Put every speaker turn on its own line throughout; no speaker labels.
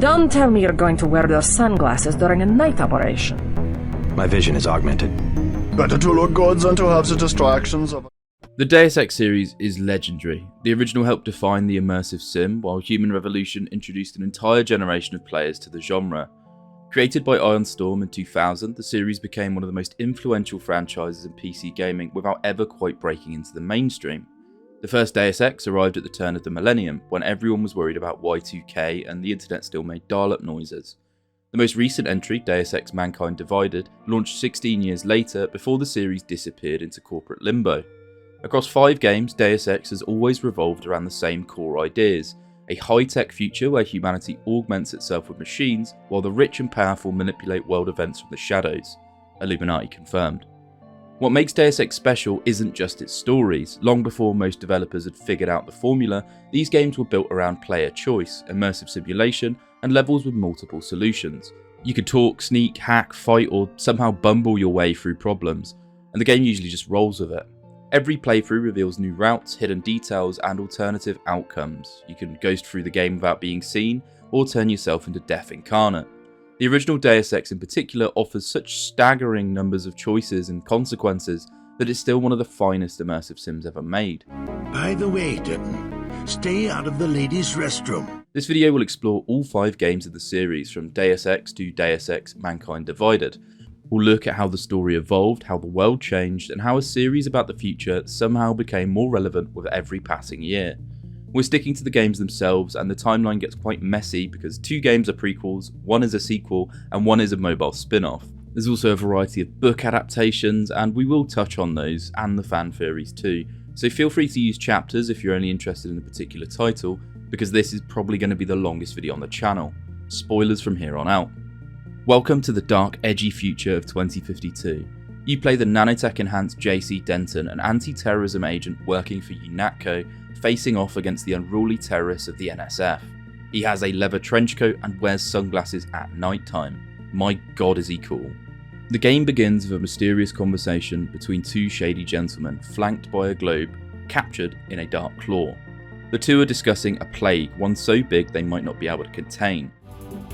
Don't tell me you're going to wear those sunglasses during a night operation.
My vision is augmented.
Better to look good than to have the distractions of...
The Deus Ex series is legendary. The original helped define the immersive sim, while Human Revolution introduced an entire generation of players to the genre. Created by Ion Storm in 2000, the series became one of the most influential franchises in PC gaming without ever quite breaking into the mainstream. The first Deus Ex arrived at the turn of the millennium, when everyone was worried about Y2K and the internet still made dial-up noises. The most recent entry, Deus Ex Mankind Divided, launched 16 years later before the series disappeared into corporate limbo. Across 5 games, Deus Ex has always revolved around the same core ideas: a high-tech future where humanity augments itself with machines, while the rich and powerful manipulate world events from the shadows. Illuminati confirmed. What makes Deus Ex special isn't just its stories. Long before most developers had figured out the formula, these games were built around player choice, immersive simulation, and levels with multiple solutions. You could talk, sneak, hack, fight, or somehow bumble your way through problems, and the game usually just rolls with it. Every playthrough reveals new routes, hidden details, and alternative outcomes. You can ghost through the game without being seen, or turn yourself into death incarnate. The original Deus Ex in particular offers such staggering numbers of choices and consequences that it's still one of the finest immersive sims ever made.
By the way, Denton, stay out of the ladies' restroom.
This video will explore all 5 games of the series, from Deus Ex to Deus Ex Mankind Divided. We'll look at how the story evolved, how the world changed, and how a series about the future somehow became more relevant with every passing year. We're sticking to the games themselves, and the timeline gets quite messy because 2 games are prequels, 1 is a sequel, and 1 is a mobile spin-off. There's also a variety of book adaptations, and we will touch on those, and the fan theories too. So feel free to use chapters if you're only interested in a particular title, because this is probably going to be the longest video on the channel. Spoilers from here on out. Welcome to the dark, edgy future of 2052. You play the nanotech-enhanced JC Denton, an anti-terrorism agent working for UNATCO, facing off against the unruly terrorists of the NSF. He has a leather trench coat and wears sunglasses at night time. My god, is he cool. The game begins with a mysterious conversation between 2 shady gentlemen flanked by a globe captured in a dark claw. The 2 are discussing a plague, one so big they might not be able to contain.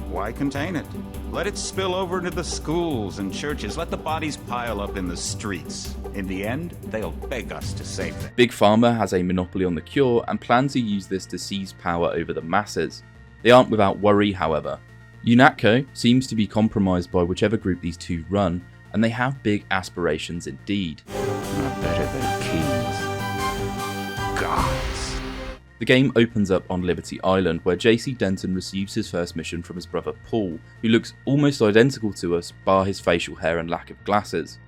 Why contain it? Let it spill over into the schools and churches. Let the bodies pile up in the streets. In the end, they'll beg us to save them.
Big Pharma has a monopoly on the cure and plans to use this to seize power over the masses. They aren't without worry, however. UNATCO seems to be compromised by whichever group these 2 run, and they have big aspirations indeed.
Not better than kings. Gods.
The game opens up on Liberty Island, where JC Denton receives his first mission from his brother Paul, who looks almost identical to us, bar his facial hair and lack of glasses.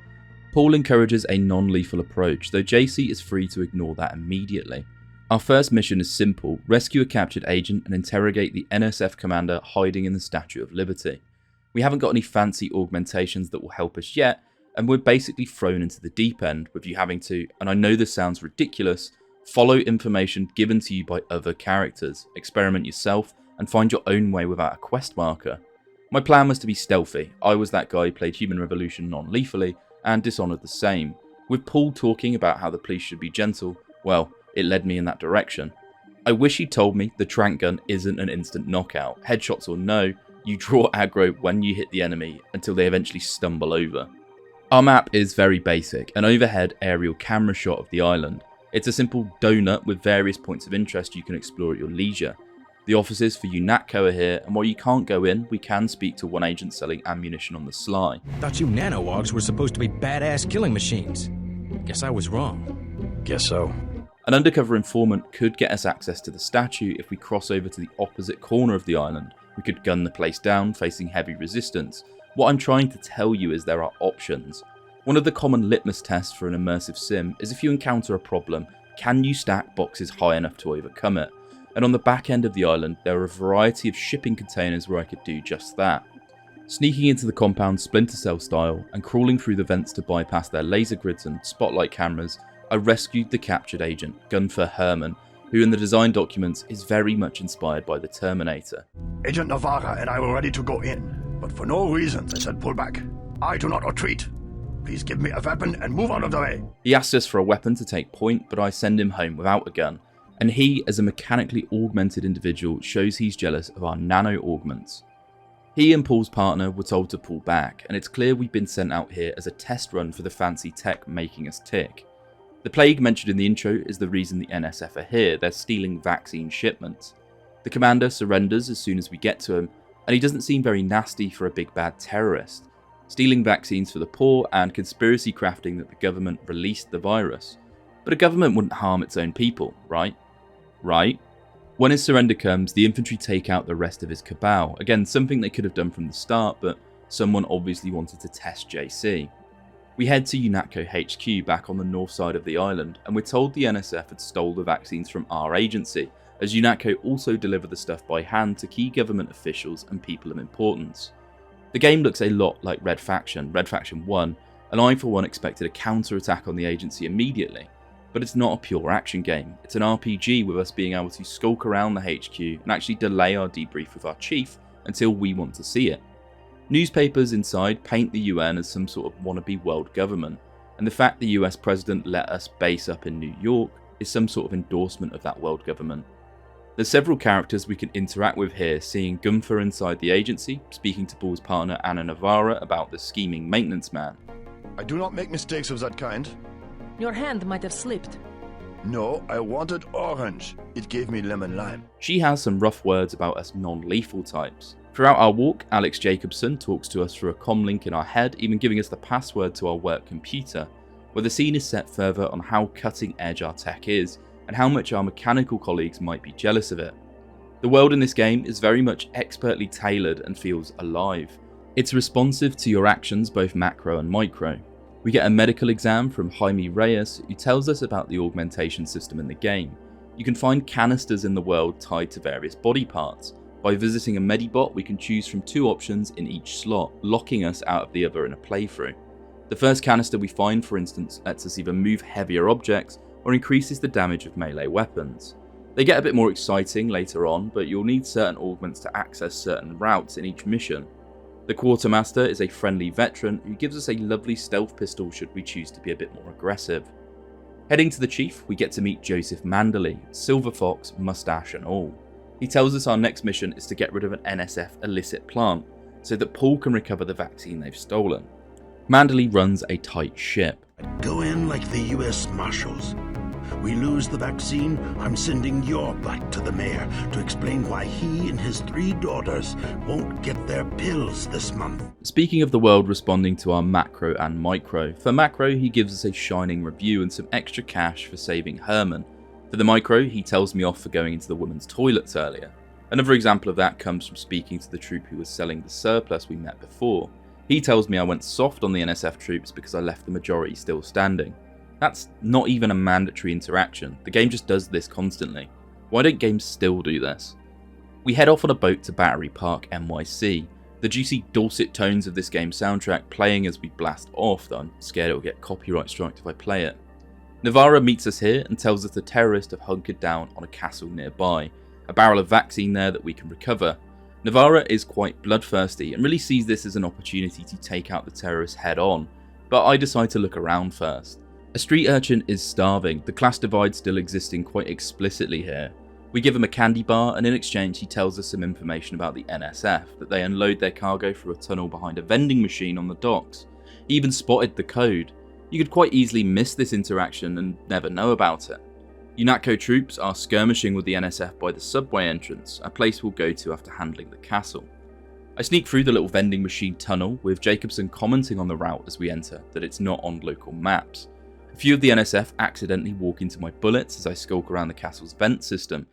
Paul encourages a non-lethal approach, though JC is free to ignore that immediately. Our first mission is simple: rescue a captured agent and interrogate the NSF commander hiding in the Statue of Liberty. We haven't got any fancy augmentations that will help us yet, and we're basically thrown into the deep end, with you having to, and I know this sounds ridiculous, follow information given to you by other characters, experiment yourself, and find your own way without a quest marker. My plan was to be stealthy. I was that guy who played Human Revolution non-lethally, and Dishonored the same. With Paul talking about how the police should be gentle, well, it led me in that direction. I wish he'd told me the trank gun isn't an instant knockout. Headshots or no, you draw aggro when you hit the enemy until they eventually stumble over. Our map is very basic, an overhead aerial camera shot of the island. It's a simple donut with various points of interest you can explore at your leisure. The offices for UNATCO are here, and while you can't go in, we can speak to one agent selling ammunition on the sly.
Thought you nano-augs were supposed to be badass killing machines. Guess I was wrong.
Guess so.
An undercover informant could get us access to the statue if we cross over to the opposite corner of the island. We could gun the place down, facing heavy resistance. What I'm trying to tell you is there are options. One of the common litmus tests for an immersive sim is if you encounter a problem, can you stack boxes high enough to overcome it? And on the back end of the island, there are a variety of shipping containers where I could do just that. Sneaking into the compound Splinter Cell style and crawling through the vents to bypass their laser grids and spotlight cameras, I rescued the captured agent, Gunfer Herman, who in the design documents is very much inspired by the Terminator.
Agent Navarra and I were ready to go in, but for no reason they said pull back. I do not retreat. Please give me a weapon and move out of the way.
He asks us for a weapon to take point, but I send him home without a gun. and he, as a mechanically augmented individual, shows he's jealous of our nano-augments. He and Paul's partner were told to pull back, and it's clear we've been sent out here as a test run for the fancy tech making us tick. The plague mentioned in the intro is the reason the NSF are here. They're stealing vaccine shipments. The commander surrenders as soon as we get to him, and he doesn't seem very nasty for a big bad terrorist. Stealing vaccines for the poor and conspiracy crafting that the government released the virus. But a government wouldn't harm its own people, right? Right? When his surrender comes, the infantry take out the rest of his cabal. Again, something they could have done from the start, but someone obviously wanted to test JC. We head to UNATCO HQ back on the north side of the island, and we're told the NSF had stole the vaccines from our agency, as UNATCO also deliver the stuff by hand to key government officials and people of importance. The game looks a lot like Red Faction 1, and I for one expected a counter-attack on the agency immediately. But it's not a pure action game, it's an RPG with us being able to skulk around the HQ and actually delay our debrief with our chief until we want to see it. Newspapers inside paint the UN as some sort of wannabe world government, and the fact the US president let us base up in New York is some sort of endorsement of that world government. There's several characters we can interact with here, seeing Gunther inside the agency, speaking to Paul's partner Anna Navarra about the scheming maintenance man.
I do not make mistakes of that kind.
Your hand might have slipped.
No, I wanted orange. It gave me lemon lime.
She has some rough words about us non-lethal types. Throughout our walk, Alex Jacobson talks to us through a comm link in our head, even giving us the password to our work computer, where the scene is set further on how cutting edge our tech is, and how much our mechanical colleagues might be jealous of it. The world in this game is very much expertly tailored and feels alive. It's responsive to your actions, both macro and micro. We get a medical exam from Jaime Reyes, who tells us about the augmentation system in the game. You can find canisters in the world tied to various body parts. By visiting a Medibot, we can choose from 2 options in each slot, locking us out of the other in a playthrough. The first canister we find, for instance, lets us either move heavier objects or increases the damage of melee weapons. They get a bit more exciting later on, but you'll need certain augments to access certain routes in each mission. The Quartermaster is a friendly veteran who gives us a lovely stealth pistol should we choose to be a bit more aggressive. Heading to the Chief, we get to meet Joseph Manderley, Silver Fox, mustache and all. He tells us our next mission is to get rid of an NSF illicit plant, so that Paul can recover the vaccine they've stolen. Manderley runs a tight ship.
Go in like the US Marshals. We lose the vaccine, I'm sending your butt to the mayor to explain why he and his 3 daughters won't get their pills this month.
Speaking of the world responding to our macro and micro, for macro he gives us a shining review and some extra cash for saving Herman. For the micro, he tells me off for going into the women's toilets earlier. Another example of that comes from speaking to the troop who was selling the surplus we met before. He tells me I went soft on the NSF troops because I left the majority still standing. That's not even a mandatory interaction, the game just does this constantly. Why don't games still do this? We head off on a boat to Battery Park, NYC, the juicy dulcet tones of this game's soundtrack playing as we blast off, though I'm scared it'll get copyright striked if I play it. Navarra meets us here and tells us the terrorists have hunkered down on a castle nearby, a barrel of vaccine there that we can recover. Navarra is quite bloodthirsty and really sees this as an opportunity to take out the terrorists head on, but I decide to look around first. A street urchin is starving, the class divide still existing quite explicitly here. We give him a candy bar and in exchange he tells us some information about the NSF, that they unload their cargo through a tunnel behind a vending machine on the docks. He even spotted the code. You could quite easily miss this interaction and never know about it. UNATCO troops are skirmishing with the NSF by the subway entrance, a place we'll go to after handling the castle. I sneak through the little vending machine tunnel, with Jacobson commenting on the route as we enter that it's not on local maps. A few of the NSF accidentally walk into my bullets as I skulk around the castle's vent system,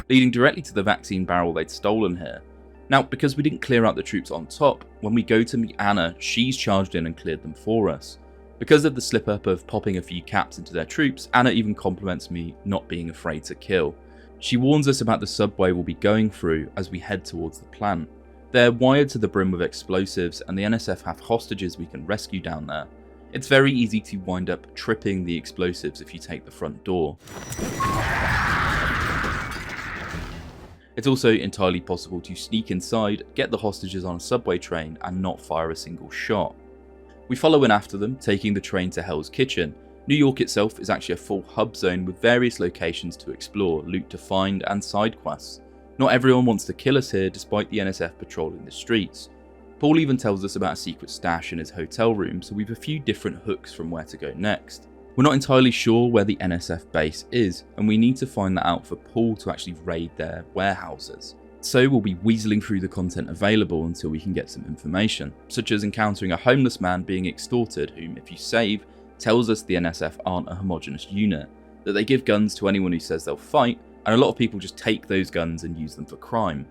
leading directly to the vaccine barrel they'd stolen here. Now, because we didn't clear out the troops on top, when we go to meet Anna, she's charged in and cleared them for us. Because of the slip-up of popping a few caps into their troops, Anna even compliments me not being afraid to kill. She warns us about the subway we'll be going through as we head towards the plant. They're wired to the brim with explosives, and the NSF have hostages we can rescue down there. It's very easy to wind up tripping the explosives if you take the front door. It's also entirely possible to sneak inside, get the hostages on a subway train, and not fire a single shot. We follow in after them, taking the train to Hell's Kitchen, New York itself is actually a full hub zone with various locations to explore, loot to find, and side quests. Not everyone wants to kill us here despite the NSF patrolling the streets. Paul even tells us about a secret stash in his hotel room, so we've a few different hooks from where to go next. We're not entirely sure where the NSF base is, and we need to find that out for Paul to actually raid their warehouses. So we'll be weaseling through the content available until we can get some information, such as encountering a homeless man being extorted whom, if you save, tells us the NSF aren't a homogenous unit, that they give guns to anyone who says they'll fight, and a lot of people just take those guns and use them for crime.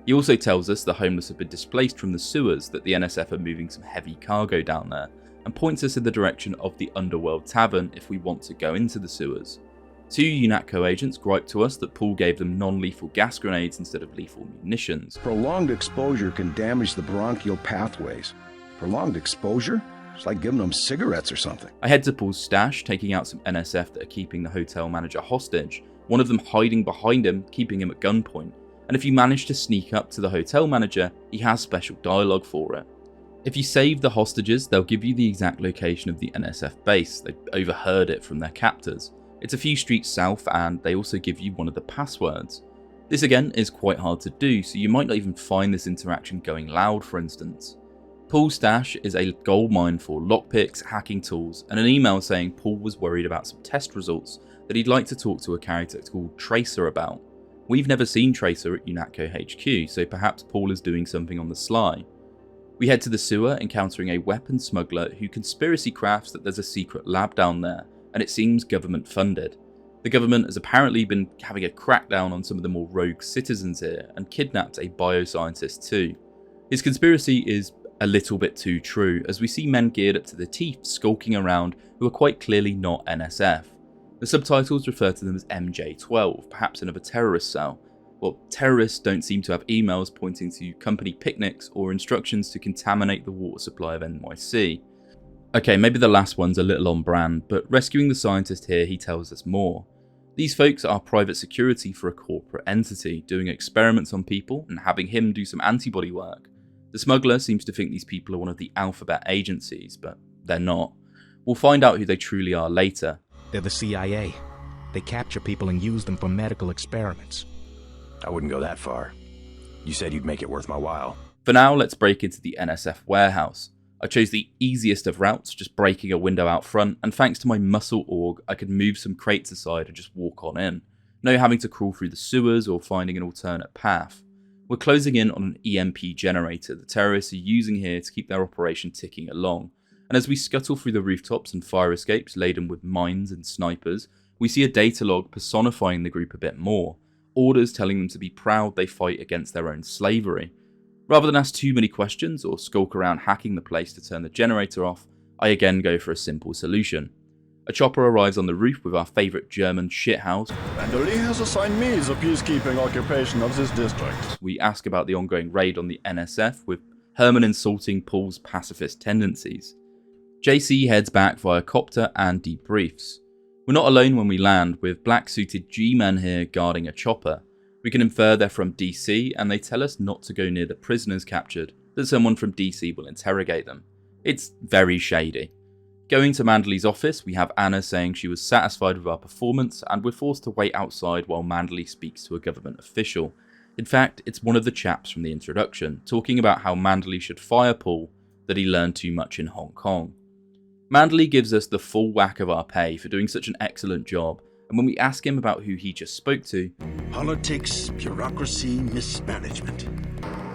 He also tells us the homeless have been displaced from the sewers, that the NSF are moving some heavy cargo down there, and points us in the direction of the Underworld Tavern if we want to go into the sewers. Two UNATCO agents gripe to us that Paul gave them non-lethal gas grenades instead of lethal munitions.
Prolonged exposure can damage the bronchial pathways. Prolonged exposure? It's like giving them cigarettes or something.
I head to Paul's stash, taking out some NSF that are keeping the hotel manager hostage, one of them hiding behind him, keeping him at gunpoint. And if you manage to sneak up to the hotel manager, he has special dialogue for it. If you save the hostages, they'll give you the exact location of the NSF base. They overheard it from their captors. It's a few streets south, and they also give you one of the passwords. This again is quite hard to do, so you might not even find this interaction going loud, for instance. Paul's stash is a goldmine for lockpicks, hacking tools, and an email saying Paul was worried about some test results that he'd like to talk to a character called Tracer about. We've never seen Tracer at UNATCO HQ, so perhaps Paul is doing something on the sly. We head to the sewer, encountering a weapons smuggler who conspiracy crafts that there's a secret lab down there, and it seems government funded. The government has apparently been having a crackdown on some of the more rogue citizens here, and kidnapped a bioscientist too. His conspiracy is a little bit too true, as we see men geared up to the teeth skulking around who are quite clearly not NSF. The subtitles refer to them as MJ-12, perhaps another terrorist cell. Well, terrorists don't seem to have emails pointing to company picnics or instructions to contaminate the water supply of NYC. Okay, maybe the last one's a little on brand, but rescuing the scientist here, he tells us more. These folks are private security for a corporate entity, doing experiments on people and having him do some antibody work. The smuggler seems to think these people are one of the alphabet agencies, but they're not. We'll find out who they truly are later.
They're the CIA. They capture people and use them for medical experiments.
I wouldn't go that far. You said you'd make it worth my while.
For now, let's break into the NSF warehouse. I chose the easiest of routes, just breaking a window out front, and thanks to my muscle org, I could move some crates aside and just walk on in. No having to crawl through the sewers or finding an alternate path. We're closing in on an EMP generator the terrorists are using here to keep their operation ticking along, and as we scuttle through the rooftops and fire escapes laden with mines and snipers, we see a data log personifying the group a bit more, orders telling them to be proud they fight against their own slavery. Rather than ask too many questions or skulk around hacking the place to turn the generator off, I again go for a simple solution. A chopper arrives on the roof with our favourite German shithouse.
Vandally has assigned me the peacekeeping occupation of this district.
We ask about the ongoing raid on the NSF, with Herman insulting Paul's pacifist tendencies. JC heads back via copter and debriefs. We're not alone when we land, with black-suited G-men here guarding a chopper. We can infer they're from DC, and they tell us not to go near the prisoners captured, that someone from DC will interrogate them. It's very shady. Going to Manderley's office, we have Anna saying she was satisfied with our performance, and we're forced to wait outside while Manderley speaks to a government official. In fact, it's one of the chaps from the introduction, talking about how Manderley should fire Paul, that he learned too much in Hong Kong. Manderley gives us the full whack of our pay for doing such an excellent job, and when we ask him about who he just spoke to...
Politics, bureaucracy, mismanagement.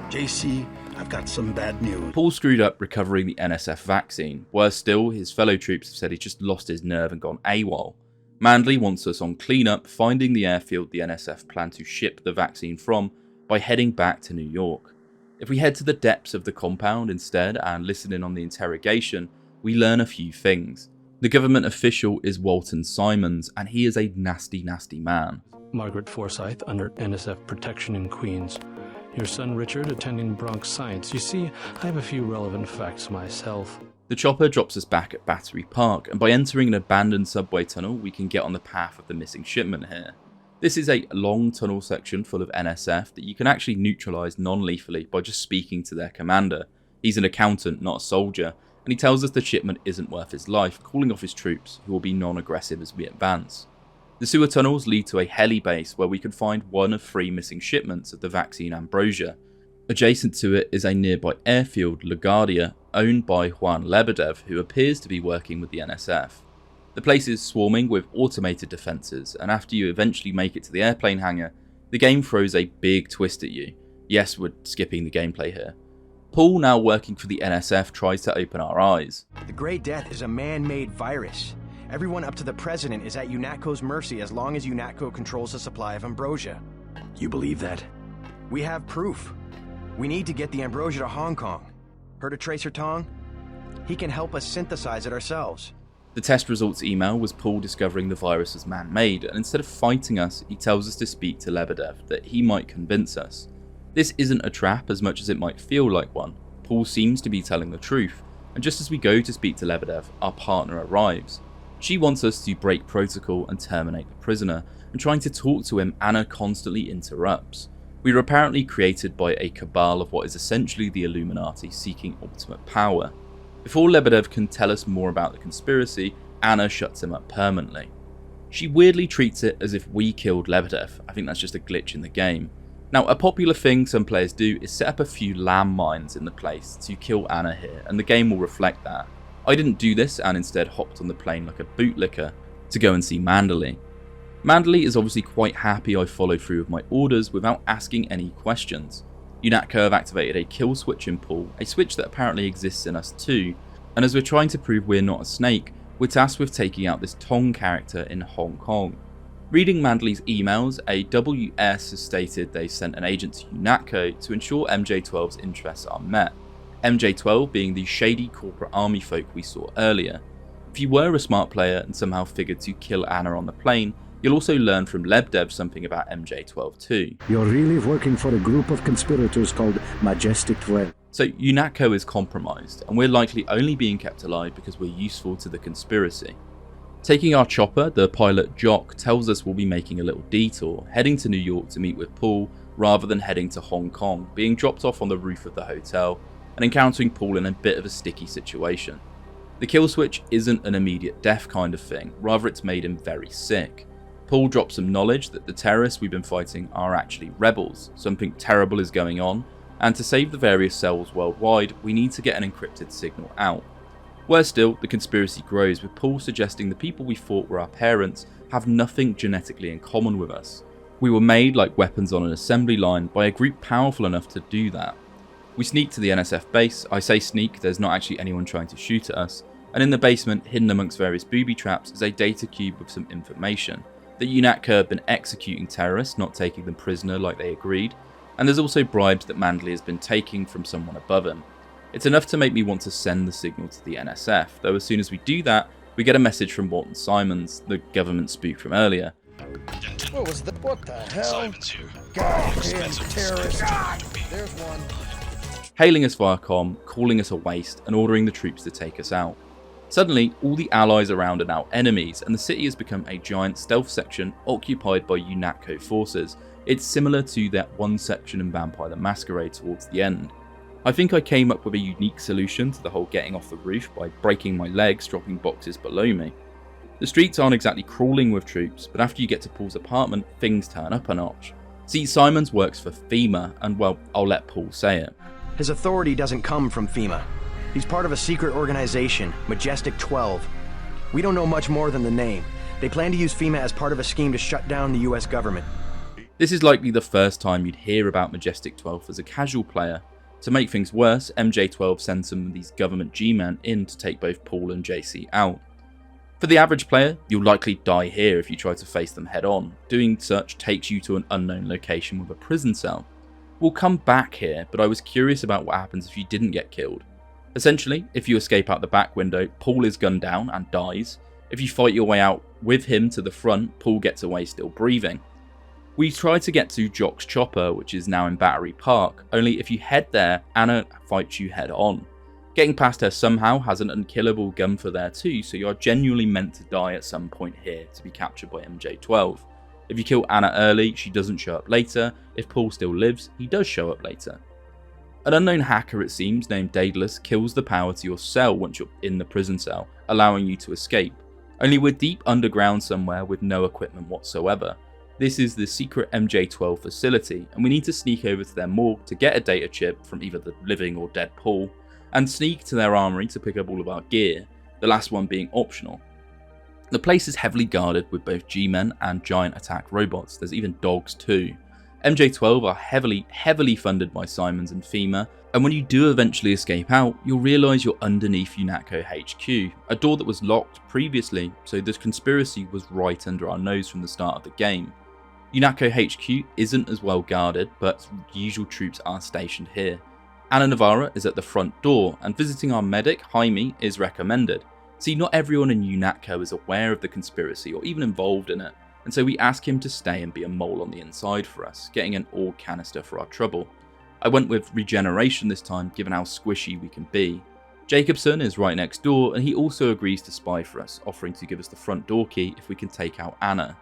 JC, I've got some bad news.
Paul screwed up recovering the NSF vaccine. Worse still, his fellow troops have said he's just lost his nerve and gone AWOL. Manderley wants us on cleanup, finding the airfield the NSF plan to ship the vaccine from by heading back to New York. If we head to the depths of the compound instead and listen in on the interrogation, we learn a few things. The government official is Walton Simons, and he is a nasty, nasty man.
Margaret Forsyth under NSF protection in Queens. Your son Richard attending Bronx Science. You see, I have a few relevant facts myself.
The chopper drops us back at Battery Park, and by entering an abandoned subway tunnel, we can get on the path of the missing shipment here. This is a long tunnel section full of NSF that you can actually neutralise non-lethally by just speaking to their commander. He's an accountant, not a soldier, and he tells us the shipment isn't worth his life, calling off his troops, who will be non-aggressive as we advance. The sewer tunnels lead to a heli base where we can find one of 3 missing shipments of the vaccine Ambrosia. Adjacent to it is a nearby airfield, LaGuardia, owned by Juan Lebedev, who appears to be working with the NSF. The place is swarming with automated defences, and after you eventually make it to the airplane hangar, the game throws a big twist at you. Yes, we're skipping the gameplay here. Paul, now working for the NSF, tries to open our eyes.
The Grey Death is a man-made virus. Everyone up to the President is at UNATCO's mercy as long as UNATCO controls the supply of Ambrosia.
You believe that?
We have proof. We need to get the Ambrosia to Hong Kong. Heard of Tracer Tong? He can help us synthesize it ourselves.
The test results email was Paul discovering the virus was man-made, and instead of fighting us, he tells us to speak to Lebedev, that he might convince us. This isn't a trap as much as it might feel like one. Paul seems to be telling the truth, and just as we go to speak to Lebedev, our partner arrives. She wants us to break protocol and terminate the prisoner, and trying to talk to him, Anna constantly interrupts. We are apparently created by a cabal of what is essentially the Illuminati seeking ultimate power. Before Lebedev can tell us more about the conspiracy, Anna shuts him up permanently. She weirdly treats it as if we killed Lebedev. I think that's just a glitch in the game. Now, a popular thing some players do is set up a few landmines in the place to kill Anna here, and the game will reflect that. I didn't do this and instead hopped on the plane like a bootlicker to go and see Manderley. Manderley is obviously quite happy I followed through with my orders without asking any questions. UNATCO have activated a kill switch in Paul, a switch that apparently exists in us too, and as we're trying to prove we're not a snake, we're tasked with taking out this Tong character in Hong Kong. Reading Manderley's emails, a WS has stated they sent an agent to UNATCO to ensure MJ-12's interests are met, MJ-12 being the shady corporate army folk we saw earlier. If you were a smart player and somehow figured to kill Anna on the plane, you'll also learn from Lebedev something about MJ-12 too.
You're really working for a group of conspirators called Majestic 12.
So UNATCO is compromised, and we're likely only being kept alive because we're useful to the conspiracy. Taking our chopper, the pilot Jock tells us we'll be making a little detour, heading to New York to meet with Paul, rather than heading to Hong Kong, being dropped off on the roof of the hotel, and encountering Paul in a bit of a sticky situation. The kill switch isn't an immediate death kind of thing, rather it's made him very sick. Paul drops some knowledge that the terrorists we've been fighting are actually rebels, something terrible is going on, and to save the various cells worldwide, we need to get an encrypted signal out. Worse still, the conspiracy grows, with Paul suggesting the people we thought were our parents have nothing genetically in common with us. We were made like weapons on an assembly line by a group powerful enough to do that. We sneak to the NSF base. I say sneak, there's not actually anyone trying to shoot at us, and in the basement, hidden amongst various booby traps, is a data cube with some information. That UNATCO have been executing terrorists, not taking them prisoner like they agreed, and there's also bribes that Manderley has been taking from someone above him. It's enough to make me want to send the signal to the NSF, though as soon as we do that, we get a message from Walton Simons, the government spook from earlier.
What the hell? Simon's here. Goddamn terrorist. There's one.
Hailing us via comm, calling us a waste, and ordering the troops to take us out. Suddenly, all the allies around are now enemies, and the city has become a giant stealth section occupied by UNATCO forces. It's similar to that one section in Vampire the Masquerade towards the end. I think I came up with a unique solution to the whole getting off the roof by breaking my legs, dropping boxes below me. The streets aren't exactly crawling with troops, but after you get to Paul's apartment, things turn up a notch. See, Simons works for FEMA, and well, I'll let Paul say it.
His authority doesn't come from FEMA. He's part of a secret organization, Majestic 12. We don't know much more than the name. They plan to use FEMA as part of a scheme to shut down the US government.
This is likely the first time you'd hear about Majestic 12 as a casual player. To make things worse, MJ-12 sends some of these government G-men in to take both Paul and JC out. For the average player, you'll likely die here if you try to face them head on. Doing such takes you to an unknown location with a prison cell. We'll come back here, but I was curious about what happens if you didn't get killed. Essentially, if you escape out the back window, Paul is gunned down and dies. If you fight your way out with him to the front, Paul gets away still breathing. We try to get to Jock's chopper, which is now in Battery Park, only if you head there, Anna fights you head on. Getting past her somehow has an unkillable gunfer there too, so you are genuinely meant to die at some point here to be captured by MJ-12. If you kill Anna early, she doesn't show up later. If Paul still lives, he does show up later. An unknown hacker, it seems, named Daedalus kills the power to your cell once you're in the prison cell, allowing you to escape. Only we're deep underground somewhere with no equipment whatsoever. This is the secret MJ-12 facility, and we need to sneak over to their morgue to get a data chip from either the living or dead Paul, and sneak to their armory to pick up all of our gear, the last one being optional. The place is heavily guarded with both G-men and giant attack robots. There's even dogs too. MJ-12 are heavily funded by Simons and FEMA, and when you do eventually escape out, you'll realise you're underneath UNATCO HQ, a door that was locked previously, so this conspiracy was right under our nose from the start of the game. UNATCO HQ isn't as well guarded, but usual troops are stationed here. Ana Navarra is at the front door, and visiting our medic, Jaime, is recommended. See, not everyone in UNATCO is aware of the conspiracy or even involved in it, and so we ask him to stay and be a mole on the inside for us, getting an AUG canister for our trouble. I went with regeneration this time, given how squishy we can be. Jacobson is right next door, and he also agrees to spy for us, offering to give us the front door key if we can take out Anna.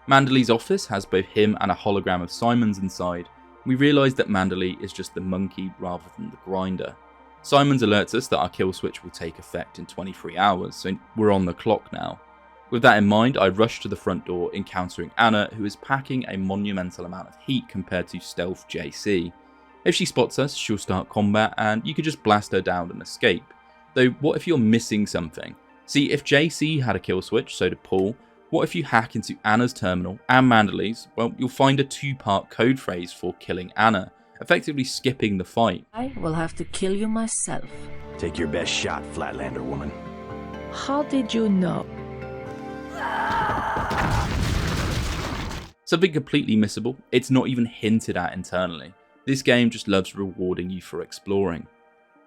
Manderley's office has both him and a hologram of Simons inside. We realise that Manderley is just the monkey rather than the grinder. Simons alerts us that our kill switch will take effect in 23 hours, so we're on the clock now. With that in mind, I rush to the front door, encountering Anna, who is packing a monumental amount of heat compared to stealth JC. If she spots us, she'll start combat, and you could just blast her down and escape. Though, what if you're missing something? See, if JC had a kill switch, so did Paul. What if you hack into Anna's terminal and Manderley's? Well, you'll find a two-part code phrase for killing Anna, effectively skipping the fight.
I will have to kill you myself.
Take your best shot, Flatlander woman.
How did you know?
Something completely missable, it's not even hinted at internally. This game just loves rewarding you for exploring.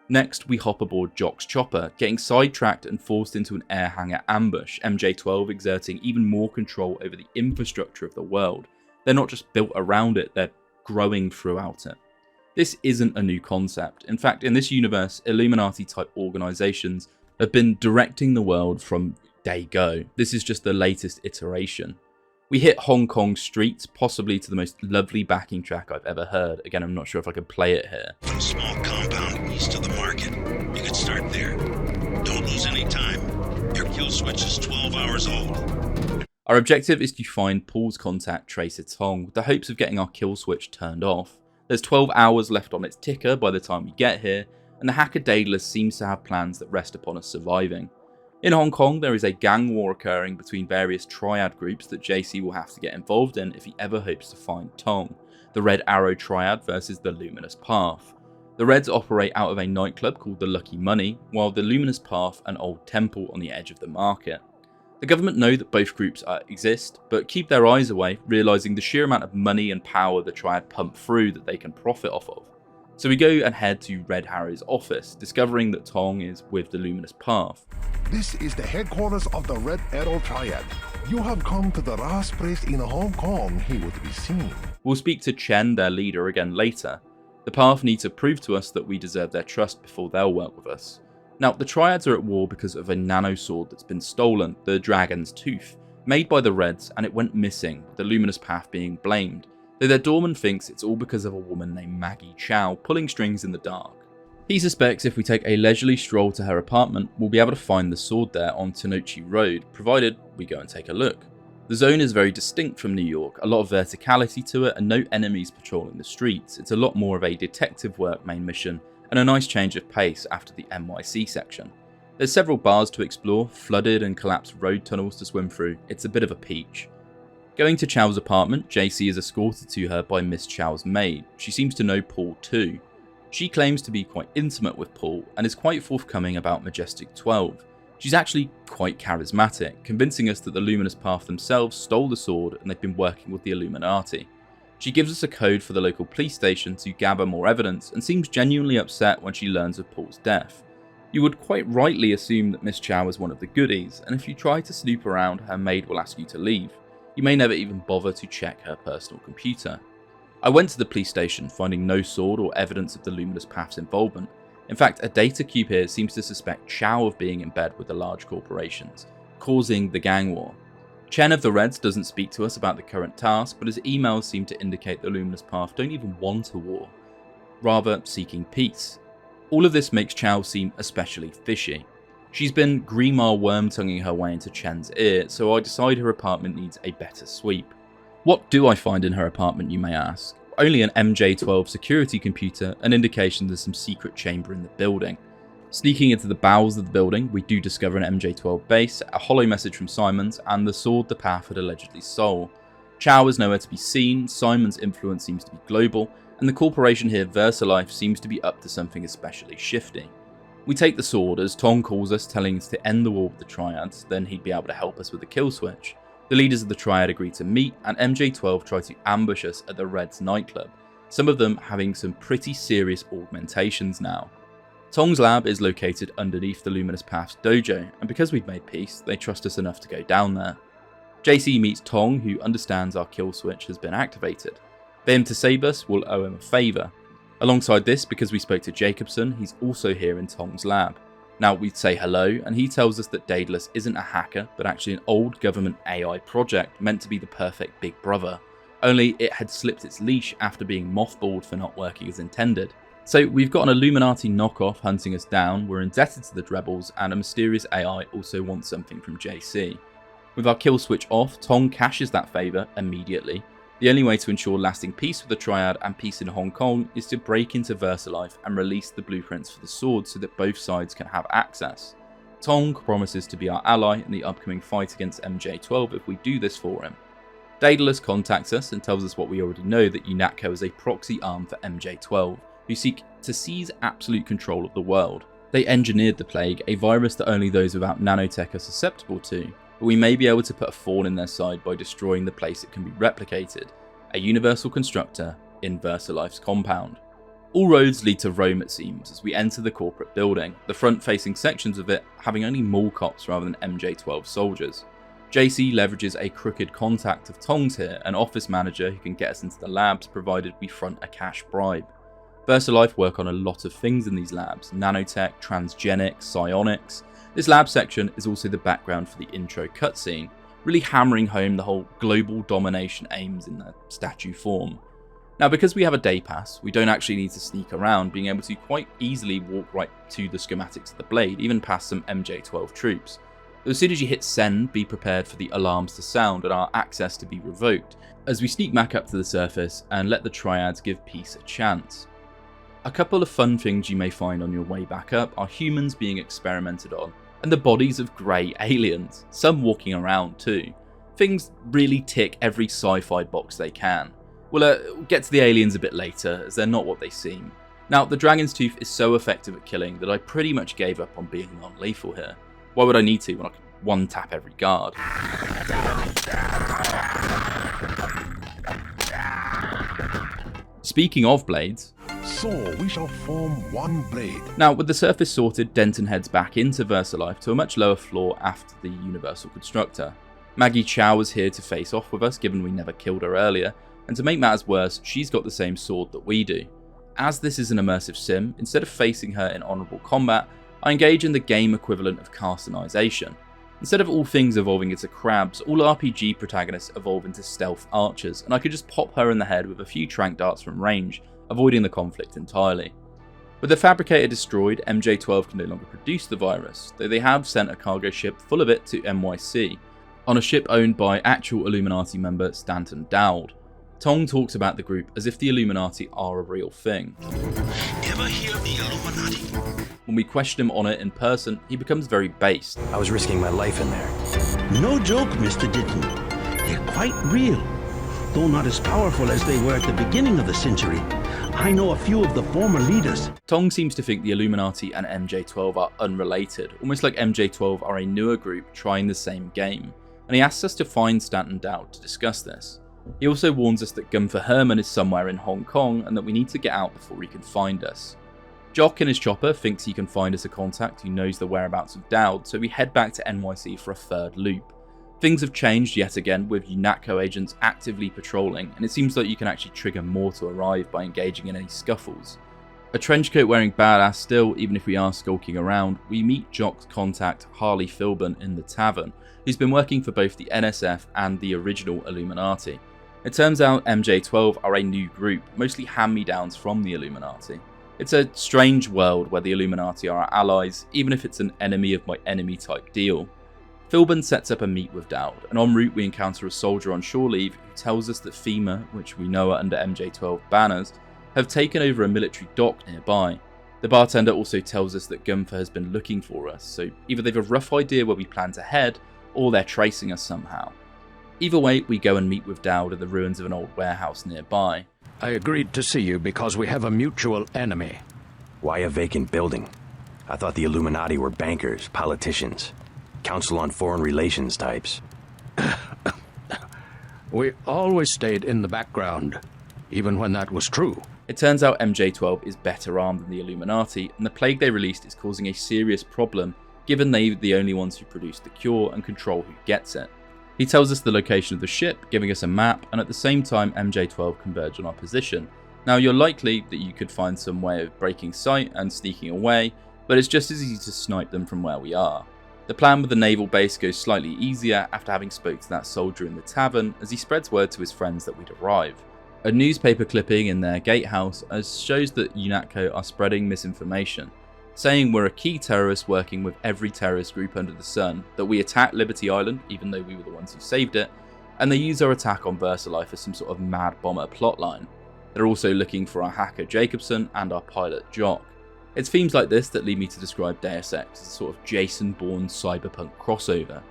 Next, we hop aboard Jock's chopper, getting sidetracked and forced into an air hangar ambush, MJ-12 exerting even more control over the infrastructure of the world. They're not just built around it, they're growing throughout it. This isn't a new concept. In fact, in this universe, Illuminati-type organisations have been directing the world from day go. This is just the latest iteration. We hit Hong Kong streets, possibly to the most lovely backing track I've ever heard. Again, I'm not sure if I can play it here.
From a small compound east of the market. You could start there. Don't lose any time. Your kill switch is 12 hours old.
Our objective is to find Paul's contact, Tracer Tong, with the hopes of getting our kill switch turned off. There's 12 hours left on its ticker by the time we get here, and the hacker Daedalus seems to have plans that rest upon us surviving. In Hong Kong, there is a gang war occurring between various triad groups that JC will have to get involved in if he ever hopes to find Tong. The Red Arrow Triad versus the Luminous Path. The Reds operate out of a nightclub called the Lucky Money, while the Luminous Path an old temple on the edge of the market. The government know that both groups exist, but keep their eyes away, realising the sheer amount of money and power the Triad pump through that they can profit off of. So we go and head to Red Harry's office, discovering that Tong is with the Luminous Path.
This is the headquarters of the Red Arrow Triad. You have come to the last place in Hong Kong he would be seen.
We'll speak to Chen, their leader, again later. The Path need to prove to us that we deserve their trust before they'll work with us. Now, the Triads are at war because of a nanosword that's been stolen, the Dragon's Tooth, made by the Reds, and it went missing, the Luminous Path being blamed. Though their doorman thinks it's all because of a woman named Maggie Chow pulling strings in the dark. He suspects if we take a leisurely stroll to her apartment, we'll be able to find the sword there on Tenochi Road, provided we go and take a look. The zone is very distinct from New York, a lot of verticality to it and no enemies patrolling the streets. It's a lot more of a detective work main mission and a nice change of pace after the NYC section. There's several bars to explore, flooded and collapsed road tunnels to swim through. It's a bit of a peach. Going to Chow's apartment, JC is escorted to her by Miss Chow's maid. She seems to know Paul too. She claims to be quite intimate with Paul and is quite forthcoming about Majestic 12. She's actually quite charismatic, convincing us that the Luminous Path themselves stole the sword and they've been working with the Illuminati. She gives us a code for the local police station to gather more evidence and seems genuinely upset when she learns of Paul's death. You would quite rightly assume that Miss Chow is one of the goodies, and if you try to snoop around, her maid will ask you to leave. You may never even bother to check her personal computer. I went to the police station, finding no sword or evidence of the Luminous Path's involvement. In fact, a data cube here seems to suspect Chow of being in bed with the large corporations, causing the gang war. Chen of the Reds doesn't speak to us about the current task, but his emails seem to indicate the Luminous Path don't even want a war. rather seeking peace. All of this makes Chow seem especially fishy. She's been Grima worm-tonguing her way into Chen's ear, so I decide her apartment needs a better sweep. What do I find in her apartment, you may ask? Only an MJ-12 security computer, an indication there's some secret chamber in the building. Sneaking into the bowels of the building, we do discover an MJ-12 base, a hollow message from Simons, and the sword the Path had allegedly stole. Chow is nowhere to be seen, Simons' influence seems to be global, and the corporation here, VersaLife, seems to be up to something especially shifty. We take the sword as Tong calls us, telling us to end the war with the Triads, then he'd be able to help us with the kill switch. The leaders of the Triad agree to meet, and MJ-12 try to ambush us at the Reds nightclub, some of them having some pretty serious augmentations now. Tong's lab is located underneath the Luminous Path's dojo, and because we've made peace, they trust us enough to go down there. JC meets Tong, who understands our kill switch has been activated. For him to save us, we'll owe him a favour. Alongside this, because we spoke to Jacobson, he's also here in Tong's lab. Now we say hello, and he tells us that Daedalus isn't a hacker, but actually an old government AI project meant to be the perfect big brother. Only it had slipped its leash after being mothballed for not working as intended. So we've got an Illuminati knockoff hunting us down, we're indebted to the Rebels, and a mysterious AI also wants something from JC. With our kill switch off, Tong cashes that favour immediately. The only way to ensure lasting peace with the Triad and peace in Hong Kong is to break into VersaLife and release the blueprints for the sword so that both sides can have access. Tong promises to be our ally in the upcoming fight against MJ-12 if we do this for him. Daedalus contacts us and tells us what we already know, that UNATCO is a proxy arm for MJ-12, who seek to seize absolute control of the world. They engineered the plague, a virus that only those without nanotech are susceptible to, but we may be able to put a thorn in their side by destroying the place it can be replicated, a universal constructor in VersaLife's compound. All roads lead to Rome, it seems, as we enter the corporate building, the front-facing sections of it having only mall cops rather than MJ-12 soldiers. JC leverages a crooked contact of Tong's here, an office manager who can get us into the labs provided we front a cash bribe. VersaLife work on a lot of things in these labs, nanotech, transgenics, psionics. This lab section is also the background for the intro cutscene, really hammering home the whole global domination aims in their statue form. Now, because we have a day pass, we don't actually need to sneak around, being able to quite easily walk right to the schematics of the blade, even past some MJ-12 troops. So as soon as you hit send, be prepared for the alarms to sound and our access to be revoked, as we sneak back up to the surface and let the Triads give peace a chance. A couple of fun things you may find on your way back up are humans being experimented on, and the bodies of grey aliens, some walking around too. Things really tick every sci-fi box they can. We'll get to the aliens a bit later, as they're not what they seem. Now, the Dragon's Tooth is so effective at killing that I pretty much gave up on being non-lethal here. Why would I need to when I can one-tap every guard? Speaking of blades,
so we shall form one blade.
Now, with the surface sorted, Denton heads back into VersaLife to a much lower floor after the Universal Constructor. Maggie Chow is here to face off with us, given we never killed her earlier, and to make matters worse, she's got the same sword that we do. As this is an immersive sim, instead of facing her in honourable combat, I engage in the game equivalent of Carsonisation. Instead of all things evolving into crabs, all RPG protagonists evolve into stealth archers, and I could just pop her in the head with a few trank darts from range, avoiding the conflict entirely. With the fabricator destroyed, MJ-12 can no longer produce the virus, though they have sent a cargo ship full of it to NYC, on a ship owned by actual Illuminati member Stanton Dowd. Tong talks about the group as if the Illuminati are a real thing.
Ever hear of the Illuminati?
When we question him on it in person, he becomes very based.
I was risking my life in there.
No joke, Mr. Ditton. They're quite real, though not as powerful as they were at the beginning of the century. I know a few of the former leaders.
Tong seems to think the Illuminati and MJ-12 are unrelated, almost like MJ-12 are a newer group trying the same game, and he asks us to find Stanton Dowd to discuss this. He also warns us that Gunther Herman is somewhere in Hong Kong and that we need to get out before he can find us. Jock in his chopper thinks he can find us a contact who knows the whereabouts of Dowd, so we head back to NYC for a third loop. Things have changed yet again, with UNATCO agents actively patrolling, and it seems like you can actually trigger more to arrive by engaging in any scuffles. A trenchcoat wearing badass still, even if we are skulking around, we meet Jock's contact Harley Philbin in the tavern, who's been working for both the NSF and the original Illuminati. It turns out MJ-12 are a new group, mostly hand-me-downs from the Illuminati. It's a strange world where the Illuminati are our allies, even if it's an enemy of my enemy type deal. Philbin sets up a meet with Dowd, and en route we encounter a soldier on shore leave who tells us that FEMA, which we know are under MJ-12 banners, have taken over a military dock nearby. The bartender also tells us that Gunther has been looking for us, so either they've a rough idea where we plan to head, or they're tracing us somehow. Either way, we go and meet with Dowd at the ruins of an old warehouse nearby.
I agreed to see you because we have a mutual enemy.
Why a vacant building? I thought the Illuminati were bankers, politicians, Council on Foreign Relations types.
We always stayed in the background, even when that was true.
It turns out MJ-12 is better armed than the Illuminati, and the plague they released is causing a serious problem, given they're the only ones who produce the cure and control who gets it. He tells us the location of the ship, giving us a map, and at the same time MJ-12 converge on our position. Now you're likely that you could find some way of breaking sight and sneaking away, but it's just as easy to snipe them from where we are. The plan with the naval base goes slightly easier after having spoke to that soldier in the tavern as he spreads word to his friends that we'd arrived. A newspaper clipping in their gatehouse shows that UNATCO are spreading misinformation, saying we're a key terrorist working with every terrorist group under the sun, that we attacked Liberty Island even though we were the ones who saved it, and they use our attack on VersaLife as some sort of mad bomber plotline. They're also looking for our hacker Jacobson and our pilot Jock. It's themes like this that lead me to describe Deus Ex as a sort of Jason-Bourne cyberpunk crossover.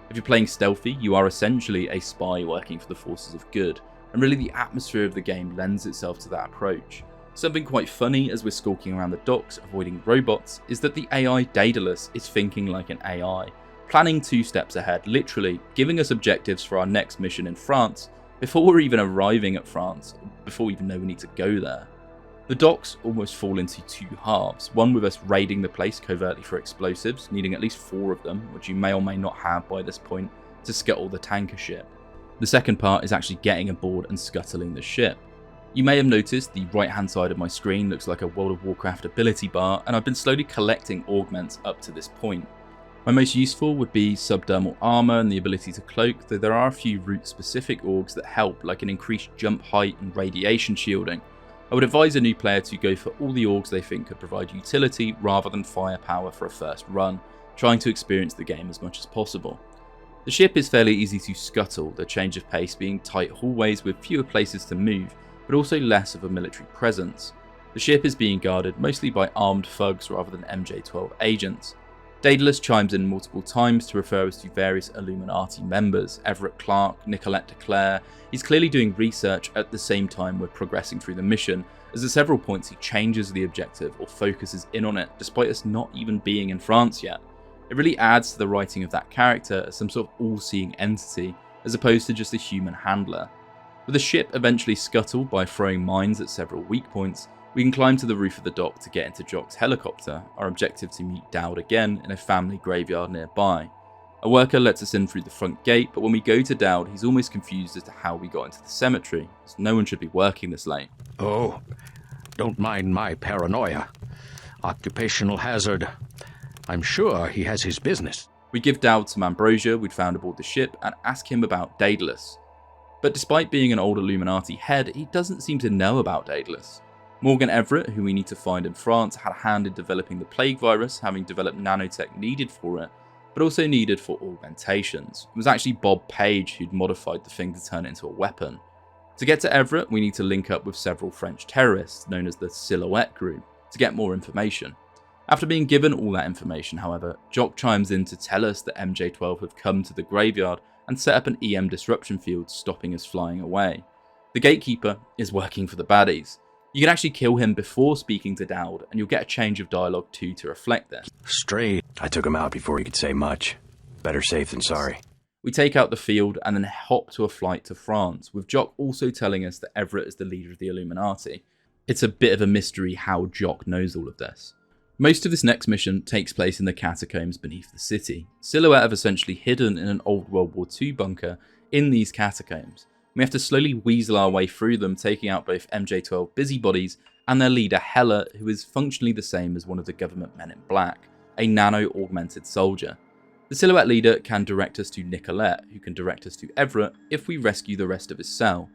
If you're playing stealthy, you are essentially a spy working for the forces of good, and really the atmosphere of the game lends itself to that approach. Something quite funny as we're skulking around the docks avoiding robots is that the AI Daedalus is thinking like an AI, planning 2 steps ahead, literally giving us objectives for our next mission in France before we're even arriving at France, before we even know we need to go there. The docks almost fall into 2 halves, one with us raiding the place covertly for explosives, needing at least 4 of them, which you may or may not have by this point, to scuttle the tanker ship. The second part is actually getting aboard and scuttling the ship. You may have noticed the right hand side of my screen looks like a World of Warcraft ability bar, and I've been slowly collecting augments up to this point. My most useful would be subdermal armor and the ability to cloak, though there are a few route specific augs that help, like an increased jump height and radiation shielding. I would advise a new player to go for all the augs they think could provide utility rather than firepower for a first run, trying to experience the game as much as possible. The ship is fairly easy to scuttle, the change of pace being tight hallways with fewer places to move, but also less of a military presence. The ship is being guarded mostly by armed thugs rather than MJ-12 agents. Daedalus chimes in multiple times to refer us to various Illuminati members, Everett Clark, Nicolette de Clare. He's clearly doing research at the same time we're progressing through the mission, as at several points he changes the objective or focuses in on it, despite us not even being in France yet. It really adds to the writing of that character as some sort of all-seeing entity, as opposed to just a human handler. With the ship eventually scuttled by throwing mines at several weak points, we can climb to the roof of the dock to get into Jock's helicopter, our objective to meet Dowd again in a family graveyard nearby. A worker lets us in through the front gate, but when we go to Dowd, he's almost confused as to how we got into the cemetery, as no one should be working this late.
Oh, don't mind my paranoia. Occupational hazard. I'm sure he has his business.
We give Dowd some ambrosia we'd found aboard the ship and ask him about Daedalus. But despite being an old Illuminati head, he doesn't seem to know about Daedalus. Morgan Everett, who we need to find in France, had a hand in developing the plague virus, having developed nanotech needed for it, but also needed for augmentations. It was actually Bob Page who'd modified the thing to turn it into a weapon. To get to Everett, we need to link up with several French terrorists, known as the Silhouette Group, to get more information. After being given all that information, however, Jock chimes in to tell us that MJ-12 have come to the graveyard and set up an EM disruption field, stopping us flying away. The gatekeeper is working for the baddies. You can actually kill him before speaking to Dowd, and you'll get a change of dialogue too to reflect this.
Straight. I took him out before he could say much. Better safe than sorry.
We take out the field and then hop to a flight to France, with Jock also telling us that Everett is the leader of the Illuminati. It's a bit of a mystery how Jock knows all of this. Most of this next mission takes place in the catacombs beneath the city. Silhouette have essentially hidden in an old World War II bunker in these catacombs. We have to slowly weasel our way through them, taking out both MJ-12 busybodies and their leader Hella, who is functionally the same as one of the government men in black, a nano-augmented soldier. The Silhouette leader can direct us to Nicolette, who can direct us to Everett if we rescue the rest of his cell.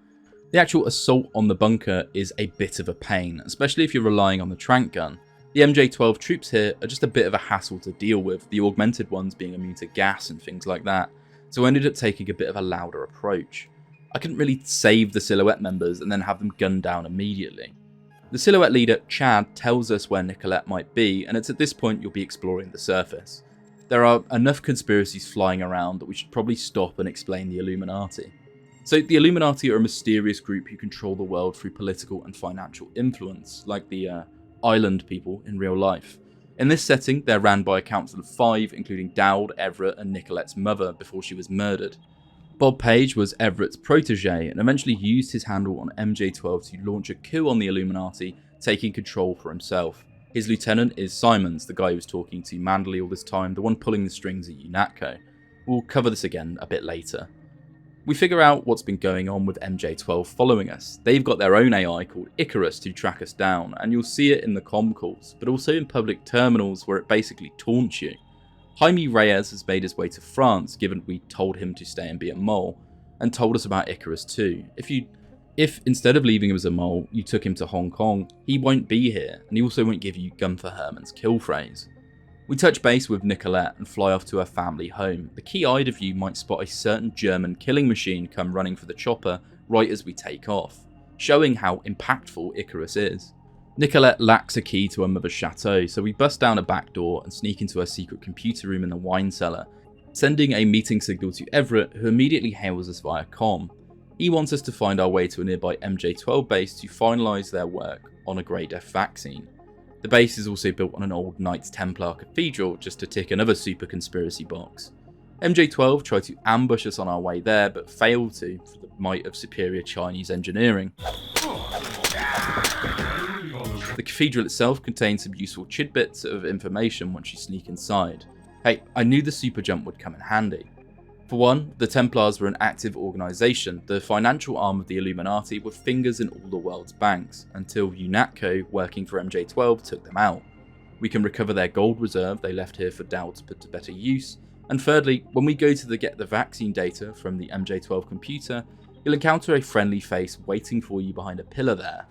The actual assault on the bunker is a bit of a pain, especially if you're relying on the tranq gun. The MJ-12 troops here are just a bit of a hassle to deal with, the augmented ones being immune to gas and things like that, so I ended up taking a bit of a louder approach. I couldn't really save the Silhouette members and then have them gunned down immediately. The Silhouette leader, Chad, tells us where Nicolette might be, and it's at this point you'll be exploring the surface. There are enough conspiracies flying around that we should probably stop and explain the Illuminati. So the Illuminati are a mysterious group who control the world through political and financial influence, like the island people in real life. In this setting, they're ran by a council of 5, including Dowd, Everett, and Nicolette's mother before she was murdered. Bob Page was Everett's protege and eventually used his handle on MJ-12 to launch a coup on the Illuminati, taking control for himself. His lieutenant is Simons, the guy who was talking to Manderley all this time, the one pulling the strings at UNATCO. We'll cover this again a bit later. We figure out what's been going on with MJ-12 following us. They've got their own AI called Icarus to track us down, and you'll see it in the comm calls, but also in public terminals where it basically taunts you. Jaime Reyes has made his way to France, given we told him to stay and be a mole, and told us about Icarus too. If instead of leaving him as a mole, you took him to Hong Kong, he won't be here, and he also won't give you Gun for Herman's kill phrase. We touch base with Nicolette and fly off to her family home. The key-eyed of you might spot a certain German killing machine come running for the chopper right as we take off, showing how impactful Icarus is. Nicolette lacks a key to her mother's chateau, so we bust down a back door and sneak into her secret computer room in the wine cellar, sending a meeting signal to Everett, who immediately hails us via comm. He wants us to find our way to a nearby MJ-12 base to finalise their work on a Grey Death vaccine. The base is also built on an old Knights Templar cathedral, just to tick another super conspiracy box. MJ-12 tried to ambush us on our way there, but failed to, for the might of superior Chinese engineering. The cathedral itself contains some useful tidbits of information once you sneak inside. Hey, I knew the super jump would come in handy. For one, the Templars were an active organisation, the financial arm of the Illuminati with fingers in all the world's banks, until UNATCO, working for MJ-12, took them out. We can recover their gold reserve they left here for Dowd to put to better use, and thirdly, when we go to get the vaccine data from the MJ-12 computer, you'll encounter a friendly face waiting for you behind a pillar there.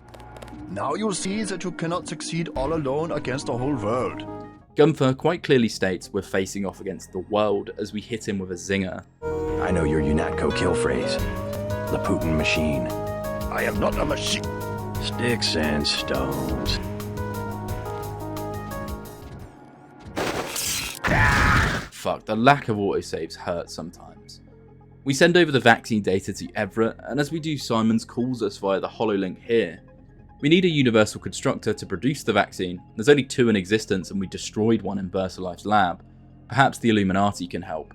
Now you see that you cannot succeed all alone against the whole world.
Gunther quite clearly states we're facing off against the world as we hit him with a zinger.
I know your UNATCO kill phrase. The Putin machine.
I am not a machine.
Sticks and stones.
Fuck, the lack of autosaves hurts sometimes. We send over the vaccine data to Everett, and as we do, Simons calls us via the hololink here. We need a universal constructor to produce the vaccine. There's only 2 in existence and we destroyed one in VersaLife's lab. Perhaps the Illuminati can help.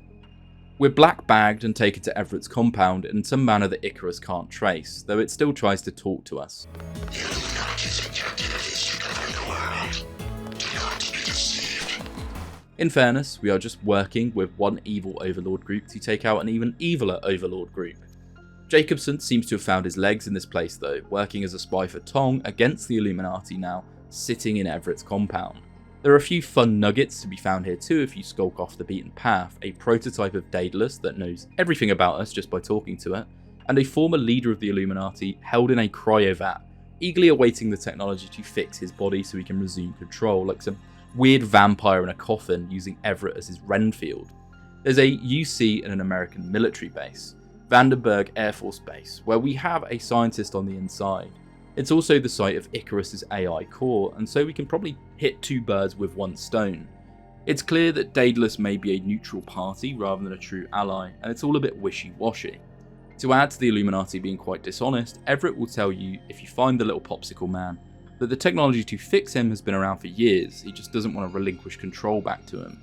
We're black bagged and taken to Everett's compound in some manner that Icarus can't trace, though it still tries to talk to us.
The Illuminati's objective is to govern the world. Do not be deceived.
In fairness, we are just working with one evil overlord group to take out an even eviler overlord group. Jacobson seems to have found his legs in this place though, working as a spy for Tong against the Illuminati now, sitting in Everett's compound. There are a few fun nuggets to be found here too if you skulk off the beaten path, a prototype of Daedalus that knows everything about us just by talking to it, and a former leader of the Illuminati held in a cryovat, eagerly awaiting the technology to fix his body so he can resume control, like some weird vampire in a coffin using Everett as his Renfield. There's a UC in an American military base, Vandenberg Air Force Base, where we have a scientist on the inside. It's also the site of Icarus's AI core, and so we can probably hit 2 birds with 1 stone. It's clear that Daedalus may be a neutral party rather than a true ally, and it's all a bit wishy-washy. To add to the Illuminati being quite dishonest, Everett will tell you, if you find the little popsicle man, that the technology to fix him has been around for years, he just doesn't want to relinquish control back to him.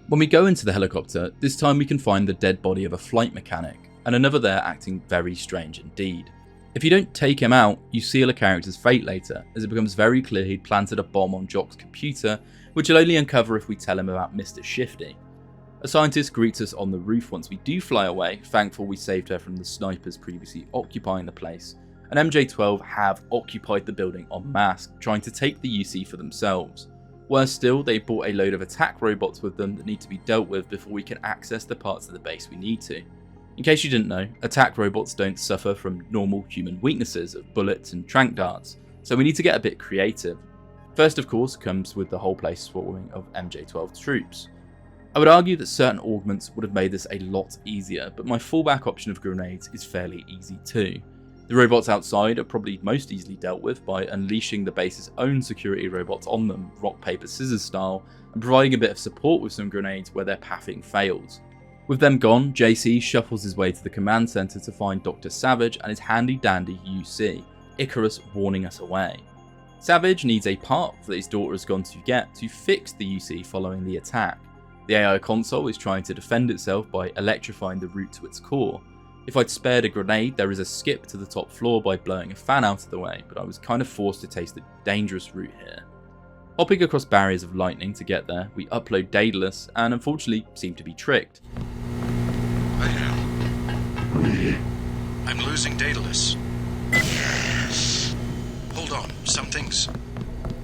When we go into the helicopter, this time we can find the dead body of a flight mechanic, and another there acting very strange indeed. If you don't take him out, you seal a character's fate later, as it becomes very clear he'd planted a bomb on Jock's computer, which will only uncover if we tell him about Mr. Shifty. A scientist greets us on the roof once we do fly away, thankful we saved her from the snipers previously occupying the place, and MJ-12 have occupied the building en masse, trying to take the UC for themselves. Worse still, they brought a load of attack robots with them that need to be dealt with before we can access the parts of the base we need to. In case you didn't know, attack robots don't suffer from normal human weaknesses of bullets and tranq darts, so we need to get a bit creative. First, of course, comes with the whole place swarming of MJ-12 troops. I would argue that certain augments would have made this a lot easier, but my fallback option of grenades is fairly easy too. The robots outside are probably most easily dealt with by unleashing the base's own security robots on them, rock, paper, scissors style, and providing a bit of support with some grenades where their pathing fails. With them gone, JC shuffles his way to the command center to find Dr. Savage and his handy dandy UC, Icarus, warning us away. Savage needs a part that his daughter has gone to get to fix the UC following the attack. The AI console is trying to defend itself by electrifying the root to its core. If I'd spared a grenade, there is a skip to the top floor by blowing a fan out of the way, but I was kind of forced to taste the dangerous route here. Hopping across barriers of lightning to get there, we upload Daedalus and unfortunately seem to be tricked.
I'm losing Daedalus. Hold on, something's...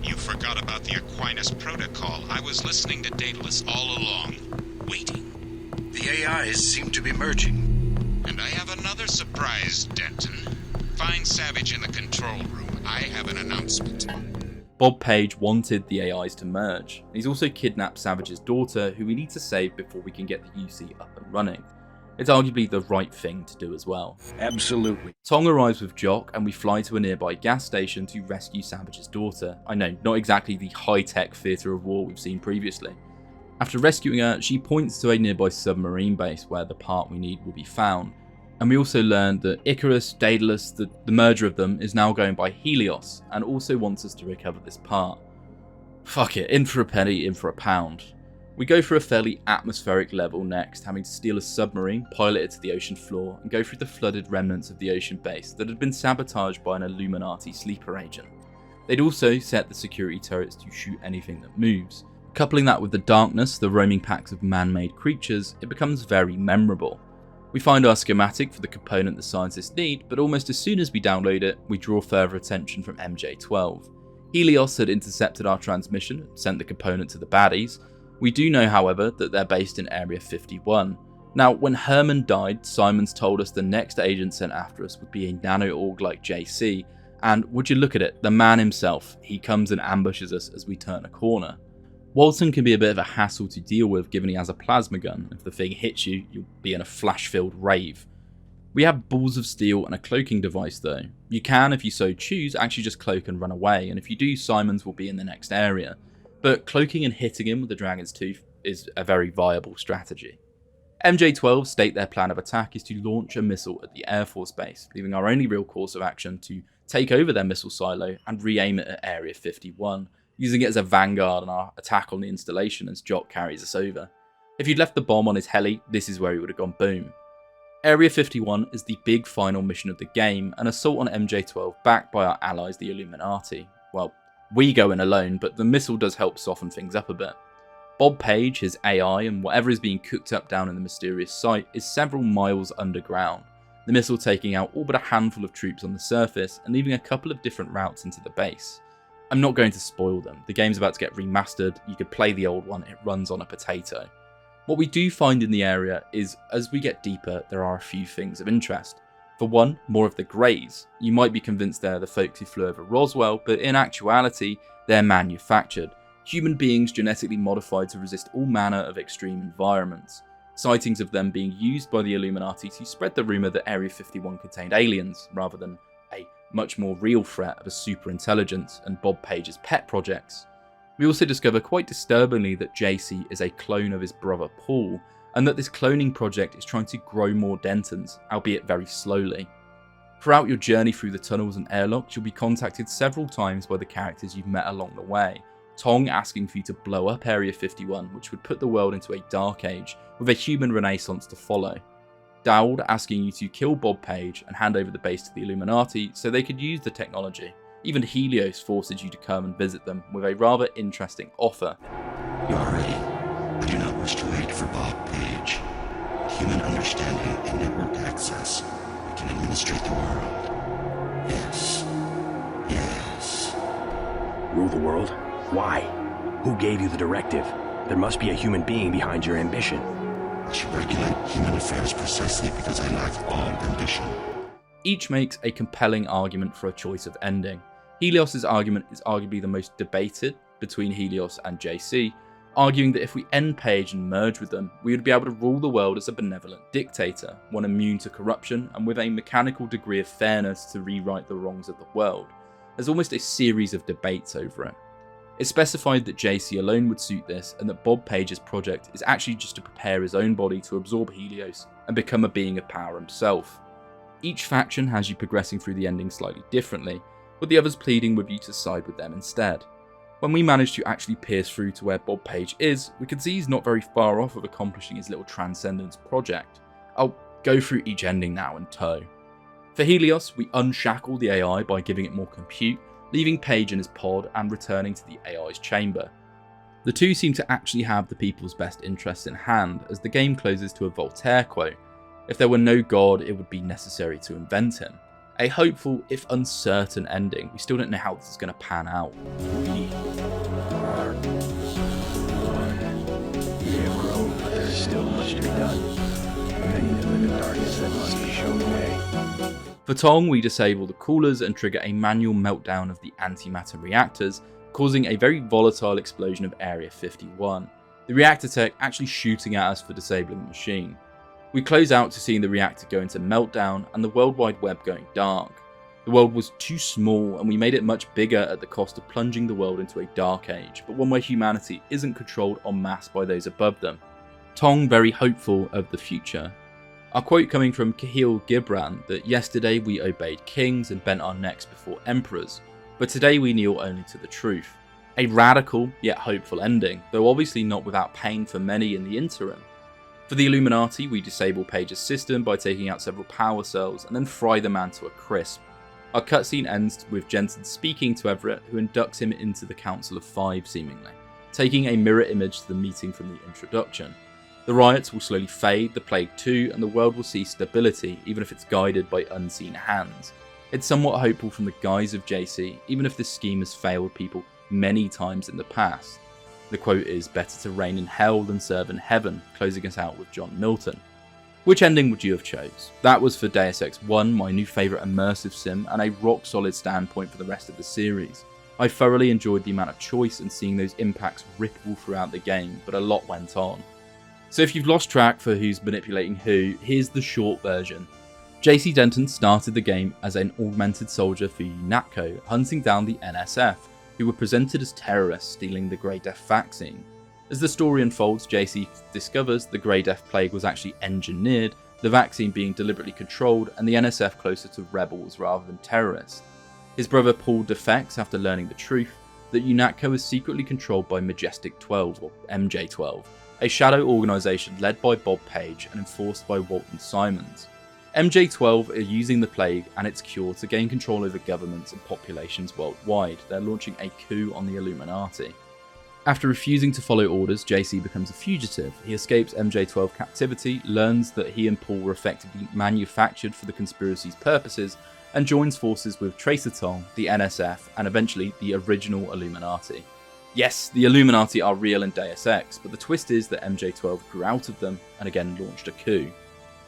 You forgot about the Aquinas Protocol. I was listening to Daedalus all along, waiting.
The AIs seem to be merging.
And I have another surprise, Denton. Find Savage in the control room. I have an announcement.
Bob Page wanted the AIs to merge. He's also kidnapped Savage's daughter, who we need to save before we can get the UC up and running. It's arguably the right thing to do as well.
Absolutely.
Tong arrives with Jock and we fly to a nearby gas station to rescue Savage's daughter. I know, not exactly the high-tech theatre of war we've seen previously. After rescuing her, she points to a nearby submarine base where the part we need will be found. And we also learned that Icarus, Daedalus, the merger of them, is now going by Helios and also wants us to recover this part. Fuck it, in for a penny, in for a pound. We go through a fairly atmospheric level next, having to steal a submarine, pilot it to the ocean floor, and go through the flooded remnants of the ocean base that had been sabotaged by an Illuminati sleeper agent. They'd also set the security turrets to shoot anything that moves. Coupling that with the darkness, the roaming packs of man-made creatures, it becomes very memorable. We find our schematic for the component the scientists need, but almost as soon as we download it, we draw further attention from MJ-12. Helios had intercepted our transmission and sent the component to the baddies. We do know, however, that they're based in Area 51. Now, when Herman died, Simons told us the next agent sent after us would be a nano-org like JC, and would you look at it, the man himself, he comes and ambushes us as we turn a corner. Walton can be a bit of a hassle to deal with given he has a plasma gun. If the thing hits you, you'll be in a flash-filled rave. We have balls of steel and a cloaking device though. You can, if you so choose, actually just cloak and run away, and if you do, Simons will be in the next area. But cloaking and hitting him with the Dragon's Tooth is a very viable strategy. MJ-12 state their plan of attack is to launch a missile at the Air Force Base, leaving our only real course of action to take over their missile silo and re-aim it at Area 51. Using it as a vanguard on our attack on the installation as Jock carries us over. If you'd left the bomb on his heli, this is where he would have gone boom. Area 51 is the big final mission of the game, an assault on MJ-12 backed by our allies the Illuminati. Well, we go in alone, but the missile does help soften things up a bit. Bob Page, his AI, and whatever is being cooked up down in the mysterious site is several miles underground, the missile taking out all but a handful of troops on the surface and leaving a couple of different routes into the base. I'm not going to spoil them, the game's about to get remastered, you could play the old one, it runs on a potato. What we do find in the area is, as we get deeper, there are a few things of interest. For one, more of the Greys. You might be convinced they're the folks who flew over Roswell, but in actuality, they're manufactured. Human beings genetically modified to resist all manner of extreme environments. Sightings of them being used by the Illuminati to spread the rumour that Area 51 contained aliens, rather than a much more real threat of a superintelligence and Bob Page's pet projects. We also discover quite disturbingly that JC is a clone of his brother Paul, and that this cloning project is trying to grow more Dentons, albeit very slowly. Throughout your journey through the tunnels and airlocks, you'll be contacted several times by the characters you've met along the way. Tong asking for you to blow up Area 51, which would put the world into a dark age, with a human renaissance to follow. Dowd asking you to kill Bob Page and hand over the base to the Illuminati so they could use the technology. Even Helios forces you to come and visit them with a rather interesting offer.
You are ready. I do not wish to wait for Bob Page. Human understanding and network access. We can administrate the world. Yes. Yes.
Rule the world? Why? Who gave you the directive? There must be a human being behind your ambition.
I should regulate human affairs precisely because I lack all ambition.
Each makes a compelling argument for a choice of ending. Helios' argument is arguably the most debated between Helios and JC, arguing that if we end Paige and merge with them, we would be able to rule the world as a benevolent dictator, one immune to corruption and with a mechanical degree of fairness to rewrite the wrongs of the world. There's almost a series of debates over it. It's specified that JC alone would suit this, and that Bob Page's project is actually just to prepare his own body to absorb Helios and become a being of power himself. Each faction has you progressing through the ending slightly differently, with the others pleading with you to side with them instead. When we manage to actually pierce through to where Bob Page is, we can see he's not very far off of accomplishing his little transcendence project. I'll go through each ending now in tow. For Helios, we unshackle the AI by giving it more compute, leaving Page in his pod and returning to the AI's chamber. The two seem to actually have the people's best interests in hand, as the game closes to a Voltaire quote: "If there were no God, it would be necessary to invent him." A hopeful, if uncertain ending. We still don't know how this is going to pan out.
Still much to be done. Many live in the darkness that must be shown today.
For Tong, we disable the coolers and trigger a manual meltdown of the antimatter reactors, causing a very volatile explosion of Area 51. The reactor tech actually shooting at us for disabling the machine. We close out to seeing the reactor go into meltdown and the World Wide Web going dark. The world was too small and we made it much bigger at the cost of plunging the world into a dark age, but one where humanity isn't controlled en masse by those above them. Tong very hopeful of the future. Our quote coming from Kahil Gibran that yesterday we obeyed kings and bent our necks before emperors, but today we kneel only to the truth. A radical yet hopeful ending, though obviously not without pain for many in the interim. For the Illuminati, we disable Page's system by taking out several power cells and then fry the man to a crisp. Our cutscene ends with Jensen speaking to Everett, who inducts him into the Council of Five seemingly, taking a mirror image to the meeting from the introduction. The riots will slowly fade, the plague too, and the world will see stability, even if it's guided by unseen hands. It's somewhat hopeful from the guise of JC, even if this scheme has failed people many times in the past. The quote is, "Better to reign in hell than serve in heaven," closing us out with John Milton. Which ending would you have chose? That was for Deus Ex 1, my new favourite immersive sim, and a rock solid standpoint for the rest of the series. I thoroughly enjoyed the amount of choice and seeing those impacts ripple throughout the game, but a lot went on. So if you've lost track for who's manipulating who, here's the short version. JC Denton started the game as an augmented soldier for UNATCO, hunting down the NSF, who were presented as terrorists stealing the Grey Death vaccine. As the story unfolds, JC discovers the Grey Death plague was actually engineered, the vaccine being deliberately controlled, and the NSF closer to rebels rather than terrorists. His brother Paul defects after learning the truth that UNATCO is secretly controlled by Majestic 12, or MJ-12, a shadow organisation led by Bob Page and enforced by Walton Simons. MJ-12 are using the plague and its cure to gain control over governments and populations worldwide. They're launching a coup on the Illuminati. After refusing to follow orders, JC becomes a fugitive. He escapes MJ-12 captivity, learns that he and Paul were effectively manufactured for the conspiracy's purposes, and joins forces with Tracer Tong, the NSF, and eventually the original Illuminati. Yes, the Illuminati are real in Deus Ex, but the twist is that MJ-12 grew out of them and again launched a coup.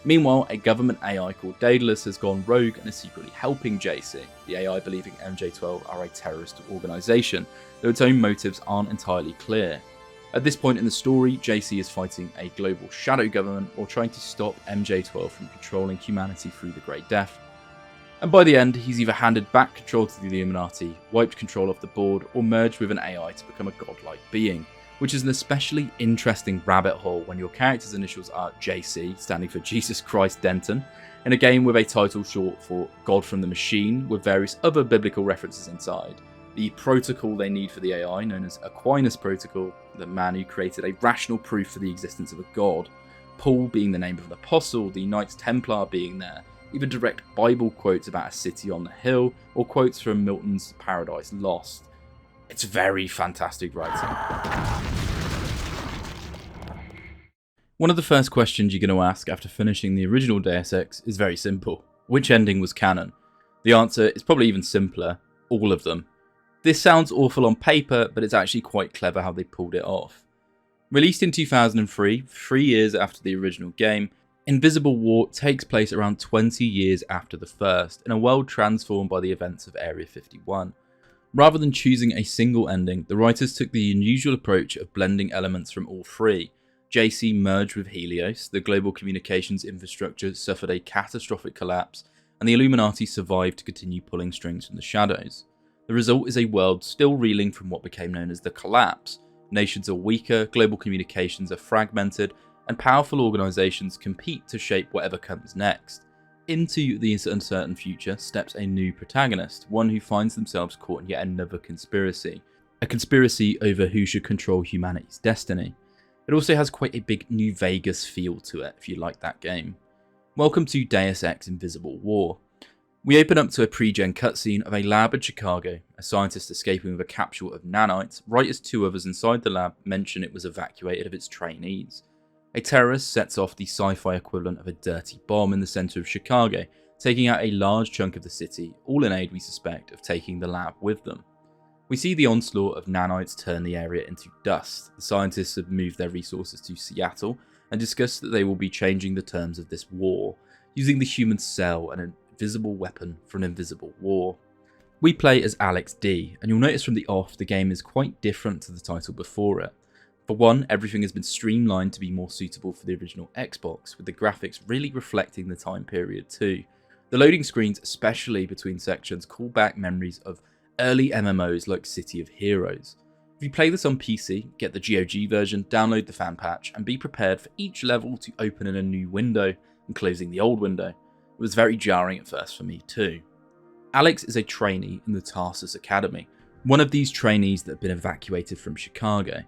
Meanwhile, a government AI called Daedalus has gone rogue and is secretly helping JC, the AI believing MJ-12 are a terrorist organisation, though its own motives aren't entirely clear. At this point in the story, JC is fighting a global shadow government or trying to stop MJ-12 from controlling humanity through the Great Death. And by the end, he's either handed back control to the Illuminati, wiped control off the board, or merged with an AI to become a godlike being, which is an especially interesting rabbit hole when your character's initials are JC, standing for Jesus Christ Denton, in a game with a title short for God from the Machine, with various other biblical references inside. The protocol they need for the AI, known as Aquinas Protocol, the man who created a rational proof for the existence of a god, Paul being the name of an apostle, the Knights Templar being there, even direct Bible quotes about a city on the hill, or quotes from Milton's Paradise Lost. It's very fantastic writing. One of the first questions you're going to ask after finishing the original Deus Ex is very simple. Which ending was canon? The answer is probably even simpler. All of them. This sounds awful on paper, but it's actually quite clever how they pulled it off. Released in 2003, 3 years after the original game, Invisible War takes place around 20 years after the first, in a world transformed by the events of Area 51. Rather than choosing a single ending, the writers took the unusual approach of blending elements from all three. JC merged with Helios, the global communications infrastructure suffered a catastrophic collapse, and the Illuminati survived to continue pulling strings from the shadows. The result is a world still reeling from what became known as the collapse. Nations are weaker, global communications are fragmented, and powerful organisations compete to shape whatever comes next. Into the uncertain future steps a new protagonist, one who finds themselves caught in yet another conspiracy. A conspiracy over who should control humanity's destiny. It also has quite a big New Vegas feel to it, if you like that game. Welcome to Deus Ex Invisible War. We open up to a pre-gen cutscene of a lab in Chicago, a scientist escaping with a capsule of nanites, right as 2 others inside the lab mention it was evacuated of its trainees. A terrorist sets off the sci-fi equivalent of a dirty bomb in the centre of Chicago, taking out a large chunk of the city, all in aid, we suspect, of taking the lab with them. We see the onslaught of nanites turn the area into dust. The scientists have moved their resources to Seattle and discuss that they will be changing the terms of this war, using the human cell and an invisible weapon for an invisible war. We play as Alex D, and you'll notice from the off the game is quite different to the title before it. For one, everything has been streamlined to be more suitable for the original Xbox, with the graphics really reflecting the time period too. The loading screens, especially between sections, call back memories of early MMOs like City of Heroes. If you play this on PC, get the GOG version, download the fan patch, and be prepared for each level to open in a new window and closing the old window. It was very jarring at first for me too. Alex is a trainee in the Tarsus Academy, one of these trainees that have been evacuated from Chicago.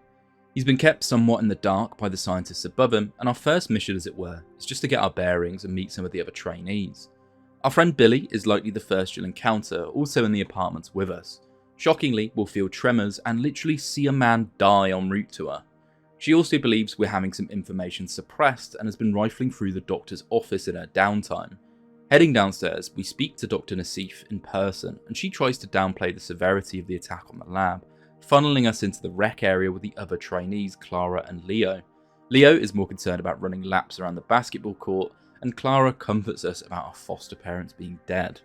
He's been kept somewhat in the dark by the scientists above him, and our first mission, as it were, is just to get our bearings and meet some of the other trainees. Our friend Billy is likely the first you'll encounter, also in the apartments with us. Shockingly, we'll feel tremors and literally see a man die en route to her. She also believes we're having some information suppressed and has been rifling through the doctor's office in her downtime. Heading downstairs, we speak to Dr. Nassif in person, and she tries to downplay the severity of the attack on the lab, funneling us into the rec area with the other trainees, Clara and Leo. Leo is more concerned about running laps around the basketball court, and Clara comforts us about our foster parents being dead.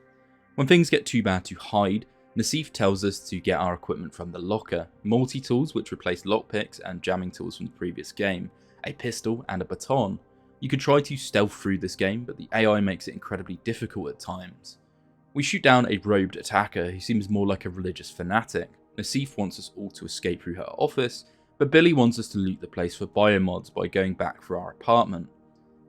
When things get too bad to hide, Nassif tells us to get our equipment from the locker, multi-tools which replace lockpicks and jamming tools from the previous game, a pistol and a baton. You could try to stealth through this game, but the AI makes it incredibly difficult at times. We shoot down a robed attacker who seems more like a religious fanatic. Nassif wants us all to escape through her office, but Billy wants us to loot the place for biomods by going back through our apartment.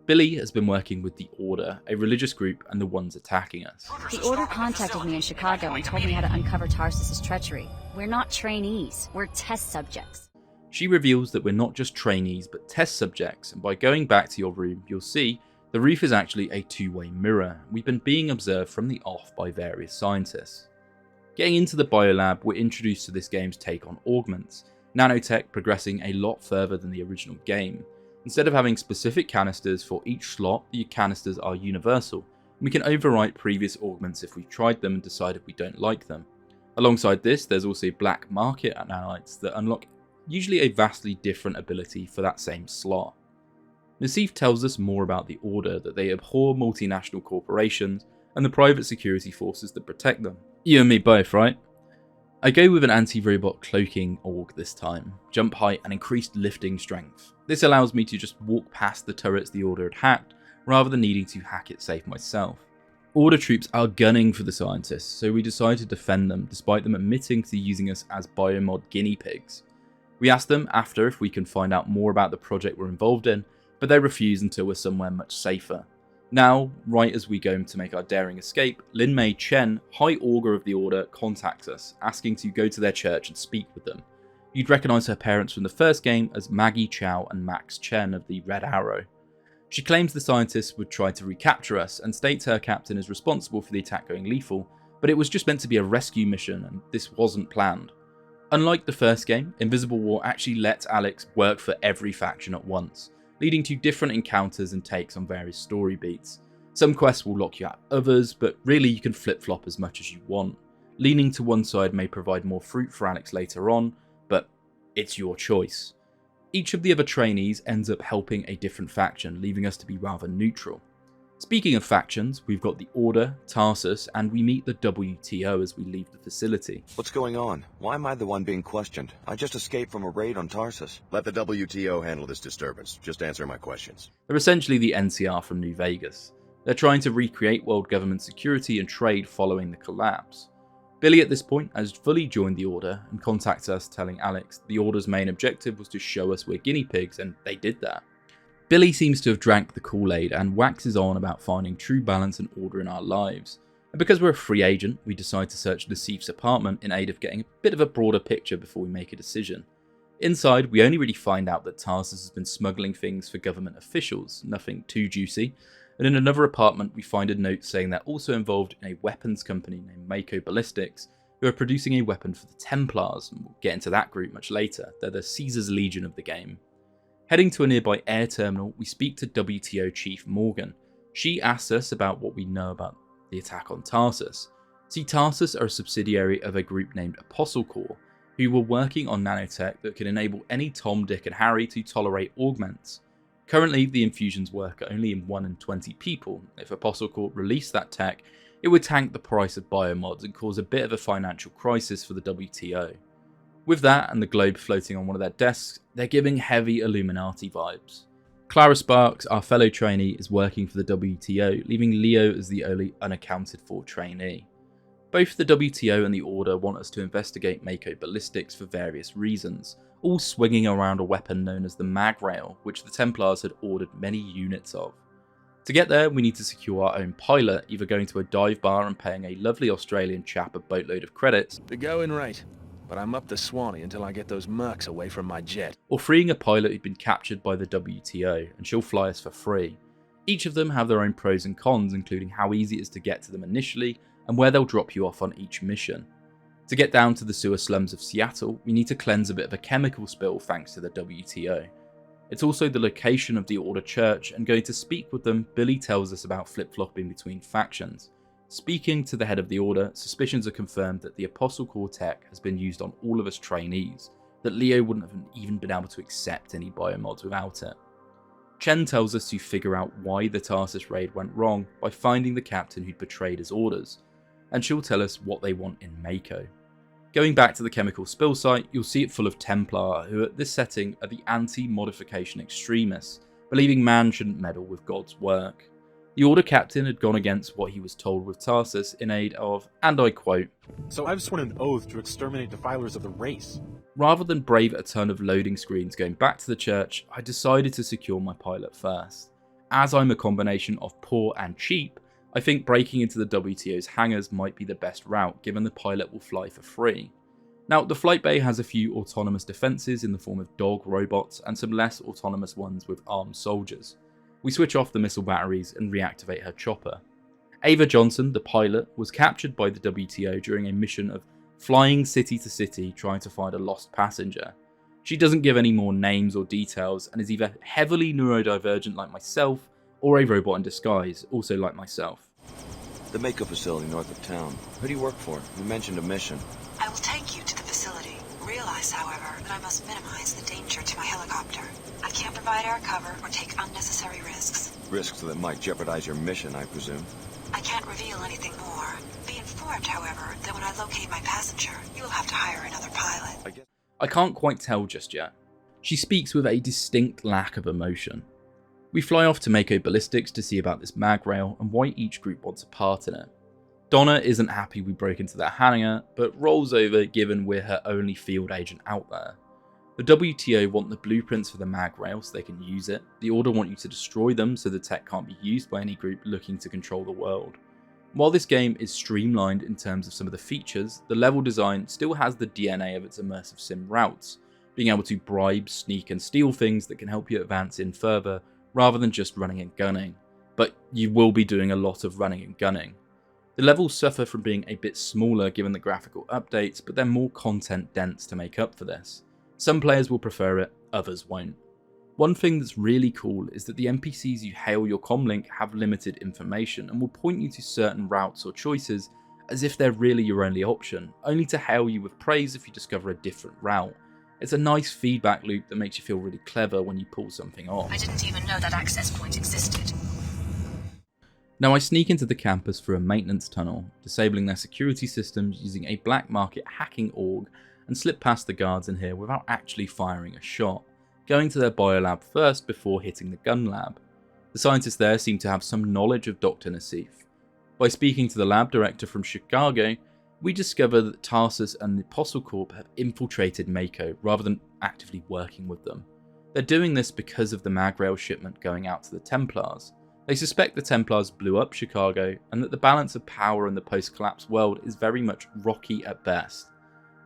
Billy has been working with the Order, a religious group, and the ones attacking us.
The Order contacted me in Chicago and told me how to uncover Tarsus's treachery. We're not trainees, we're test subjects.
She reveals that we're not just trainees but test subjects, and by going back to your room you'll see the roof is actually a two-way mirror. We've been being observed from the off by various scientists. Getting into the biolab, we're introduced to this game's take on augments, nanotech progressing a lot further than the original game. Instead of having specific canisters for each slot, the canisters are universal, and we can overwrite previous augments if we've tried them and decided we don't like them. Alongside this, there's also black market nanites that unlock usually a vastly different ability for that same slot. Nassif tells us more about the Order, that they abhor multinational corporations and the private security forces that protect them. You and me both, right? I go with an anti-robot cloaking aug this time, jump height and increased lifting strength. This allows me to just walk past the turrets the Order had hacked, rather than needing to hack it safe myself. Order troops are gunning for the scientists, so we decide to defend them despite them admitting to using us as biomod guinea pigs. We ask them after if we can find out more about the project we're involved in, but they refuse until we're somewhere much safer. Now, right as we go to make our daring escape, Lin Mei Chen, High Augur of the Order, contacts us, asking to go to their church and speak with them. You'd recognise her parents from the first game as Maggie Chow and Max Chen of the Red Arrow. She claims the scientists would try to recapture us and states her captain is responsible for the attack going lethal, but it was just meant to be a rescue mission and this wasn't planned. Unlike the first game, Invisible War actually lets Alex work for every faction at once, leading to different encounters and takes on various story beats. Some quests will lock you out of others, but really you can flip-flop as much as you want. Leaning to one side may provide more fruit for Alex later on, but it's your choice. Each of the other trainees ends up helping a different faction, leaving us to be rather neutral. Speaking of factions, we've got the Order, Tarsus, and we meet the WTO as we leave the facility.
What's going on? Why am I the one being questioned? I just escaped from a raid on Tarsus. Let the WTO handle this disturbance. Just answer my questions.
They're essentially the NCR from New Vegas. They're trying to recreate world government security and trade following the collapse. Billy at this point has fully joined the Order and contacts us telling Alex the Order's main objective was to show us we're guinea pigs, and they did that. Billy seems to have drank the Kool-Aid and waxes on about finding true balance and order in our lives. And because we're a free agent, we decide to search Nassif's apartment in aid of getting a bit of a broader picture before we make a decision. Inside, we only really find out that Tarsus has been smuggling things for government officials, nothing too juicy. And in another apartment, we find a note saying they're also involved in a weapons company named Mako Ballistics, who are producing a weapon for the Templars, and we'll get into that group much later. They're the Caesar's Legion of the game. Heading to a nearby air terminal, we speak to WTO Chief Morgan. She asks us about what we know about the attack on Tarsus. See, Tarsus are a subsidiary of a group named Apostle Corps, who were working on nanotech that could enable any Tom, Dick and Harry to tolerate augments. Currently, the infusions work only in 1 in 20 people. If Apostle Corps released that tech, it would tank the price of biomods and cause a bit of a financial crisis for the WTO. With that and the globe floating on one of their desks, they're giving heavy Illuminati vibes. Clara Sparks, our fellow trainee, is working for the WTO, leaving Leo as the only unaccounted for trainee. Both the WTO and the Order want us to investigate Mako Ballistics for various reasons, all swinging around a weapon known as the Mag Rail, which the Templars had ordered many units of. To get there, we need to secure our own pilot, either going to a dive bar and paying a lovely Australian chap a boatload of credits,
They're going right, but I'm up the Swanee until I get those mercs away from my jet.
or freeing a pilot who'd been captured by the WTO, and she'll fly us for free. Each of them have their own pros and cons, including how easy it is to get to them initially, and where they'll drop you off on each mission. To get down to the sewer slums of Seattle, we need to cleanse a bit of a chemical spill thanks to the WTO. It's also the location of the Order Church, and going to speak with them, Billy tells us about flip-flopping between factions. Speaking to the head of the Order, suspicions are confirmed that the Apostle Corps tech has been used on all of us trainees, that Leo wouldn't have even been able to accept any biomods without it. Chen tells us to figure out why the Tarsus raid went wrong by finding the captain who'd betrayed his orders, and she'll tell us what they want in Mako. Going back to the chemical spill site, you'll see it full of Templar, who at this setting are the anti-modification extremists, believing man shouldn't meddle with God's work. The Order captain had gone against what he was told with Tarsus in aid of, and I quote,
"So I've sworn an oath to exterminate defilers of the race."
Rather than brave a ton of loading screens going back to the church, I decided to secure my pilot first. As I'm a combination of poor and cheap, I think breaking into the WTO's hangars might be the best route, given the pilot will fly for free. Now, the flight bay has a few autonomous defences in the form of dog robots and some less autonomous ones with armed soldiers. We switch off the missile batteries and reactivate her chopper. Ava Johnson, the pilot, was captured by the WTO during a mission of flying city to city trying to find a lost passenger. She doesn't give any more names or details and is either heavily neurodivergent like myself or a robot in disguise, also like myself.
The Mako facility north of town. Who do you work for? You mentioned a mission.
I will take you to the facility. Realize, however, that I must minimize the danger to my helicopter. I can't provide air cover or take unnecessary risks.
Risks that might jeopardize your mission, I presume.
I can't reveal anything more. Be informed, however, that when I locate my passenger, you will have to hire another pilot.
I can't quite tell just yet. She speaks with a distinct lack of emotion. We fly off to Mako Ballistics to see about this mag rail and why each group wants a part in it. Donna isn't happy we broke into their hangar, but rolls over given we're her only field agent out there. The WTO want the blueprints for the mag rail so they can use it. The Order want you to destroy them so the tech can't be used by any group looking to control the world. While this game is streamlined in terms of some of the features, the level design still has the DNA of its immersive sim routes, being able to bribe, sneak and steal things that can help you advance in further rather than just running and gunning. But you will be doing a lot of running and gunning. The levels suffer from being a bit smaller given the graphical updates, but they're more content dense to make up for this. Some players will prefer it, others won't. One thing that's really cool is that the NPCs you hail your comlink have limited information and will point you to certain routes or choices as if they're really your only option, only to hail you with praise if you discover a different route. It's a nice feedback loop that makes you feel really clever when you pull something off.
I didn't even know that access point existed.
Now I sneak into the campus through a maintenance tunnel, disabling their security systems using a black market hacking org, and slip past the guards in here without actually firing a shot, going to their biolab first before hitting the gun lab. The scientists there seem to have some knowledge of Dr. Nassif. By speaking to the lab director from Chicago, we discover that Tarsus and the Apostle Corp have infiltrated Mako rather than actively working with them. They're doing this because of the Magrail shipment going out to the Templars. They suspect the Templars blew up Chicago and that the balance of power in the post-collapse world is very much rocky at best.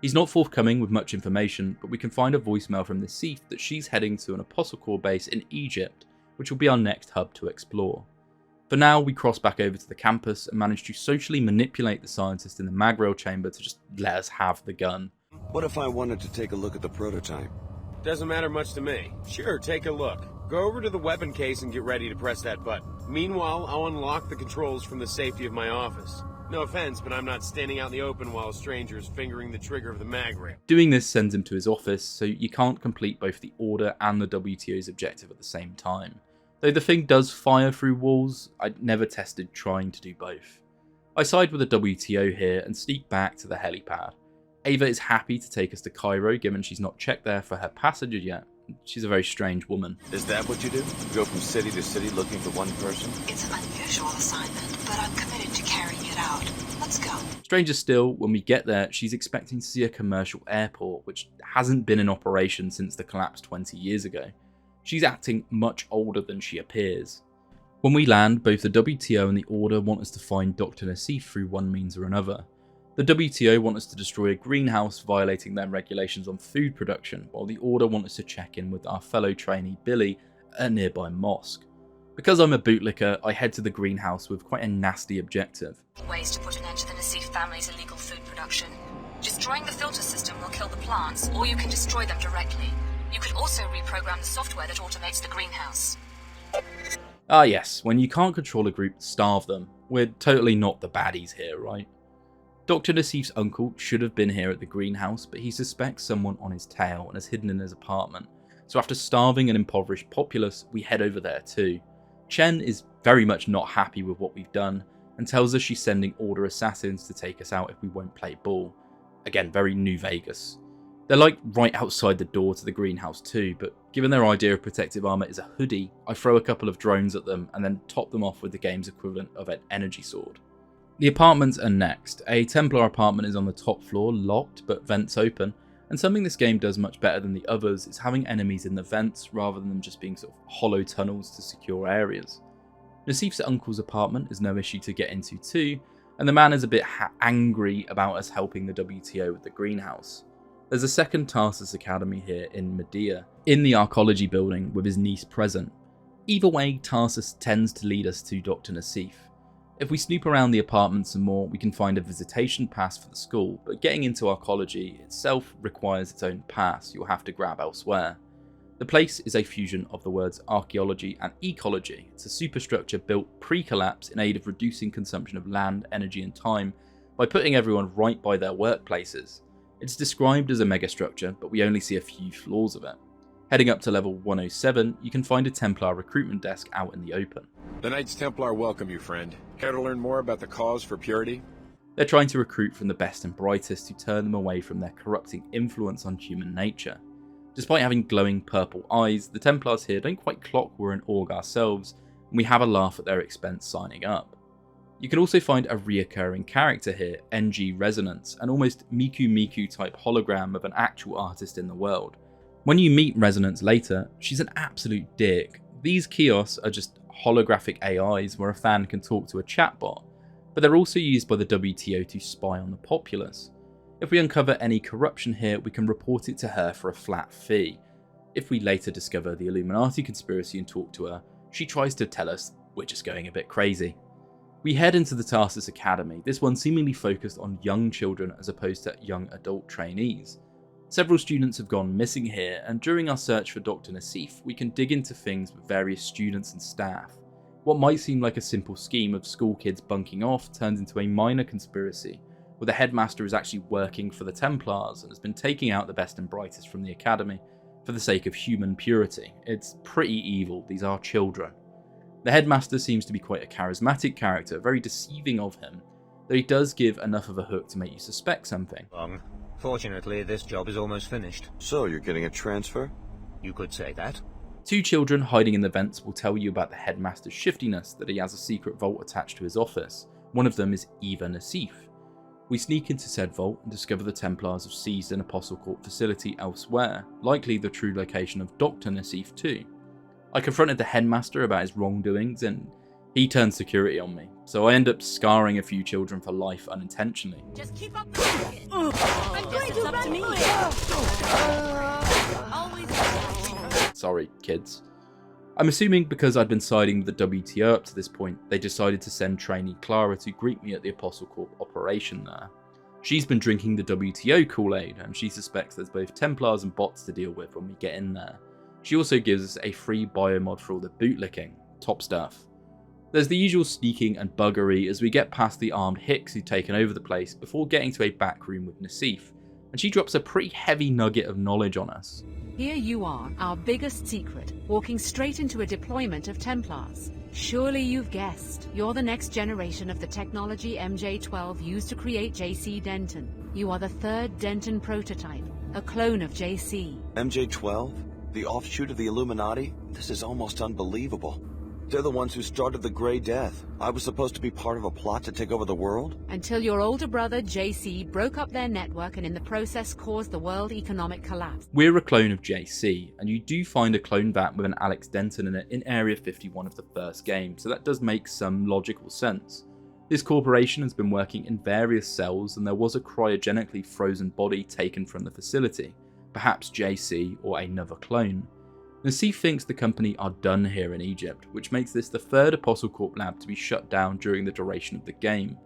He's not forthcoming with much information, but we can find a voicemail from Nassif that she's heading to an Apostle Corps base in Egypt, which will be our next hub to explore. For now, we cross back over to the campus and manage to socially manipulate the scientist in the Magrail chamber to just let us have the gun.
What if I wanted to take a look at the prototype?
Doesn't matter much to me. Sure, take a look. Go over to the weapon case and get ready to press that button. Meanwhile, I'll unlock the controls from the safety of my office. No offense, but I'm not standing out in the open while a stranger is fingering the trigger of the mag rail.
Doing this sends him to his office, so you can't complete both the Order and the WTO's objective at the same time. Though the thing does fire through walls, I'd never tested trying to do both. I side with the WTO here and sneak back to the helipad. Ava is happy to take us to Cairo given she's not checked there for her passenger yet. She's a very strange woman.
Is that what you do? Go from city to city looking for one person?
It's an unusual assignment, but I'm committed to carrying it out. Let's go.
Stranger still, when we get there, she's expecting to see a commercial airport, which hasn't been in operation since the collapse 20 years ago. She's acting much older than she appears. When we land, both the WTO and the Order want us to find Dr. Nassif through one means or another. The WTO want us to destroy a greenhouse violating their regulations on food production, while the Order want us to check in with our fellow trainee Billy at a nearby mosque. Because I'm a bootlicker, I head to the greenhouse with quite a nasty objective.
Ways to put an end to the Nassif family's illegal food production. Destroying the filter system will kill the plants, or you can destroy them directly. You could also reprogram the software that automates the greenhouse.
Ah yes, when you can't control a group, starve them. We're totally not the baddies here, right? Dr. Nassif's uncle should have been here at the greenhouse, but he suspects someone on his tail and is hidden in his apartment. So after starving an impoverished populace, we head over there too. Chen is very much not happy with what we've done and tells us she's sending Order assassins to take us out if we won't play ball. Again, very New Vegas. They're like right outside the door to the greenhouse too, but given their idea of protective armor is a hoodie, I throw a couple of drones at them and then top them off with the game's equivalent of an energy sword. The apartments are next. A Templar apartment is on the top floor, locked, but vents open, and something this game does much better than the others is having enemies in the vents rather than them just being sort of hollow tunnels to secure areas. Nassif's uncle's apartment is no issue to get into too, and the man is a bit angry about us helping the WTO with the greenhouse. There's a second Tarsus Academy here in Medea, in the Arcology building with his niece present. Either way, Tarsus tends to lead us to Dr. Nassif. If we snoop around the apartment some more, we can find a visitation pass for the school, but getting into Arcology itself requires its own pass you'll have to grab elsewhere. The place is a fusion of the words archaeology and ecology. It's a superstructure built pre-collapse in aid of reducing consumption of land, energy and time by putting everyone right by their workplaces. It's described as a megastructure, but we only see a few floors of it. Heading up to level 107, you can find a Templar recruitment desk out in the open.
The Knights Templar welcome you, friend. Care to learn more about the cause for purity?
They're trying to recruit from the best and brightest to turn them away from their corrupting influence on human nature. Despite having glowing purple eyes, the Templars here don't quite clock we're an org ourselves, and we have a laugh at their expense signing up. You can also find a reoccurring character here, NG Resonance, an almost Miku Miku type hologram of an actual artist in the world. When you meet Resonance later, she's an absolute dick. These kiosks are just holographic AIs where a fan can talk to a chatbot, but they're also used by the WTO to spy on the populace. If we uncover any corruption here, we can report it to her for a flat fee. If we later discover the Illuminati conspiracy and talk to her, she tries to tell us we're just going a bit crazy. We head into the Tarsus Academy, this one seemingly focused on young children as opposed to young adult trainees. Several students have gone missing here, and during our search for Dr. Nassif, we can dig into things with various students and staff. What might seem like a simple scheme of school kids bunking off turns into a minor conspiracy, where the headmaster is actually working for the Templars and has been taking out the best and brightest from the academy for the sake of human purity. It's pretty evil, these are children. The headmaster seems to be quite a charismatic character, very deceiving of him, though he does give enough of a hook to make you suspect something.
Fortunately, this job is almost finished.
So, you're getting a transfer?
You could say that.
Two children hiding in the vents will tell you about the headmaster's shiftiness, that he has a secret vault attached to his office. One of them is Eva Nassif. We sneak into said vault and discover the Templars have seized an Apostle Corp facility elsewhere, likely the true location of Dr. Nassif too. I confronted the headmaster about his wrongdoings and he turned security on me, so I end up scarring a few children for life unintentionally.
Just keep up the racket. I'm going to run me.
Sorry, kids. I'm assuming because I'd been siding with the WTO up to this point, they decided to send trainee Clara to greet me at the Apostle Corp operation there. She's been drinking the WTO Kool-Aid, and she suspects there's both Templars and bots to deal with when we get in there. She also gives us a free biomod for all the bootlicking. Top stuff. There's the usual sneaking and buggery as we get past the armed hicks who've taken over the place before getting to a back room with Nassif, and she drops a pretty heavy nugget of knowledge on us.
Here you are, our biggest secret, walking straight into a deployment of Templars. Surely you've guessed. You're the next generation of the technology MJ-12 used to create JC Denton. You are the third Denton prototype, a clone of JC.
MJ-12? The offshoot of the Illuminati? This is almost unbelievable. They're the ones who started the Grey Death. I was supposed to be part of a plot to take over the world?
Until your older brother, JC, broke up their network and in the process caused the world economic collapse.
We're a clone of JC, and you do find a clone vat with an Alex Denton in it in Area 51 of the first game, so that does make some logical sense. This corporation has been working in various cells, and there was a cryogenically frozen body taken from the facility, perhaps JC or another clone. Nassif thinks the company are done here in Egypt, which makes this the third Apostle Corp lab to be shut down during the duration of the game.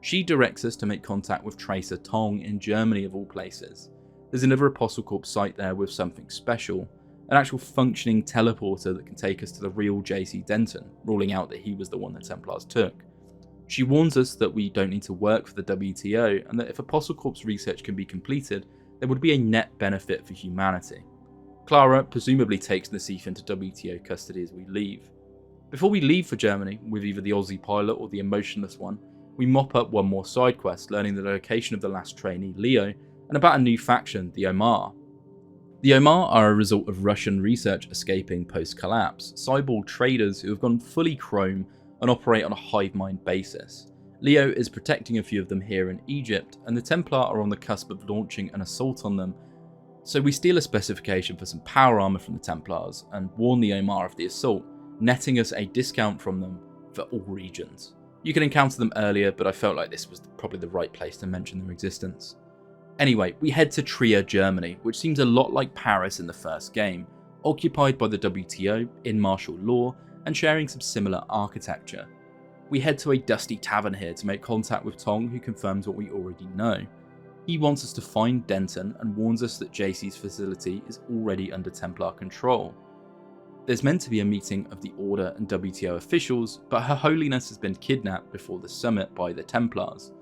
She directs us to make contact with Tracer Tong in Germany of all places. There's another Apostle Corp site there with something special, an actual functioning teleporter that can take us to the real JC Denton, ruling out that he was the one the Templars took. She warns us that we don't need to work for the WTO and that if Apostle Corp's research can be completed, there would be a net benefit for humanity. Clara presumably takes Nassif into WTO custody as we leave. Before we leave for Germany, with either the Aussie pilot or the emotionless one, we mop up one more side quest, learning the location of the last trainee, Leo, and about a new faction, the Omar. The Omar are a result of Russian research escaping post-collapse, cyborg traders who have gone fully chrome and operate on a hive mind basis. Leo is protecting a few of them here in Egypt, and the Templar are on the cusp of launching an assault on them. So we steal a specification for some power armor from the Templars and warn the Omar of the assault, netting us a discount from them for all regions. You can encounter them earlier, but I felt like this was probably the right place to mention their existence. Anyway, we head to Trier, Germany, which seems a lot like Paris in the first game, occupied by the WTO, in martial law, and sharing some similar architecture. We head to a dusty tavern here to make contact with Tong, who confirms what we already know. He wants us to find Denton and warns us that JC's facility is already under Templar control. There's meant to be a meeting of the Order and WTO officials, but Her Holiness has been kidnapped before the summit by the Templars.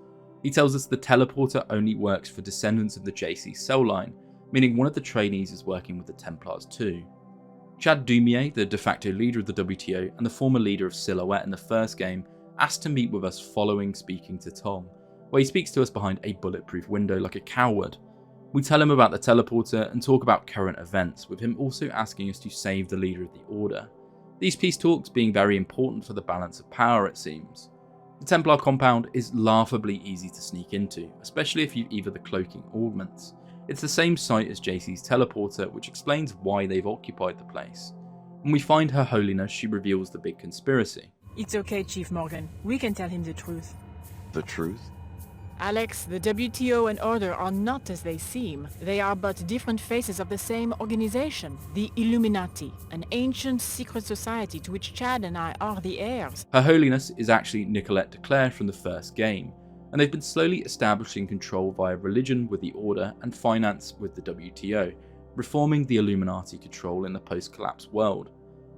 He tells us the teleporter only works for descendants of the JC cell line, meaning one of the trainees is working with the Templars too. Chad Dumier, the de facto leader of the WTO and the former leader of Silhouette in the first game, asked to meet with us following speaking to Tong, where he speaks to us behind a bulletproof window like a coward. We tell him about the teleporter and talk about current events, with him also asking us to save the leader of the Order. These peace talks being very important for the balance of power, it seems. The Templar compound is laughably easy to sneak into, especially if you've either the cloaking augments. It's the same site as JC's teleporter, which explains why they've occupied the place. When we find Her Holiness, she reveals the big conspiracy.
It's okay, Chief Morgan. We can tell him the truth.
The truth?
Alex, the WTO and Order are not as they seem. They are but different faces of the same organization, the Illuminati, an ancient secret society to which Chad and I are the heirs.
Her Holiness is actually Nicolette de Clare from the first game, and they've been slowly establishing control via religion with the Order and finance with the WTO, reforming the Illuminati control in the post-collapse world.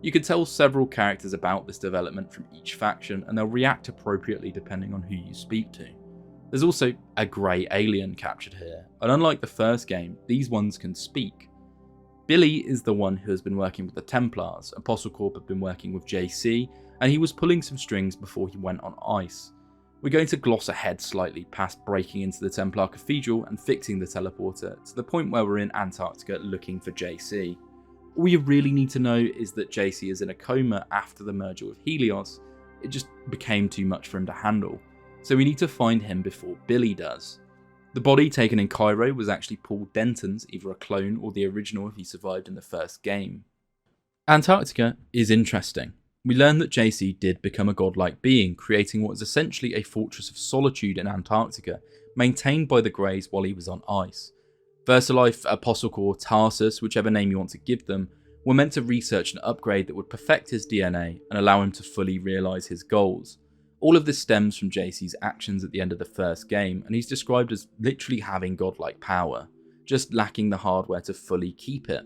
You can tell several characters about this development from each faction, and they'll react appropriately depending on who you speak to. There's also a grey alien captured here, and unlike the first game, these ones can speak. Billy is the one who has been working with the Templars. Apostle Corp had been working with JC, and he was pulling some strings before he went on ice. We're going to gloss ahead slightly past breaking into the Templar Cathedral and fixing the teleporter to the point where we're in Antarctica looking for JC. All you really need to know is that JC is in a coma after the merger with Helios. It just became too much for him to handle, so we need to find him before Billy does. The body taken in Cairo was actually Paul Denton's, either a clone or the original if he survived in the first game. Antarctica is interesting. We learn that JC did become a godlike being, creating what is essentially a fortress of solitude in Antarctica, maintained by the Greys while he was on ice. VersaLife, Apostle Corps, Tarsus, whichever name you want to give them, were meant to research an upgrade that would perfect his DNA and allow him to fully realise his goals. All of this stems from JC's actions at the end of the first game, and he's described as literally having godlike power, just lacking the hardware to fully keep it.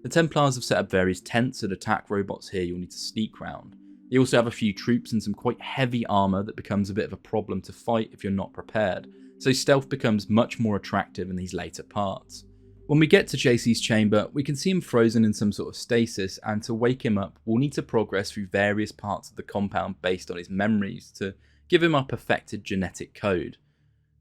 The Templars have set up various tents and attack robots here you'll need to sneak round. They also have a few troops and some quite heavy armour that becomes a bit of a problem to fight if you're not prepared, so stealth becomes much more attractive in these later parts. When we get to JC's chamber, we can see him frozen in some sort of stasis, and to wake him up, we'll need to progress through various parts of the compound based on his memories to give him our perfected genetic code.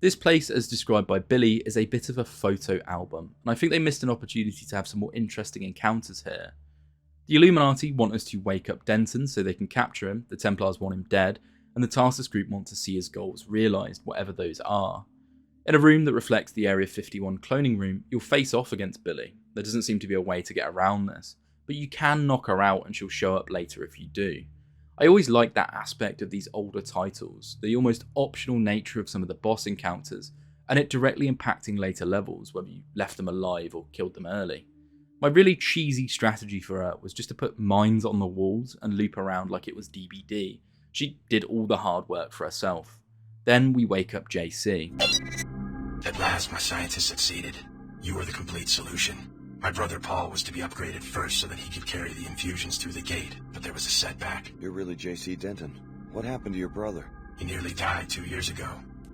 This place, as described by Billy, is a bit of a photo album, and I think they missed an opportunity to have some more interesting encounters here. The Illuminati want us to wake up Denton so they can capture him, the Templars want him dead, and the Tarsus group want to see his goals realised, whatever those are. In a room that reflects the Area 51 cloning room, you'll face off against Billy. There doesn't seem to be a way to get around this, but you can knock her out and she'll show up later if you do. I always like that aspect of these older titles, the almost optional nature of some of the boss encounters, and it directly impacting later levels, whether you left them alive or killed them early. My really cheesy strategy for her was just to put mines on the walls and loop around like it was DBD. She did all the hard work for herself. Then we wake up JC.
At last, my scientists succeeded. You were the complete solution. My brother Paul was to be upgraded first so that he could carry the infusions through the gate, but there was a setback.
You're really J.C. Denton. What happened to your brother?
He nearly died 2 years ago.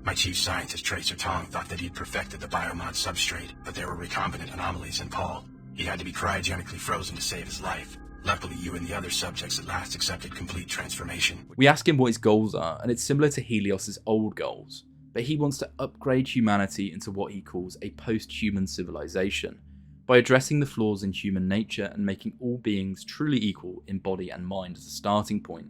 My chief scientist, Tracer Tong, thought that he'd perfected the biomod substrate, but there were recombinant anomalies in Paul. He had to be cryogenically frozen to save his life. Luckily, you and the other subjects at last accepted complete transformation.
We ask him what his goals are, and it's similar to Helios' old goals, but he wants to upgrade humanity into what he calls a post-human civilization, by addressing the flaws in human nature and making all beings truly equal in body and mind as a starting point.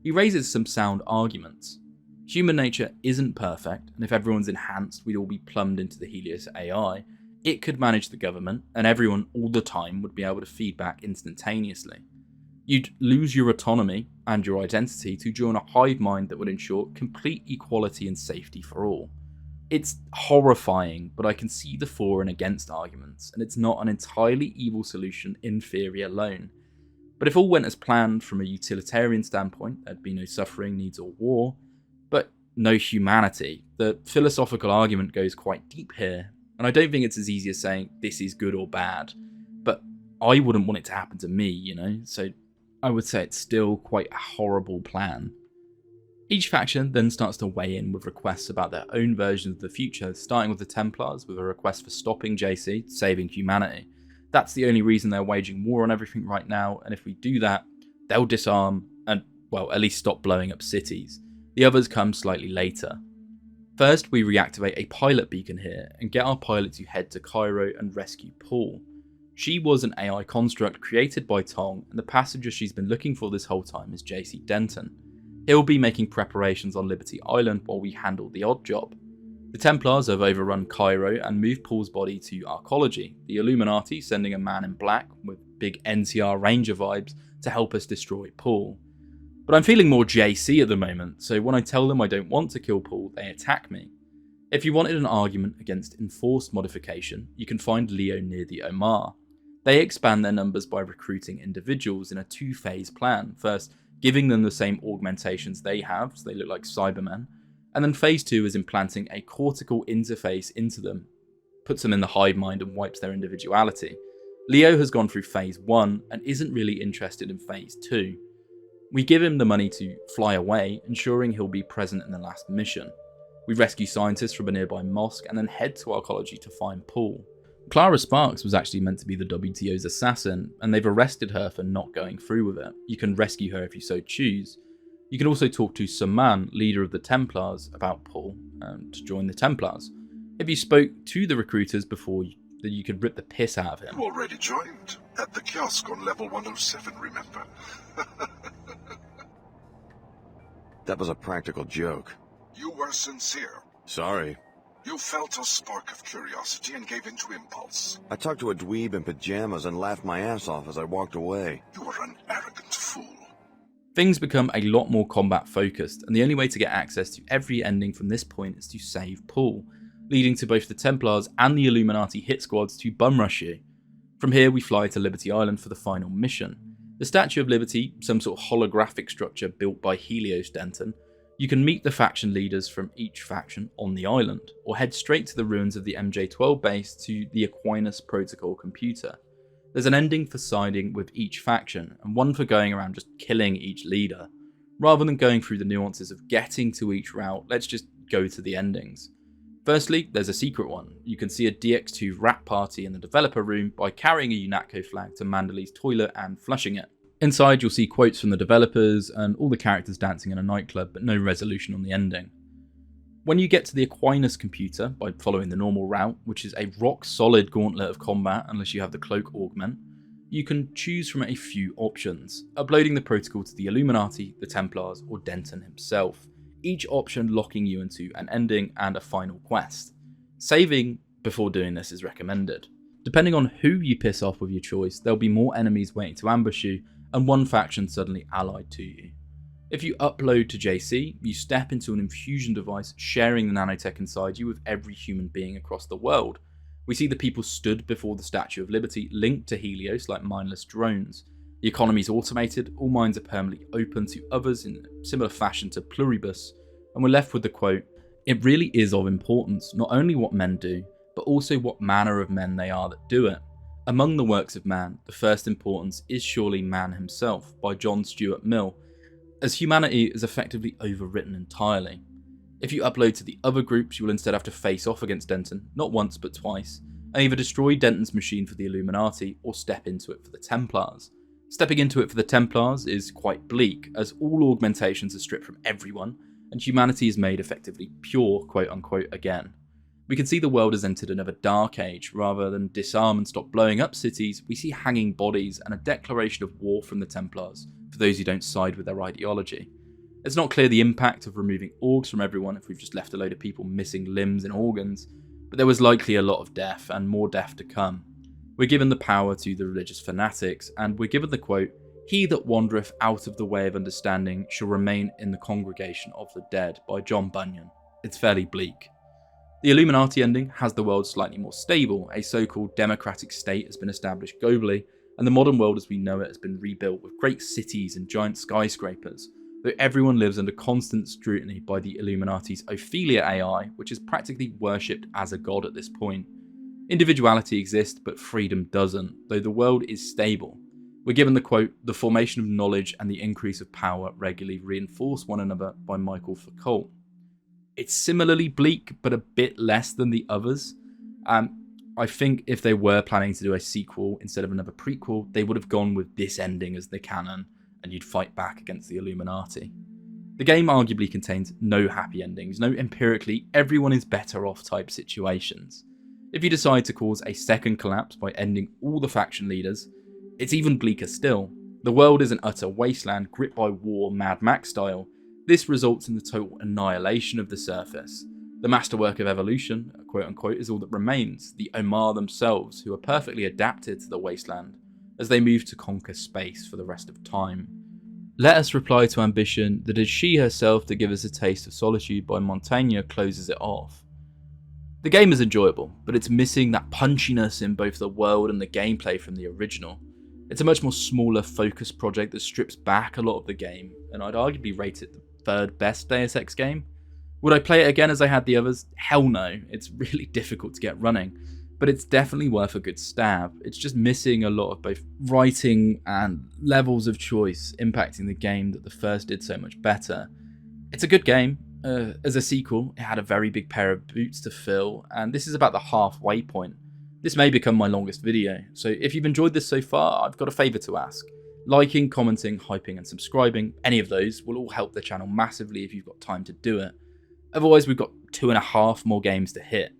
He raises some sound arguments. Human nature isn't perfect, and if everyone's enhanced, we'd all be plumbed into the Helios AI. It could manage the government, and everyone all the time would be able to feed back instantaneously. You'd lose your autonomy and your identity to join a hive mind that would ensure complete equality and safety for all. It's horrifying, but I can see the for and against arguments, and it's not an entirely evil solution in theory alone. But if all went as planned from a utilitarian standpoint, there'd be no suffering, needs, or war, but no humanity. The philosophical argument goes quite deep here, and I don't think it's as easy as saying this is good or bad, but I wouldn't want it to happen to me, so I would say it's still quite a horrible plan. Each faction then starts to weigh in with requests about their own versions of the future, starting with the Templars with a request for stopping JC, saving humanity. That's the only reason they're waging war on everything right now, and if we do that, they'll disarm and, well, at least stop blowing up cities. The others come slightly later. First, we reactivate a pilot beacon here and get our pilot to head to Cairo and rescue Paul. She was an AI construct created by Tong, and the passenger she's been looking for this whole time is JC Denton. He'll be making preparations on Liberty Island while we handle the odd job. The Templars have overrun Cairo and moved Paul's body to Arcology, the Illuminati sending a man in black with big NCR Ranger vibes to help us destroy Paul. But I'm feeling more JC at the moment, so when I tell them I don't want to kill Paul, they attack me. If you wanted an argument against enforced modification, you can find Leo near the Omar. They expand their numbers by recruiting individuals in a two-phase plan. First, giving them the same augmentations they have, so they look like Cybermen, and then phase 2 is implanting a cortical interface into them, puts them in the hive mind and wipes their individuality. Leo has gone through phase 1 and isn't really interested in phase 2. We give him the money to fly away, ensuring he'll be present in the last mission. We rescue scientists from a nearby mosque and then head to archaeology to find Paul. Clara Sparks was actually meant to be the WTO's assassin, and they've arrested her for not going through with it. You can rescue her if you so choose. You can also talk to Saman, leader of the Templars, about Paul, to join the Templars. If you spoke to the recruiters before, then you could rip the piss out of him.
You already joined at the kiosk on level 107, remember?
That was a practical joke.
You were sincere.
Sorry.
You felt a spark of curiosity and gave into impulse.
I talked to a dweeb in pajamas and laughed my ass off as I walked away.
You were an arrogant fool.
Things become a lot more combat focused, and the only way to get access to every ending from this point is to save Paul, leading to both the Templars and the Illuminati hit squads to bum rush you. From here we fly to Liberty Island for the final mission. The Statue of Liberty, some sort of holographic structure built by Helios Denton. You can meet the faction leaders from each faction on the island, or head straight to the ruins of the MJ-12 base to the Aquinas Protocol computer. There's an ending for siding with each faction, and one for going around just killing each leader. Rather than going through the nuances of getting to each route, let's just go to the endings. Firstly, there's a secret one. You can see a DX2 rap party in the developer room by carrying a UNATCO flag to Mandalay's toilet and flushing it. Inside you'll see quotes from the developers and all the characters dancing in a nightclub, but no resolution on the ending. When you get to the Aquinas computer by following the normal route, which is a rock solid gauntlet of combat unless you have the cloak augment, you can choose from a few options, uploading the protocol to the Illuminati, the Templars, or Denton himself, each option locking you into an ending and a final quest. Saving before doing this is recommended. Depending on who you piss off with your choice, there'll be more enemies waiting to ambush you, and one faction suddenly allied to you. If you upload to JC, you step into an infusion device sharing the nanotech inside you with every human being across the world. We see the people stood before the Statue of Liberty linked to Helios like mindless drones. The economy is automated, all minds are permanently open to others in a similar fashion to Pluribus, and we're left with the quote, "It really is of importance not only what men do, but also what manner of men they are that do it. Among the works of man, the first importance is surely man himself," by John Stuart Mill, as humanity is effectively overwritten entirely. If you upload to the other groups, you will instead have to face off against Denton, not once but twice, and either destroy Denton's machine for the Illuminati or step into it for the Templars. Stepping into it for the Templars is quite bleak, as all augmentations are stripped from everyone, and humanity is made effectively pure, quote unquote, again. We can see the world has entered another dark age. Rather than disarm and stop blowing up cities, we see hanging bodies and a declaration of war from the Templars, for those who don't side with their ideology. It's not clear the impact of removing orgs from everyone if we've just left a load of people missing limbs and organs, but there was likely a lot of death, and more death to come. We're given the power to the religious fanatics, and we're given the quote, "He that wandereth out of the way of understanding shall remain in the congregation of the dead," by John Bunyan. It's fairly bleak. The Illuminati ending has the world slightly more stable. A so-called democratic state has been established globally, and the modern world as we know it has been rebuilt with great cities and giant skyscrapers, though everyone lives under constant scrutiny by the Illuminati's Ophelia AI, which is practically worshipped as a god at this point. Individuality exists, but freedom doesn't, though the world is stable. We're given the quote, "The formation of knowledge and the increase of power regularly reinforce one another," by Michael Foucault. It's similarly bleak, but a bit less than the others. I think if they were planning to do a sequel instead of another prequel, they would have gone with this ending as the canon, and you'd fight back against the Illuminati. The game arguably contains no happy endings, no empirically everyone is better off type situations. If you decide to cause a second collapse by ending all the faction leaders, it's even bleaker still. The world is an utter wasteland gripped by war, Mad Max style. This results in the total annihilation of the surface. The masterwork of evolution, quote unquote, is all that remains, the Omar themselves, who are perfectly adapted to the wasteland, as they move to conquer space for the rest of time. Let us reply to ambition that is she herself to give us a taste of solitude by Montaigne closes it off. The game is enjoyable, but it's missing that punchiness in both the world and the gameplay from the original. It's a much more smaller, focused project that strips back a lot of the game, and I'd arguably rate it the third best Deus Ex game. Would I play it again as I had the others? Hell no, it's really difficult to get running, but it's definitely worth a good stab. It's just missing a lot of both writing and levels of choice impacting the game that the first did so much better. It's a good game, As a sequel, it had a very big pair of boots to fill, and this is about the halfway point. This may become my longest video, so if you've enjoyed this so far, I've got a favour to ask. Liking, commenting, hyping and subscribing, any of those will all help the channel massively if you've got time to do it. Otherwise, we've got 2.5 more games to hit.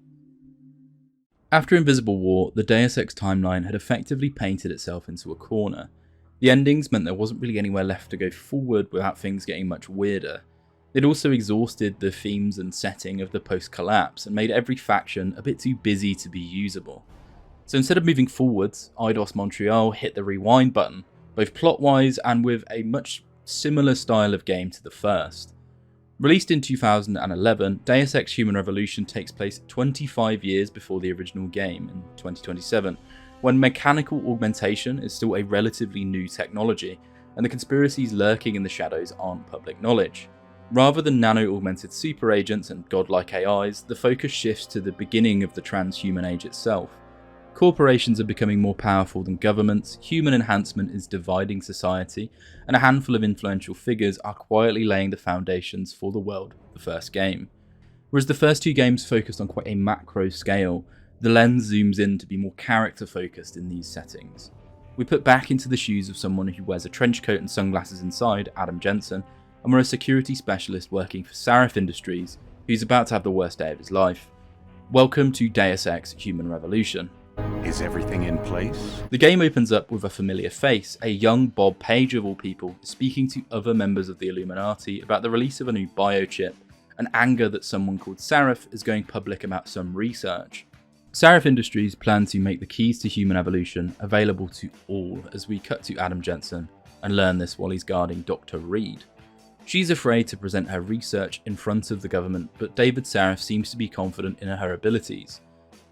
After Invisible War, the Deus Ex timeline had effectively painted itself into a corner. The endings meant there wasn't really anywhere left to go forward without things getting much weirder. They'd also exhausted the themes and setting of the post-collapse and made every faction a bit too busy to be usable. So instead of moving forwards, Eidos-Motreal hit the rewind button, both plot-wise and with a much similar style of game to the first. Released in 2011, Deus Ex Human Revolution takes place 25 years before the original game in 2027, when mechanical augmentation is still a relatively new technology, and the conspiracies lurking in the shadows aren't public knowledge. Rather than nano-augmented super agents and godlike AIs, the focus shifts to the beginning of the transhuman age itself. Corporations are becoming more powerful than governments, human enhancement is dividing society, and a handful of influential figures are quietly laying the foundations for the world of the first game. Whereas the first two games focused on quite a macro scale, the lens zooms in to be more character focused in these settings. We put back into the shoes of someone who wears a trench coat and sunglasses inside, Adam Jensen, and we're a security specialist working for Sarif Industries, who's about to have the worst day of his life. Welcome to Deus Ex Human Revolution.
Is everything in place?
The game opens up with a familiar face, a young Bob Page of all people, speaking to other members of the Illuminati about the release of a new biochip, and anger that someone called Sarif is going public about some research. Sarif Industries plan to make the keys to human evolution available to all, as we cut to Adam Jensen and learn this while he's guarding Dr. Reed. She's afraid to present her research in front of the government, but David Sarif seems to be confident in her abilities.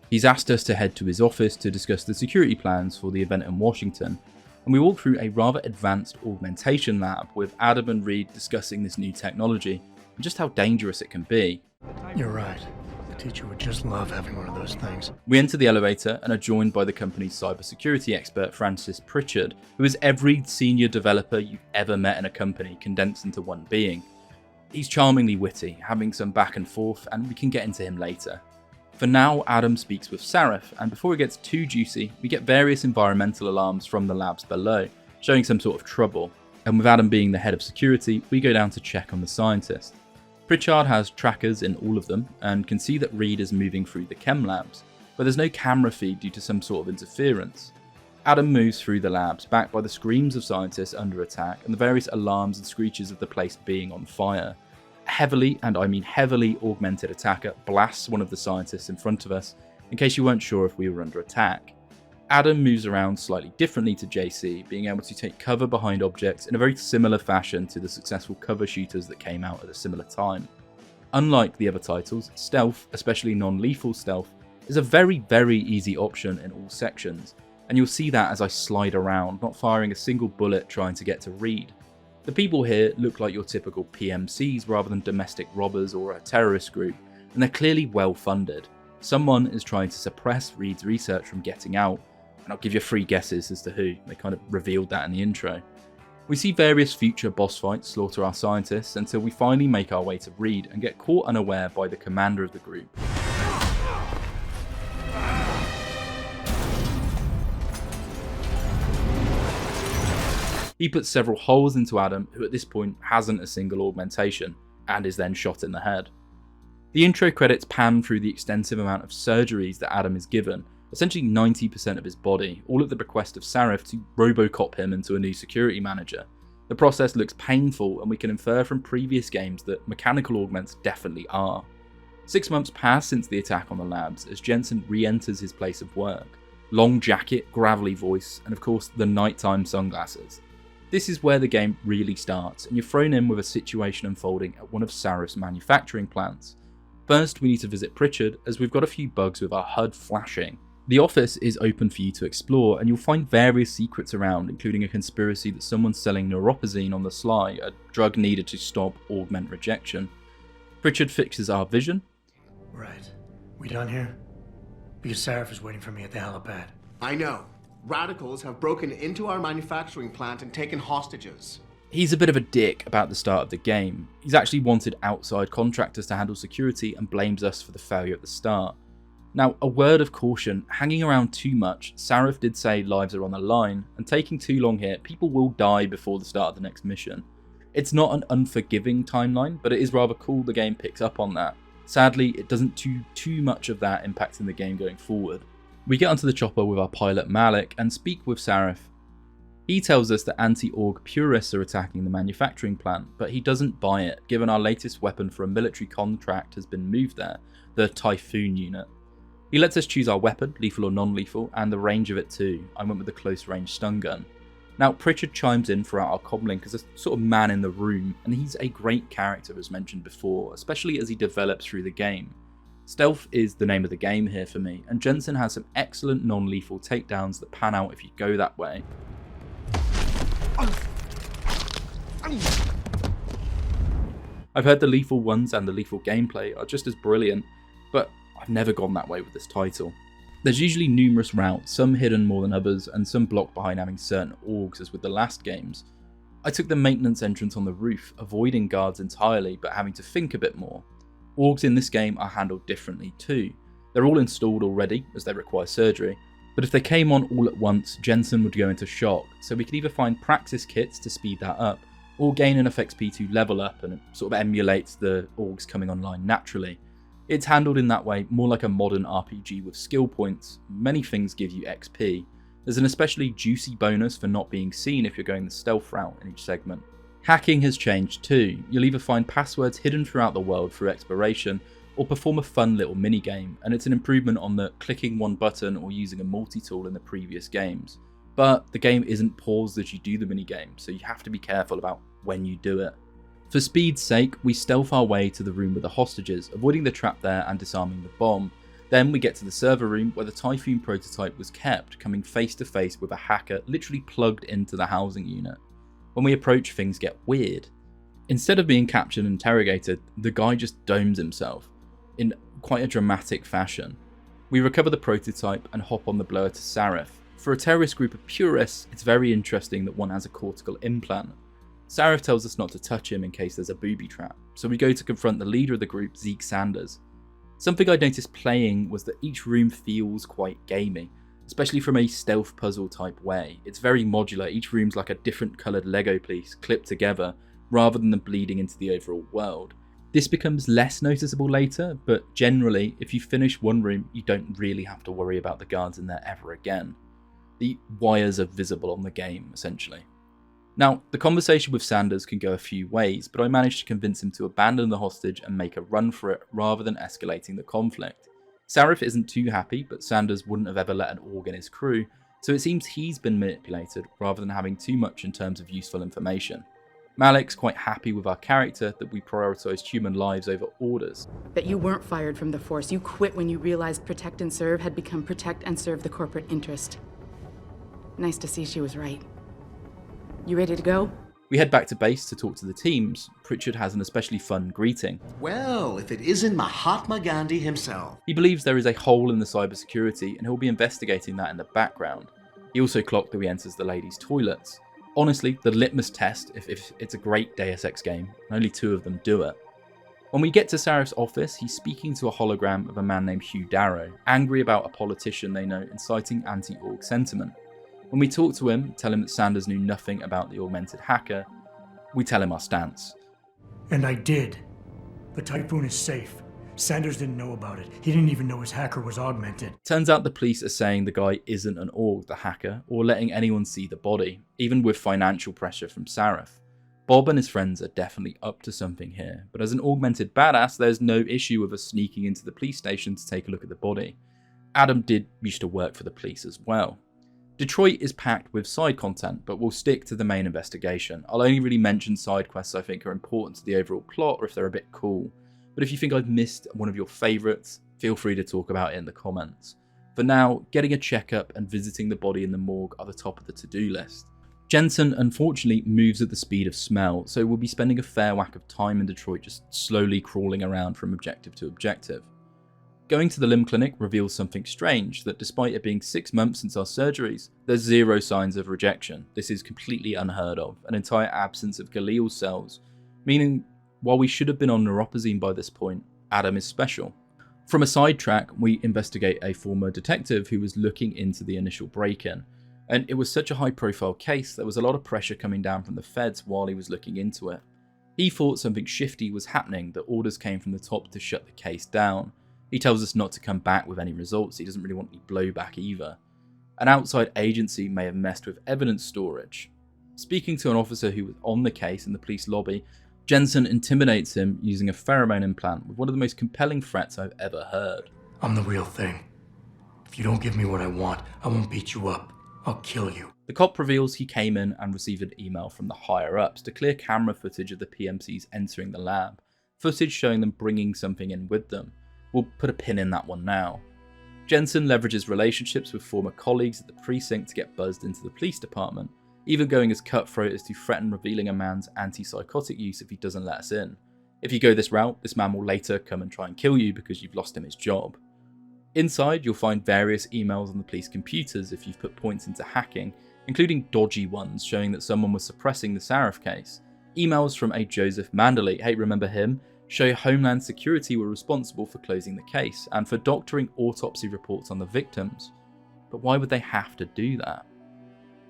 He's asked us to head to his office to discuss the security plans for the event in Washington, and we walk through a rather advanced augmentation lab with Adam and Reed discussing this new technology and just how dangerous it can be.
You're right. The teacher would just love having one of those things.
We enter the elevator and are joined by the company's cybersecurity expert Francis Pritchard, who is every senior developer you've ever met in a company condensed into one being. He's charmingly witty, having some back and forth, and we can get into him later. For now, Adam speaks with Sarif, and before it gets too juicy, we get various environmental alarms from the labs below, showing some sort of trouble, and with Adam being the head of security, we go down to check on the scientist. Pritchard has trackers in all of them, and can see that Reed is moving through the chem labs, but there's no camera feed due to some sort of interference. Adam moves through the labs, backed by the screams of scientists under attack, and the various alarms and screeches of the place being on fire. A heavily, and I mean heavily, augmented attacker blasts one of the scientists in front of us, in case you weren't sure if we were under attack. Adam moves around slightly differently to JC, being able to take cover behind objects in a very similar fashion to the successful cover shooters that came out at a similar time. Unlike the other titles, stealth, especially non-lethal stealth, is a very, very easy option in all sections, and you'll see that as I slide around, not firing a single bullet trying to get to Reed. The people here look like your typical PMCs rather than domestic robbers or a terrorist group, and they're clearly well funded. Someone is trying to suppress Reed's research from getting out, and I'll give you 3 guesses as to who. They kind of revealed that in the intro. We see various future boss fights slaughter our scientists until we finally make our way to Reed and get caught unaware by the commander of the group. He puts several holes into Adam, who at this point hasn't a single augmentation, and is then shot in the head. The intro credits pan through the extensive amount of surgeries that Adam is given, essentially 90% of his body, all at the bequest of Sarif to Robocop him into a new security manager. The process looks painful, and we can infer from previous games that mechanical augments definitely are. 6 months pass since the attack on the labs as Jensen re-enters his place of work. Long jacket, gravelly voice, and of course the nighttime sunglasses. This is where the game really starts, and you're thrown in with a situation unfolding at one of Sarif's manufacturing plants. First, we need to visit Pritchard, as we've got a few bugs with our HUD flashing. The office is open for you to explore, and you'll find various secrets around, including a conspiracy that someone's selling neuropozyne on the sly, a drug needed to stop augment rejection. Pritchard fixes our vision.
Right. We done here? Because Sarif is waiting for me at the helipad.
I know. Radicals have broken into our manufacturing plant and taken hostages.
He's a bit of a dick about the start of the game. He's actually wanted outside contractors to handle security and blames us for the failure at the start. Now, a word of caution, hanging around too much, Sarif did say lives are on the line, and taking too long here, people will die before the start of the next mission. It's not an unforgiving timeline, but it is rather cool the game picks up on that. Sadly, it doesn't do too much of that impacting the game going forward. We get onto the chopper with our pilot Malik and speak with Sarif. He tells us that anti-Aug purists are attacking the manufacturing plant, but he doesn't buy it, given our latest weapon for a military contract has been moved there, the Typhoon unit. He lets us choose our weapon, lethal or non-lethal, and the range of it too. I went with the close range stun gun. Now, Pritchard chimes in throughout our comlink as a sort of man in the room, and he's a great character as mentioned before, especially as he develops through the game. Stealth is the name of the game here for me, and Jensen has some excellent non-lethal takedowns that pan out if you go that way. I've heard the lethal ones and the lethal gameplay are just as brilliant, but I've never gone that way with this title. There's usually numerous routes, some hidden more than others, and some blocked behind having certain Augs as with the last games. I took the maintenance entrance on the roof, avoiding guards entirely but having to think a bit more. Augs in this game are handled differently too. They're all installed already as they require surgery, but if they came on all at once, Jensen would go into shock, so we could either find praxis kits to speed that up, or gain enough XP to level up, and it sort of emulates the Augs coming online naturally. It's handled in that way, more like a modern RPG with skill points. Many things give you XP. There's an especially juicy bonus for not being seen if you're going the stealth route in each segment. Hacking has changed too. You'll either find passwords hidden throughout the world through exploration, or perform a fun little minigame, and it's an improvement on the clicking one button or using a multi-tool in the previous games. But the game isn't paused as you do the minigame, so you have to be careful about when you do it. For speed's sake, we stealth our way to the room with the hostages, avoiding the trap there and disarming the bomb. Then we get to the server room where the Typhoon prototype was kept, coming face to face with a hacker literally plugged into the housing unit. When we approach, things get weird. Instead of being captured and interrogated, the guy just domes himself, in quite a dramatic fashion. We recover the prototype and hop on the blower to Sarif. For a terrorist group of purists, it's very interesting that one has a cortical implant. Sarif tells us not to touch him in case there's a booby trap, so we go to confront the leader of the group, Zeke Sanders. Something I noticed playing was that each room feels quite gamey, especially from a stealth puzzle type way. It's very modular, each room's like a different coloured Lego piece clipped together, rather than them bleeding into the overall world. This becomes less noticeable later, but generally, if you finish one room, you don't really have to worry about the guards in there ever again. The wires are visible on the game, essentially. Now, the conversation with Sanders can go a few ways, but I managed to convince him to abandon the hostage and make a run for it rather than escalating the conflict. Sarif isn't too happy, but Sanders wouldn't have ever let an Aug in his crew, so it seems he's been manipulated rather than having too much in terms of useful information. Malik's quite happy with our character that we prioritised human lives over orders.
That you weren't fired from the force, you quit when you realised Protect and Serve had become Protect and Serve the corporate interest. Nice to see she was right. You ready to go?
We head back to base to talk to the teams. Pritchard has an especially fun greeting.
Well, if it isn't Mahatma Gandhi himself.
He believes there is a hole in the cybersecurity and he'll be investigating that in the background. He also clocked that he enters the ladies' toilets. Honestly, the litmus test if it's a great Deus Ex game, and only 2 of them do it. When we get to Sarif's office, he's speaking to a hologram of a man named Hugh Darrow, angry about a politician they know inciting anti-Aug sentiment. When we talk to him, tell him that Sanders knew nothing about the augmented hacker, we tell him our stance.
And I did. The Typhoon is safe. Sanders didn't know about it. He didn't even know his hacker was augmented.
Turns out the police are saying the guy isn't an Aug, the hacker, or letting anyone see the body, even with financial pressure from Sarif. Bob and his friends are definitely up to something here, but as an augmented badass, there's no issue with us sneaking into the police station to take a look at the body. Adam used to work for the police as well. Detroit is packed with side content, but we'll stick to the main investigation. I'll only really mention side quests I think are important to the overall plot or if they're a bit cool. But if you think I've missed one of your favourites, feel free to talk about it in the comments. For now, getting a checkup and visiting the body in the morgue are the top of the to-do list. Jensen unfortunately moves at the speed of smell, so we'll be spending a fair whack of time in Detroit just slowly crawling around from objective to objective. Going to the limb clinic reveals something strange, that despite it being 6 months since our surgeries, there's zero signs of rejection. This is completely unheard of, an entire absence of glial cells, meaning while we should have been on neuropozyne by this point, Adam is special. From a sidetrack, we investigate a former detective who was looking into the initial break-in, and it was such a high-profile case there was a lot of pressure coming down from the feds while he was looking into it. He thought something shifty was happening, that orders came from the top to shut the case down. He tells us not to come back with any results, he doesn't really want any blowback either. An outside agency may have messed with evidence storage. Speaking to an officer who was on the case in the police lobby, Jensen intimidates him using a pheromone implant with one of the most compelling threats I've ever heard.
I'm the real thing. If you don't give me what I want, I won't beat you up. I'll kill you.
The cop reveals he came in and received an email from the higher-ups to clear camera footage of the PMCs entering the lab, footage showing them bringing something in with them. We'll put a pin in that one now. Jensen leverages relationships with former colleagues at the precinct to get buzzed into the police department, even going as cutthroat as to threaten revealing a man's antipsychotic use if he doesn't let us in. If you go this route, this man will later come and try and kill you because you've lost him his job. Inside, you'll find various emails on the police computers if you've put points into hacking, including dodgy ones showing that someone was suppressing the Sarif case. Emails from a Joseph Mandley, hey, remember him, show Homeland Security were responsible for closing the case and for doctoring autopsy reports on the victims. But why would they have to do that?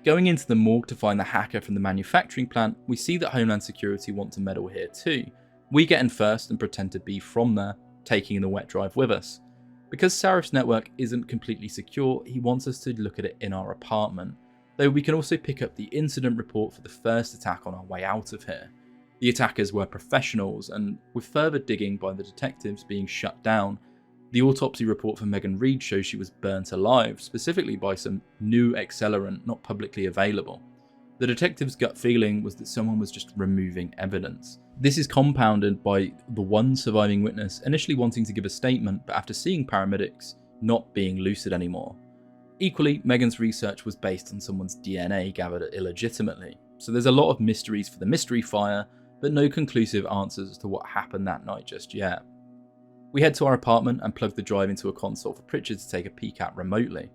Going into the morgue to find the hacker from the manufacturing plant, we see that Homeland Security want to meddle here too. We get in first and pretend to be from there, taking the wet drive with us. Because Sarif's network isn't completely secure, he wants us to look at it in our apartment, though we can also pick up the incident report for the first attack on our way out of here. The attackers were professionals, and with further digging by the detectives being shut down, the autopsy report for Megan Reed shows she was burnt alive, specifically by some new accelerant not publicly available. The detective's gut feeling was that someone was just removing evidence. This is compounded by the one surviving witness initially wanting to give a statement, but after seeing paramedics, not being lucid anymore. Equally, Megan's research was based on someone's DNA gathered illegitimately, so there's a lot of mysteries for the mystery fire, but no conclusive answers as to what happened that night just yet. We head to our apartment and plug the drive into a console for Pritchard to take a peek at remotely.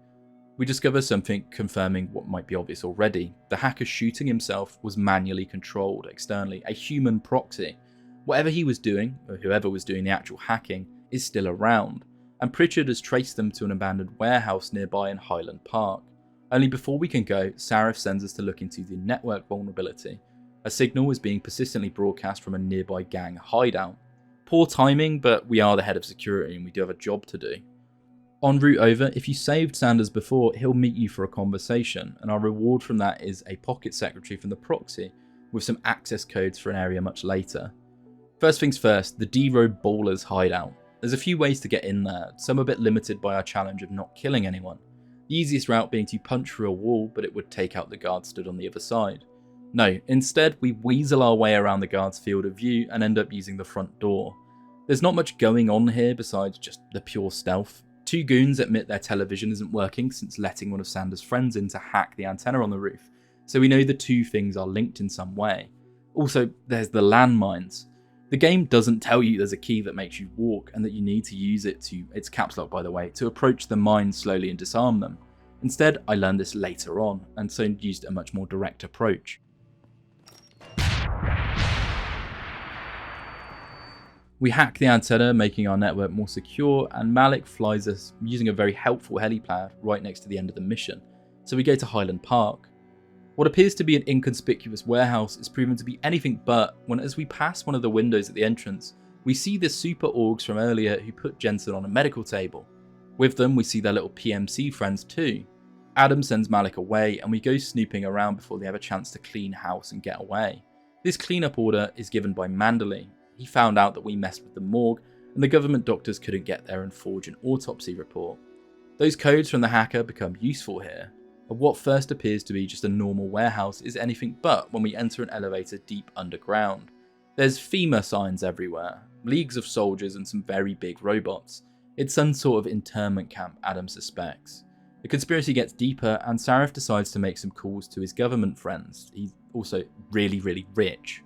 We discover something confirming what might be obvious already. The hacker shooting himself was manually controlled externally, a human proxy. Whatever he was doing, or whoever was doing the actual hacking, is still around, and Pritchard has traced them to an abandoned warehouse nearby in Highland Park. Only before we can go, Sarif sends us to look into the network vulnerability. A signal is being persistently broadcast from a nearby gang hideout. Poor timing, but we are the head of security and we do have a job to do. En route over, if you saved Sanders before, he'll meet you for a conversation, and our reward from that is a pocket secretary from the proxy, with some access codes for an area much later. First things first, the D-Road Ballers hideout. There's a few ways to get in there, some a bit limited by our challenge of not killing anyone. The easiest route being to punch through a wall, but it would take out the guard stood on the other side. No, instead we weasel our way around the guard's field of view and end up using the front door. There's not much going on here besides just the pure stealth. Two goons admit their television isn't working since letting one of Sanders' friends in to hack the antenna on the roof, so we know the two things are linked in some way. Also, there's the landmines. The game doesn't tell you there's a key that makes you walk and that you need to use it to, it's caps lock by the way, to approach the mines slowly and disarm them. Instead, I learned this later on, and so used a much more direct approach. We hack the antenna, making our network more secure, and Malik flies us using a very helpful helipad right next to the end of the mission, so we go to Highland Park. What appears to be an inconspicuous warehouse is proven to be anything but when, as we pass one of the windows at the entrance, we see the super orgs from earlier who put Jensen on a medical table. With them, we see their little PMC friends too. Adam sends Malik away, and we go snooping around before they have a chance to clean house and get away. This cleanup order is given by Mandley. He found out that we messed with the morgue, and the government doctors couldn't get there and forge an autopsy report. Those codes from the hacker become useful here, but what first appears to be just a normal warehouse is anything but when we enter an elevator deep underground. There's FEMA signs everywhere, leagues of soldiers and some very big robots. It's some sort of internment camp, Adam suspects. The conspiracy gets deeper, and Sarif decides to make some calls to his government friends. He's also really, really rich.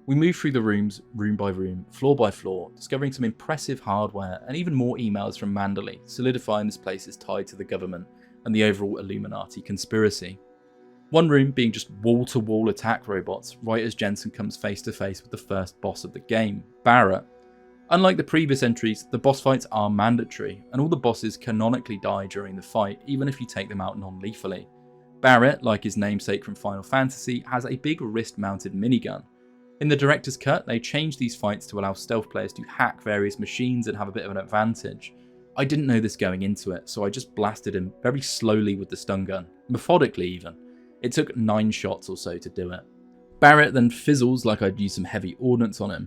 We move through the rooms, room by room, floor by floor, discovering some impressive hardware and even more emails from Manderley, solidifying this place is tied to the government and the overall Illuminati conspiracy. One room being just wall-to-wall attack robots, right as Jensen comes face to face with the first boss of the game, Barrett. Unlike the previous entries, the boss fights are mandatory, and all the bosses canonically die during the fight, even if you take them out non-lethally. Barrett, like his namesake from Final Fantasy, has a big wrist-mounted minigun. In the director's cut, they changed these fights to allow stealth players to hack various machines and have a bit of an advantage. I didn't know this going into it, so I just blasted him very slowly with the stun gun, methodically even. It took 9 shots or so to do it. Barrett then fizzles like I'd used some heavy ordnance on him.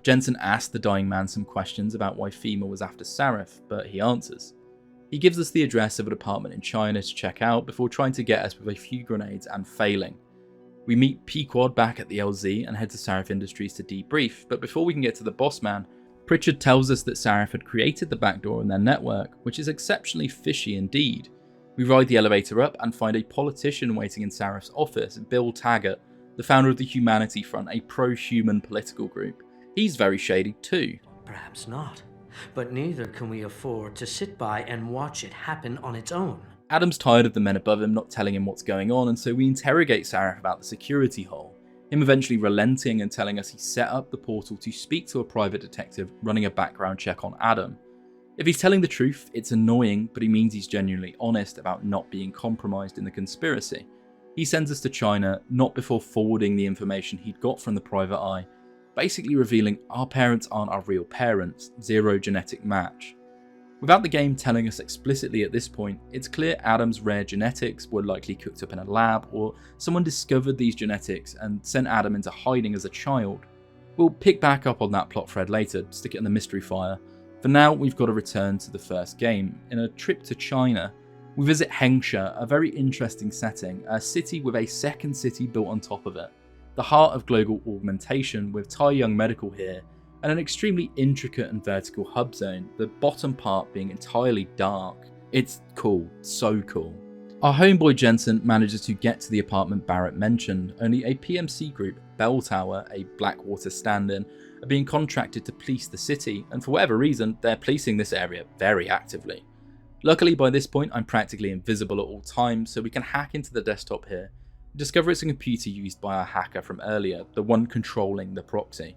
Jensen asked the dying man some questions about why FEMA was after Sarif, but he answers. He gives us the address of an apartment in China to check out before trying to get us with a few grenades and failing. We meet Pequod back at the LZ and head to Sarif Industries to debrief, but before we can get to the boss man, Pritchard tells us that Sarif had created the backdoor in their network, which is exceptionally fishy indeed. We ride the elevator up and find a politician waiting in Sarif's office, Bill Taggart, the founder of the Humanity Front, a pro-human political group. He's very shady too.
Perhaps not, but neither can we afford to sit by and watch it happen on its own.
Adam's tired of the men above him not telling him what's going on, and so we interrogate Sarif about the security hole, him eventually relenting and telling us he set up the portal to speak to a private detective running a background check on Adam. If he's telling the truth, it's annoying, but he means he's genuinely honest about not being compromised in the conspiracy. He sends us to China, not before forwarding the information he'd got from the private eye, basically revealing our parents aren't our real parents, zero genetic match. Without the game telling us explicitly at this point, it's clear Adam's rare genetics were likely cooked up in a lab, or someone discovered these genetics and sent Adam into hiding as a child. We'll pick back up on that plot thread later, stick it in the mystery fire. For now, we've got to return to the first game. In a trip to China, we visit Hengsha, a very interesting setting, a city with a second city built on top of it. The heart of global augmentation, with Tai Young Medical here, and an extremely intricate and vertical hub zone, the bottom part being entirely dark. It's cool, so cool. Our homeboy Jensen manages to get to the apartment Barrett mentioned, only a PMC group, Bell Tower, a Blackwater stand-in, are being contracted to police the city, and for whatever reason, they're policing this area very actively. Luckily by this point I'm practically invisible at all times, so we can hack into the desktop here, and discover it's a computer used by our hacker from earlier, the one controlling the proxy.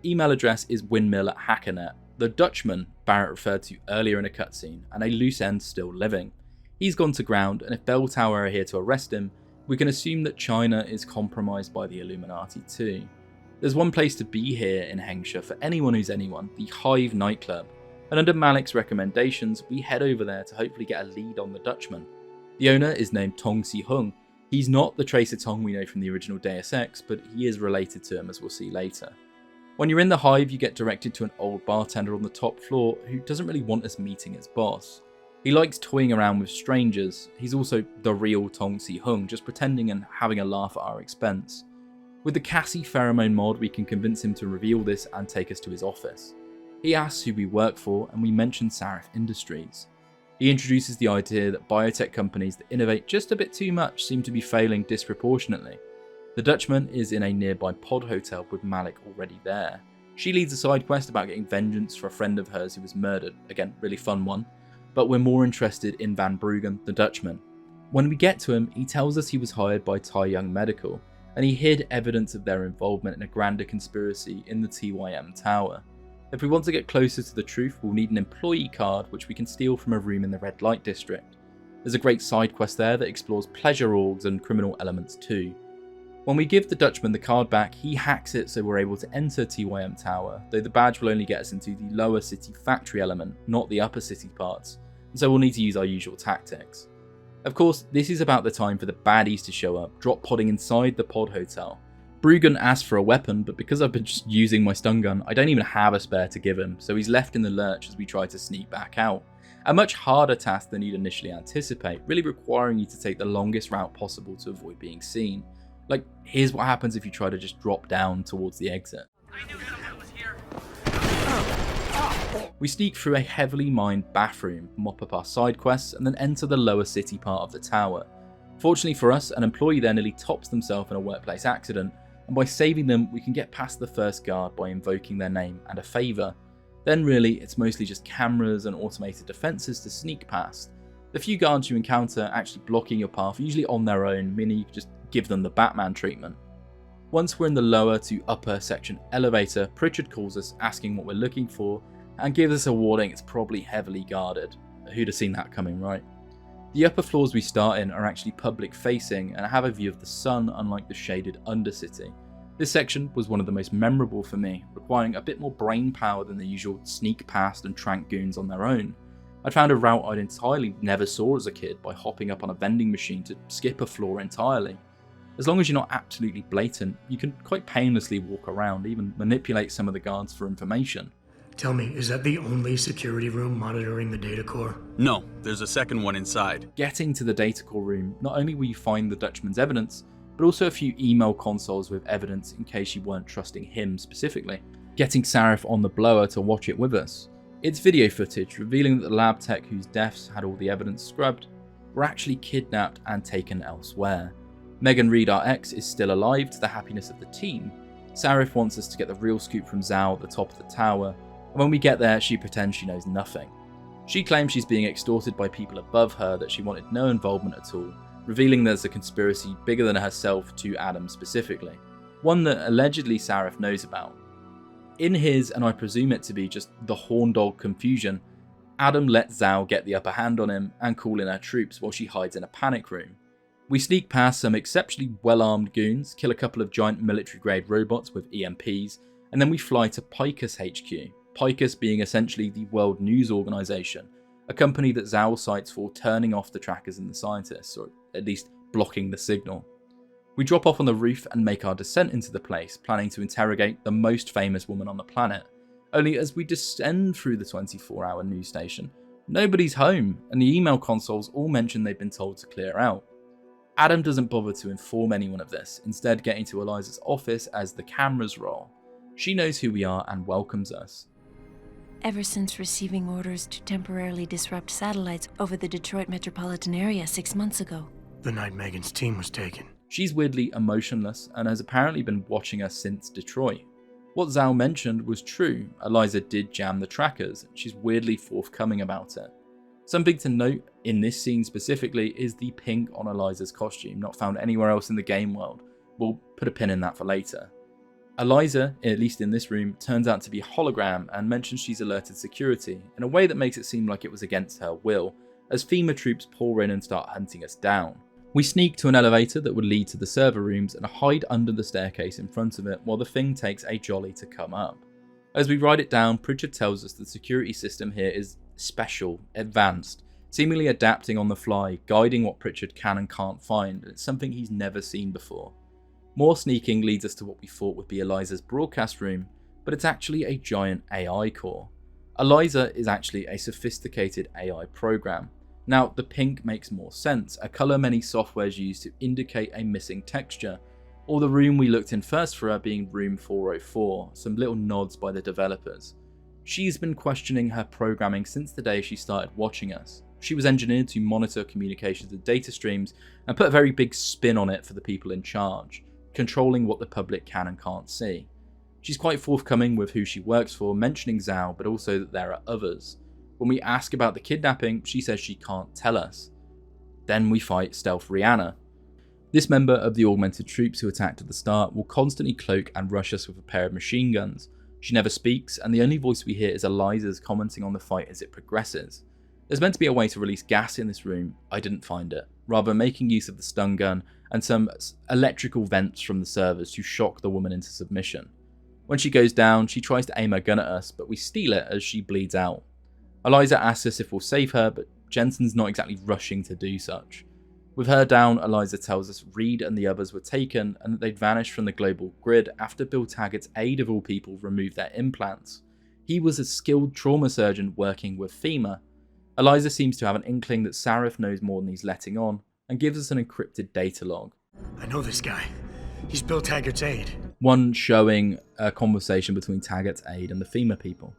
Email address is windmill@hackernet, the Dutchman Barrett referred to earlier in a cutscene, and a loose end still living. He's gone to ground, and if Bell Tower are here to arrest him, we can assume that China is compromised by the Illuminati too. There's one place to be here in Hengsha for anyone who's anyone, the Hive nightclub, and under Malik's recommendations, we head over there to hopefully get a lead on the Dutchman. The owner is named Tong Si-hung. He's not the Tracer Tong we know from the original Deus Ex, but he is related to him as we'll see later. When you're in the Hive, you get directed to an old bartender on the top floor who doesn't really want us meeting his boss. He likes toying around with strangers. He's also the real Tong Si-hung, just pretending and having a laugh at our expense. With the Cassie pheromone mod, we can convince him to reveal this and take us to his office. He asks who we work for, and we mention Sarif Industries. He introduces the idea that biotech companies that innovate just a bit too much seem to be failing disproportionately. The Dutchman is in a nearby pod hotel with Malik already there. She leads a side quest about getting vengeance for a friend of hers who was murdered. Again, really fun one. But we're more interested in Van Bruggen, the Dutchman. When we get to him, he tells us he was hired by Tai Young Medical, and he hid evidence of their involvement in a grander conspiracy in the TYM Tower. If we want to get closer to the truth, we'll need an employee card which we can steal from a room in the Red Light District. There's a great side quest there that explores pleasure orgs and criminal elements too. When we give the Dutchman the card back, he hacks it so we're able to enter TYM Tower, though the badge will only get us into the lower city factory element, not the upper city parts, and so we'll need to use our usual tactics. Of course, this is about the time for the baddies to show up, drop podding inside the pod hotel. Bruggen asks for a weapon, but because I've been just using my stun gun, I don't even have a spare to give him, so he's left in the lurch as we try to sneak back out. A much harder task than you'd initially anticipate, really requiring you to take the longest route possible to avoid being seen. Like, here's what happens if you try to just drop down towards the exit. We sneak through a heavily mined bathroom, mop up our side quests, and then enter the lower city part of the tower. Fortunately for us, an employee there nearly tops themselves in a workplace accident, and by saving them we can get past the first guard by invoking their name and a favour. Then really it's mostly just cameras and automated defences to sneak past. The few guards you encounter actually blocking your path are usually on their own, meaning you can just give them the Batman treatment. Once we're in the lower to upper section elevator, Pritchard calls us asking what we're looking for and gives us a warning it's probably heavily guarded. Who'd have seen that coming, right? The upper floors we start in are actually public facing and have a view of the sun, unlike the shaded Undercity. This section was one of the most memorable for me, requiring a bit more brain power than the usual sneak past and trank goons on their own. I'd found a route I'd entirely never saw as a kid by hopping up on a vending machine to skip a floor entirely. As long as you're not absolutely blatant, you can quite painlessly walk around, even manipulate some of the guards for information.
Tell me, is that the only security room monitoring the data core?
No, there's a second one inside.
Getting to the data core room, not only will you find the Dutchman's evidence, but also a few email consoles with evidence in case you weren't trusting him specifically. Getting Sarif on the blower to watch it with us. It's video footage revealing that the lab tech whose deaths had all the evidence scrubbed were actually kidnapped and taken elsewhere. Megan Reed, our ex, is still alive to the happiness of the team. Sarif wants us to get the real scoop from Zhao at the top of the tower, and when we get there she pretends she knows nothing. She claims she's being extorted by people above her, that she wanted no involvement at all, revealing there's a conspiracy bigger than herself to Adam specifically, one that allegedly Sarif knows about. In his, and I presume it to be just the horn dog confusion, Adam lets Zhao get the upper hand on him and call in her troops while she hides in a panic room. We sneak past some exceptionally well-armed goons, kill a couple of giant military-grade robots with EMPs, and then we fly to Picus HQ, Picus being essentially the World News Organization, a company that Zhao cites for turning off the trackers and the scientists, or at least blocking the signal. We drop off on the roof and make our descent into the place, planning to interrogate the most famous woman on the planet. Only as we descend through the 24-hour news station, nobody's home, and the email consoles all mention they've been told to clear out. Adam doesn't bother to inform anyone of this, instead getting to Eliza's office as the cameras roll. She knows who we are and welcomes us.
Ever since receiving orders to temporarily disrupt satellites over the Detroit metropolitan area 6 months ago.
The night Megan's team was taken.
She's weirdly emotionless and has apparently been watching us since Detroit. What Zhao mentioned was true. Eliza did jam the trackers, and she's weirdly forthcoming about it. Something to note in this scene specifically is the pink on Eliza's costume, not found anywhere else in the game world. We'll put a pin in that for later. Eliza, at least in this room, turns out to be a hologram and mentions she's alerted security in a way that makes it seem like it was against her will, as FEMA troops pour in and start hunting us down. We sneak to an elevator that would lead to the server rooms and hide under the staircase in front of it while the thing takes a jolly to come up. As we ride it down, Pritchard tells us the security system here is special, advanced, seemingly adapting on the fly, guiding what Pritchard can and can't find, and it's something he's never seen before. More sneaking leads us to what we thought would be Eliza's broadcast room, but it's actually a giant AI core. Eliza is actually a sophisticated AI program. Now, the pink makes more sense, a colour many softwares use to indicate a missing texture, or the room we looked in first for her being room 404, some little nods by the developers. She's been questioning her programming since the day she started watching us. She was engineered to monitor communications and data streams and put a very big spin on it for the people in charge, controlling what the public can and can't see. She's quite forthcoming with who she works for, mentioning Zhao, but also that there are others. When we ask about the kidnapping, she says she can't tell us. Then we fight Stealth Rihanna. This member of the augmented troops who attacked at the start will constantly cloak and rush us with a pair of machine guns. She never speaks, and the only voice we hear is Eliza's commenting on the fight as it progresses. There's meant to be a way to release gas in this room. I didn't find it, rather making use of the stun gun and some electrical vents from the servers to shock the woman into submission. When she goes down, she tries to aim her gun at us, but we steal it as she bleeds out. Eliza asks us if we'll save her, but Jensen's not exactly rushing to do such. With her down, Eliza tells us Reed and the others were taken and that they'd vanished from the global grid after Bill Taggart's aide of all people removed their implants. He was a skilled trauma surgeon working with FEMA. Eliza seems to have an inkling that Sarif knows more than he's letting on, and gives us an encrypted data log.
I know this guy. He's Bill Taggart's aide.
One showing a conversation between Taggart's aide and the FEMA people.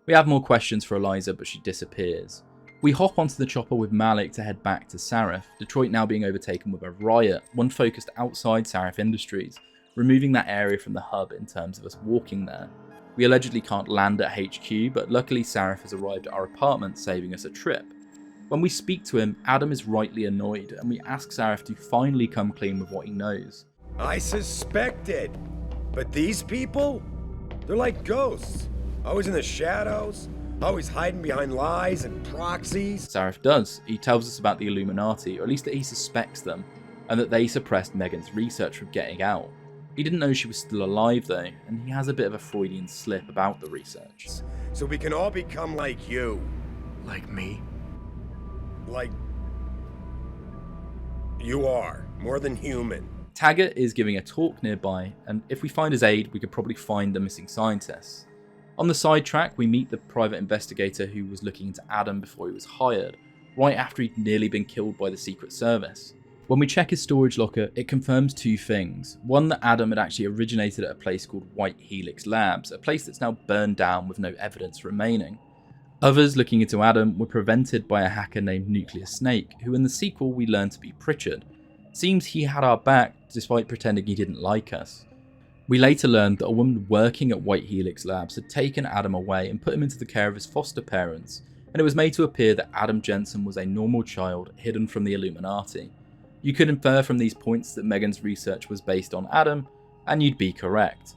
We have more questions for Eliza, but she disappears. We hop onto the chopper with Malik to head back to Sarif, Detroit now being overtaken with a riot, one focused outside Sarif Industries, removing that area from the hub in terms of us walking there. We allegedly can't land at HQ, but luckily Sarif has arrived at our apartment, saving us a trip. When we speak to him, Adam is rightly annoyed, and we ask Sarif to finally come clean with what he knows.
I suspected, but these people? They're like ghosts, always in the shadows, always hiding behind lies and proxies.
Sarif does. He tells us about the Illuminati, or at least that he suspects them, and that they suppressed Megan's research from getting out. He didn't know she was still alive though, and he has a bit of a Freudian slip about the research.
So we can all become like you.
Like me?
Like... you are. More than human.
Taggart is giving a talk nearby, and if we find his aid, we could probably find the missing scientists. On the sidetrack, we meet the private investigator who was looking into Adam before he was hired, right after he'd nearly been killed by the Secret Service. When we check his storage locker, it confirms two things. One, that Adam had actually originated at a place called White Helix Labs, a place that's now burned down with no evidence remaining. Others looking into Adam were prevented by a hacker named Nuclear Snake, who in the sequel we learn to be Pritchard. Seems he had our back despite pretending he didn't like us. We later learned that a woman working at White Helix Labs had taken Adam away and put him into the care of his foster parents, and it was made to appear that Adam Jensen was a normal child hidden from the Illuminati. You could infer from these points that Megan's research was based on Adam, and you'd be correct.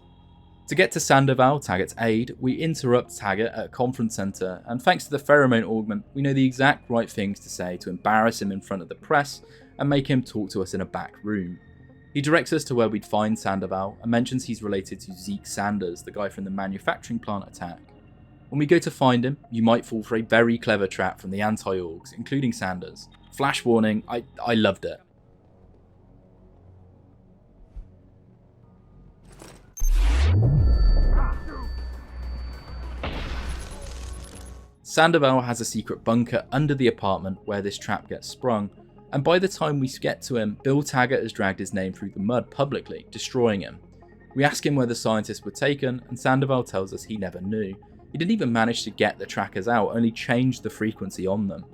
To get to Sandoval, Taggart's aide, we interrupt Taggart at a conference centre, and thanks to the pheromone augment, we know the exact right things to say to embarrass him in front of the press and make him talk to us in a back room. He directs us to where we'd find Sandoval and mentions he's related to Zeke Sanders, the guy from the manufacturing plant attack. When we go to find him, you might fall for a very clever trap from the anti-orgs, including Sanders. Flash warning, I loved it. Sandoval has a secret bunker under the apartment where this trap gets sprung, and by the time we get to him, Bill Taggart has dragged his name through the mud publicly, destroying him. We ask him where the scientists were taken, and Sandoval tells us he never knew. He didn't even manage to get the trackers out, only changed the frequency on them.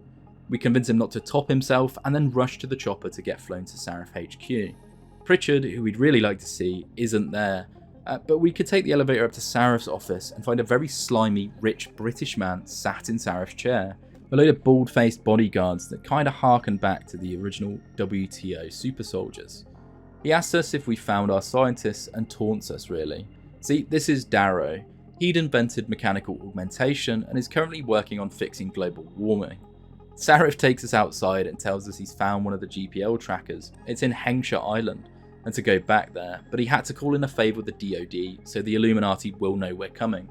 We convince him not to top himself, and then rush to the chopper to get flown to Sarif HQ. Pritchard, who we'd really like to see, isn't there, but we could take the elevator up to Sarif's office and find a very slimy, rich British man sat in Sarif's chair, a load of bald-faced bodyguards that kinda harken back to the original WTO super soldiers. He asks us if we found our scientists and taunts us really. See, this is Darrow. He'd invented mechanical augmentation and is currently working on fixing global warming. Sarif takes us outside and tells us he's found one of the GPL trackers. It's in Hengsha Island, and to go back there, but he had to call in a favour with the DoD so the Illuminati will know we're coming.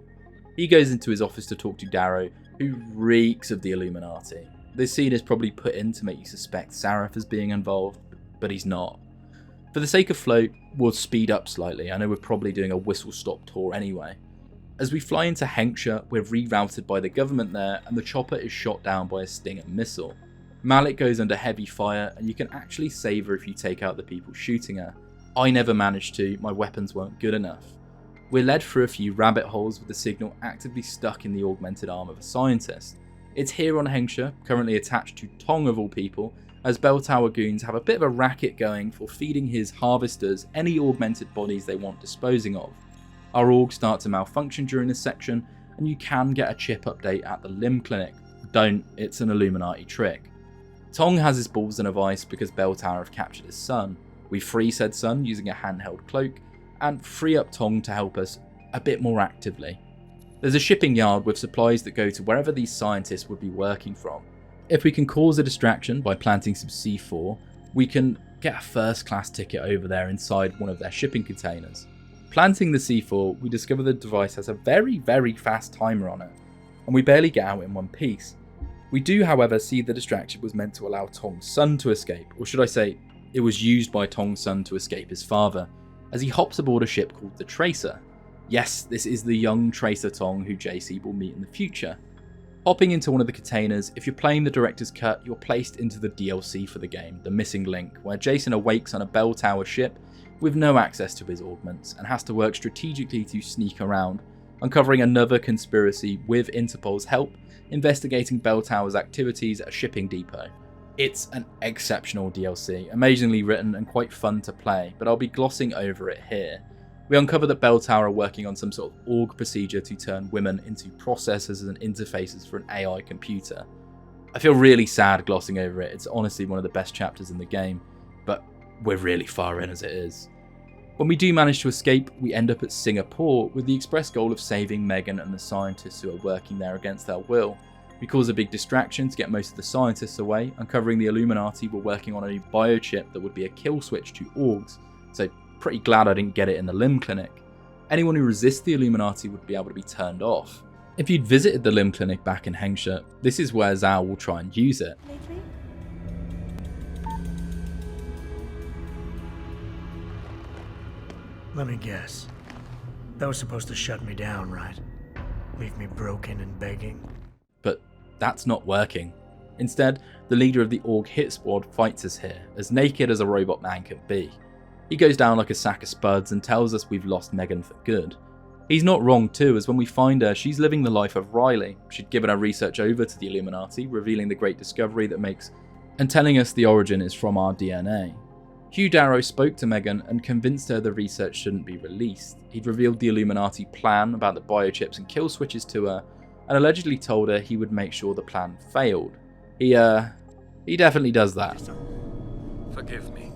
He goes into his office to talk to Darrow, who reeks of the Illuminati. This scene is probably put in to make you suspect Sarif as being involved, but he's not. For the sake of flow, we'll speed up slightly. I know we're probably doing a whistle-stop tour anyway. As we fly into Hengsha, we're rerouted by the government there, and the chopper is shot down by a Stinger missile. Malik goes under heavy fire, and you can actually save her if you take out the people shooting her. I never managed to, my weapons weren't good enough. We're led through a few rabbit holes with the signal actively stuck in the augmented arm of a scientist. It's here on Hengsha, currently attached to Tong of all people, as Bell Tower goons have a bit of a racket going for feeding his harvesters any augmented bodies they want disposing of. Our org start to malfunction during this section, and you can get a chip update at the limb clinic. Don't, it's an Illuminati trick. Tong has his balls in a vice because Bell Tower have captured his son. We free said son using a handheld cloak, and free up Tong to help us a bit more actively. There's a shipping yard with supplies that go to wherever these scientists would be working from. If we can cause a distraction by planting some C4, we can get a first class ticket over there inside one of their shipping containers. Planting the C4, we discover the device has a very, very fast timer on it, and we barely get out in one piece. We do, however, see the distraction was meant to allow Tong's son to escape, or should I say, it was used by Tong's son to escape his father, as he hops aboard a ship called the Tracer. Yes, this is the young Tracer Tong who JC will meet in the future. Hopping into one of the containers, if you're playing the director's cut, you're placed into the DLC for the game, The Missing Link, where Jason awakes on a Bell Tower ship with no access to his augments and has to work strategically to sneak around, uncovering another conspiracy with Interpol's help investigating Bell Tower's activities at a shipping depot. It's an exceptional DLC, amazingly written and quite fun to play, but I'll be glossing over it here. We uncover that Bell Tower are working on some sort of org procedure to turn women into processors and interfaces for an AI computer. I feel really sad glossing over it, it's honestly one of the best chapters in the game, but we're really far in as it is. When we do manage to escape, we end up at Singapore with the express goal of saving Megan and the scientists who are working there against their will. We cause a big distraction to get most of the scientists away, uncovering the Illuminati were working on a biochip that would be a kill switch to orgs, so pretty glad I didn't get it in the Limb Clinic. Anyone who resists the Illuminati would be able to be turned off. If you'd visited the Limb Clinic back in Hengsha, this is where Zhao will try and use it.
Let me guess. That was supposed to shut me down, right? Leave me broken and begging.
But that's not working. Instead, the leader of the Org hit squad fights us here, as naked as a robot man can be. He goes down like a sack of spuds and tells us we've lost Megan for good. He's not wrong too, as when we find her, she's living the life of Riley. She'd given her research over to the Illuminati, revealing the great discovery that makes, and telling us the origin is from our DNA. Hugh Darrow spoke to Megan and convinced her the research shouldn't be released. He'd revealed the Illuminati plan about the biochips and kill switches to her, and allegedly told her he would make sure the plan failed. He definitely does that.
Forgive me.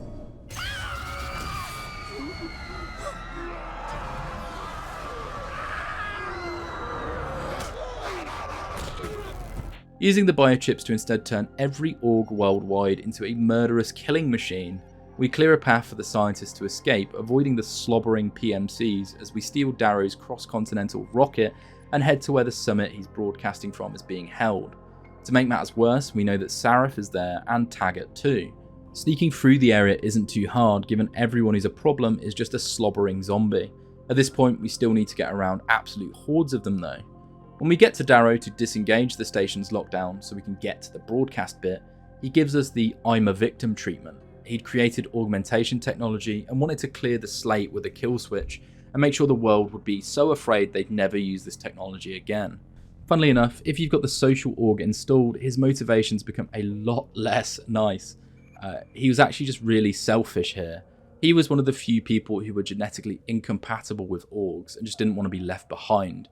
Using the biochips to instead turn every org worldwide into a murderous killing machine, we clear a path for the scientists to escape, avoiding the slobbering PMCs as we steal Darrow's cross-continental rocket and head to where the summit he's broadcasting from is being held. To make matters worse, we know that Sarif is there and Taggart too. Sneaking through the area isn't too hard, given everyone who's a problem is just a slobbering zombie. At this point, we still need to get around absolute hordes of them though. When we get to Darrow to disengage the station's lockdown so we can get to the broadcast bit, he gives us the I'm a victim treatment. He'd created augmentation technology and wanted to clear the slate with a kill switch and make sure the world would be so afraid they'd never use this technology again. Funnily enough, if you've got the social org installed, his motivations become a lot less nice. He was actually just really selfish here. He was one of the few people who were genetically incompatible with orgs and just didn't want to be left behind.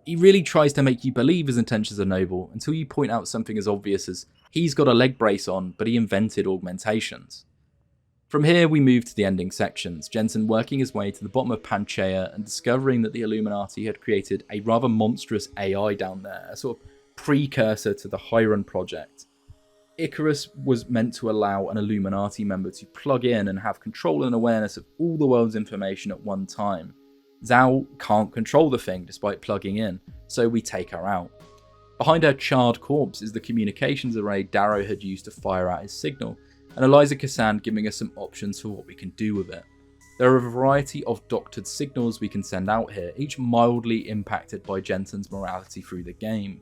He really tries to make you believe his intentions are noble until you point out something as obvious as he's got a leg brace on, but he invented augmentations. From here we move to the ending sections, Jensen working his way to the bottom of Panchaea and discovering that the Illuminati had created a rather monstrous AI down there, a sort of precursor to the Hyron project. Icarus was meant to allow an Illuminati member to plug in and have control and awareness of all the world's information at one time. Zhao can't control the thing despite plugging in, so we take her out. Behind her charred corpse is the communications array Darrow had used to fire out his signal, and Eliza Cassan giving us some options for what we can do with it. There are a variety of doctored signals we can send out here, each mildly impacted by Jensen's morality through the game.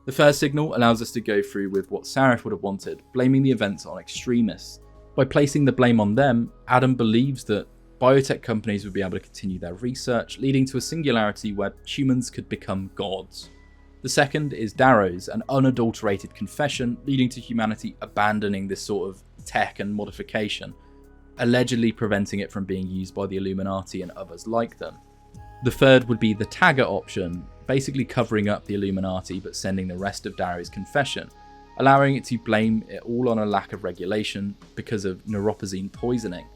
The first signal allows us to go through with what Sarif would have wanted, blaming the events on extremists. By placing the blame on them, Adam believes that biotech companies would be able to continue their research, leading to a singularity where humans could become gods. The second is Darrow's, an unadulterated confession, leading to humanity abandoning this sort of tech and modification, allegedly preventing it from being used by the Illuminati and others like them. The third would be the Taggart option, basically covering up the Illuminati but sending the rest of Darrow's confession, allowing it to blame it all on a lack of regulation because of neuropozyne poisoning.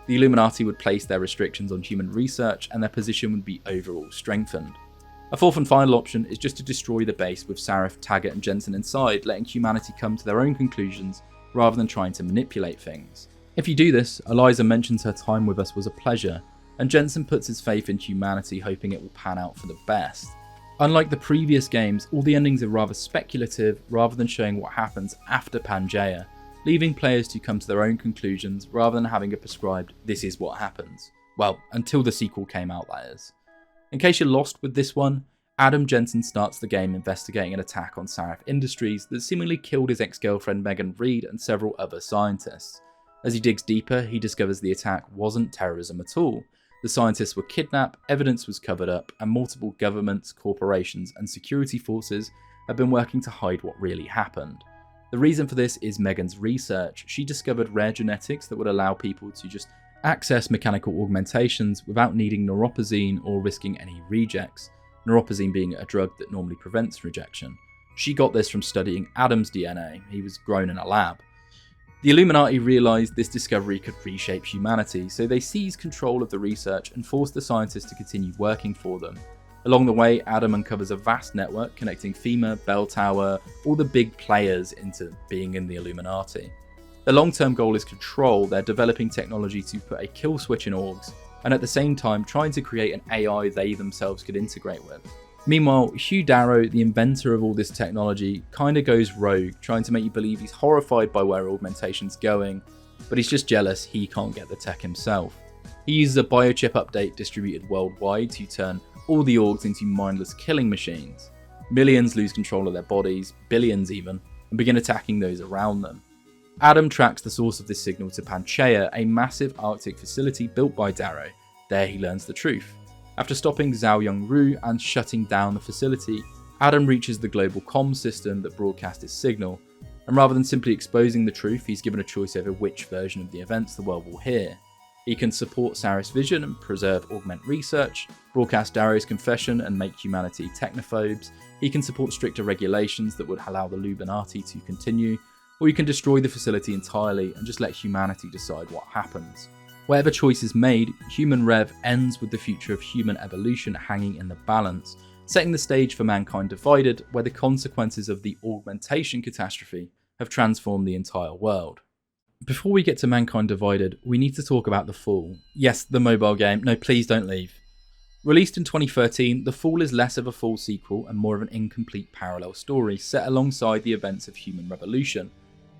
The Illuminati would place their restrictions on human research and their position would be overall strengthened. A fourth and final option is just to destroy the base with Sarif, Taggart and Jensen inside, letting humanity come to their own conclusions rather than trying to manipulate things. If you do this, Eliza mentions her time with us was a pleasure, and Jensen puts his faith in humanity hoping it will pan out for the best. Unlike the previous games, all the endings are rather speculative rather than showing what happens after Pangaea, leaving players to come to their own conclusions rather than having a prescribed this is what happens. Well, until the sequel came out, that is. In case you're lost with this one, Adam Jensen starts the game investigating an attack on Sarif Industries that seemingly killed his ex-girlfriend Megan Reed and several other scientists. As he digs deeper, he discovers the attack wasn't terrorism at all. The scientists were kidnapped, evidence was covered up, and multiple governments, corporations, and security forces have been working to hide what really happened. The reason for this is Megan's research. She discovered rare genetics that would allow people to just access mechanical augmentations without needing neuropozyne or risking any rejects, neuropozyne being a drug that normally prevents rejection. She got this from studying Adam's DNA. He was grown in a lab. The Illuminati realised this discovery could reshape humanity, so they seized control of the research and forced the scientists to continue working for them. Along the way, Adam uncovers a vast network connecting FEMA, Bell Tower, all the big players into being in the Illuminati. Their long-term goal is control. They're developing technology to put a kill switch in orgs, and at the same time trying to create an AI they themselves could integrate with. Meanwhile, Hugh Darrow, the inventor of all this technology, kinda goes rogue, trying to make you believe he's horrified by where augmentation's going, but he's just jealous he can't get the tech himself. He uses a biochip update distributed worldwide to turn all the orgs into mindless killing machines. Millions lose control of their bodies, billions even, and begin attacking those around them. Adam tracks the source of this signal to Panchaea, a massive Arctic facility built by Darrow. There he learns the truth. After stopping Zhao Yongru and shutting down the facility, Adam reaches the global comms system that broadcasts his signal, and rather than simply exposing the truth, he's given a choice over which version of the events the world will hear. He can support Saris' vision and preserve augment research, broadcast Darrow's confession and make humanity technophobes. He can support stricter regulations that would allow the Illuminati to continue, or you can destroy the facility entirely and just let humanity decide what happens. Whatever choice is made, Human Rev ends with the future of human evolution hanging in the balance, setting the stage for Mankind Divided, where the consequences of the augmentation catastrophe have transformed the entire world. Before we get to Mankind Divided, we need to talk about The Fall. Yes, the mobile game. No, please don't leave. Released in 2013, The Fall is less of a full sequel and more of an incomplete parallel story set alongside the events of Human Revolution.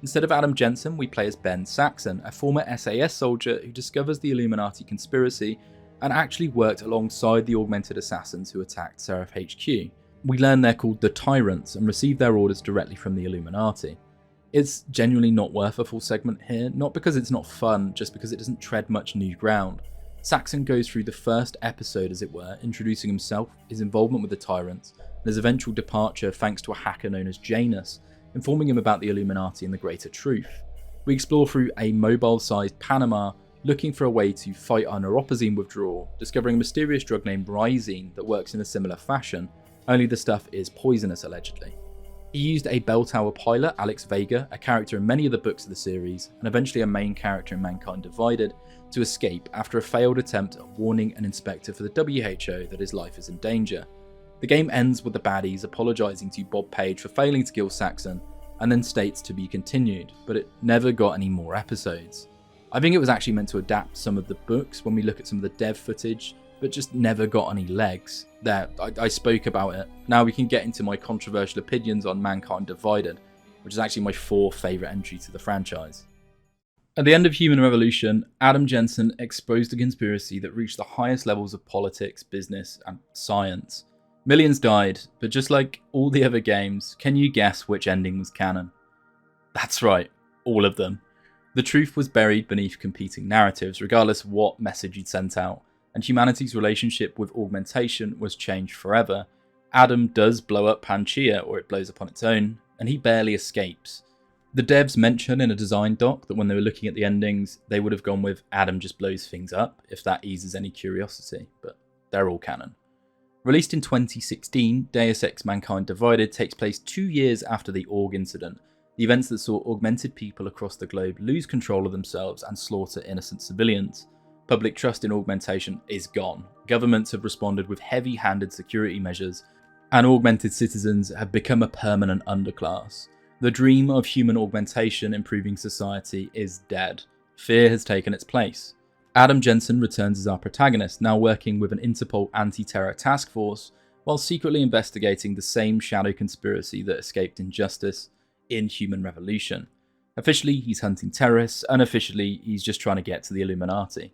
Instead of Adam Jensen, we play as Ben Saxon, a former SAS soldier who discovers the Illuminati conspiracy and actually worked alongside the augmented assassins who attacked Seraph HQ. We learn they're called the Tyrants and receive their orders directly from the Illuminati. It's genuinely not worth a full segment here, not because it's not fun, just because it doesn't tread much new ground. Saxon goes through the first episode, as it were, introducing himself, his involvement with the Tyrants, and his eventual departure thanks to a hacker known as Janus, informing him about the Illuminati and the greater truth. We explore through a mobile-sized Panama, looking for a way to fight our neuropozyne withdrawal, discovering a mysterious drug named Rhizine that works in a similar fashion, only the stuff is poisonous allegedly. He used a Bell Tower pilot, Alex Vega, a character in many of the books of the series, and eventually a main character in Mankind Divided, to escape after a failed attempt at warning an inspector for the WHO that his life is in danger. The game ends with the baddies apologising to Bob Page for failing to kill Saxon, and then states to be continued, but it never got any more episodes. I think it was actually meant to adapt some of the books when we look at some of the dev footage, but just never got any legs. There, I spoke about it. Now we can get into my controversial opinions on Mankind Divided, which is actually my fourth favourite entry to the franchise. At the end of Human Revolution, Adam Jensen exposed a conspiracy that reached the highest levels of politics, business, and science. Millions died, but just like all the other games, can you guess which ending was canon? That's right, all of them. The truth was buried beneath competing narratives, regardless of what message you'd sent out, and humanity's relationship with augmentation was changed forever. Adam does blow up Panchaea, or it blows up on its own, and he barely escapes. The devs mention in a design doc that when they were looking at the endings, they would have gone with Adam just blows things up, if that eases any curiosity, but they're all canon. Released in 2016, Deus Ex Mankind Divided takes place 2 years after the Aug incident, the events that saw augmented people across the globe lose control of themselves and slaughter innocent civilians. Public trust in augmentation is gone. Governments have responded with heavy-handed security measures, and augmented citizens have become a permanent underclass. The dream of human augmentation improving society is dead. Fear has taken its place. Adam Jensen returns as our protagonist, now working with an Interpol anti-terror task force, while secretly investigating the same shadow conspiracy that escaped injustice in Human Revolution. Officially, he's hunting terrorists, unofficially, he's just trying to get to the Illuminati.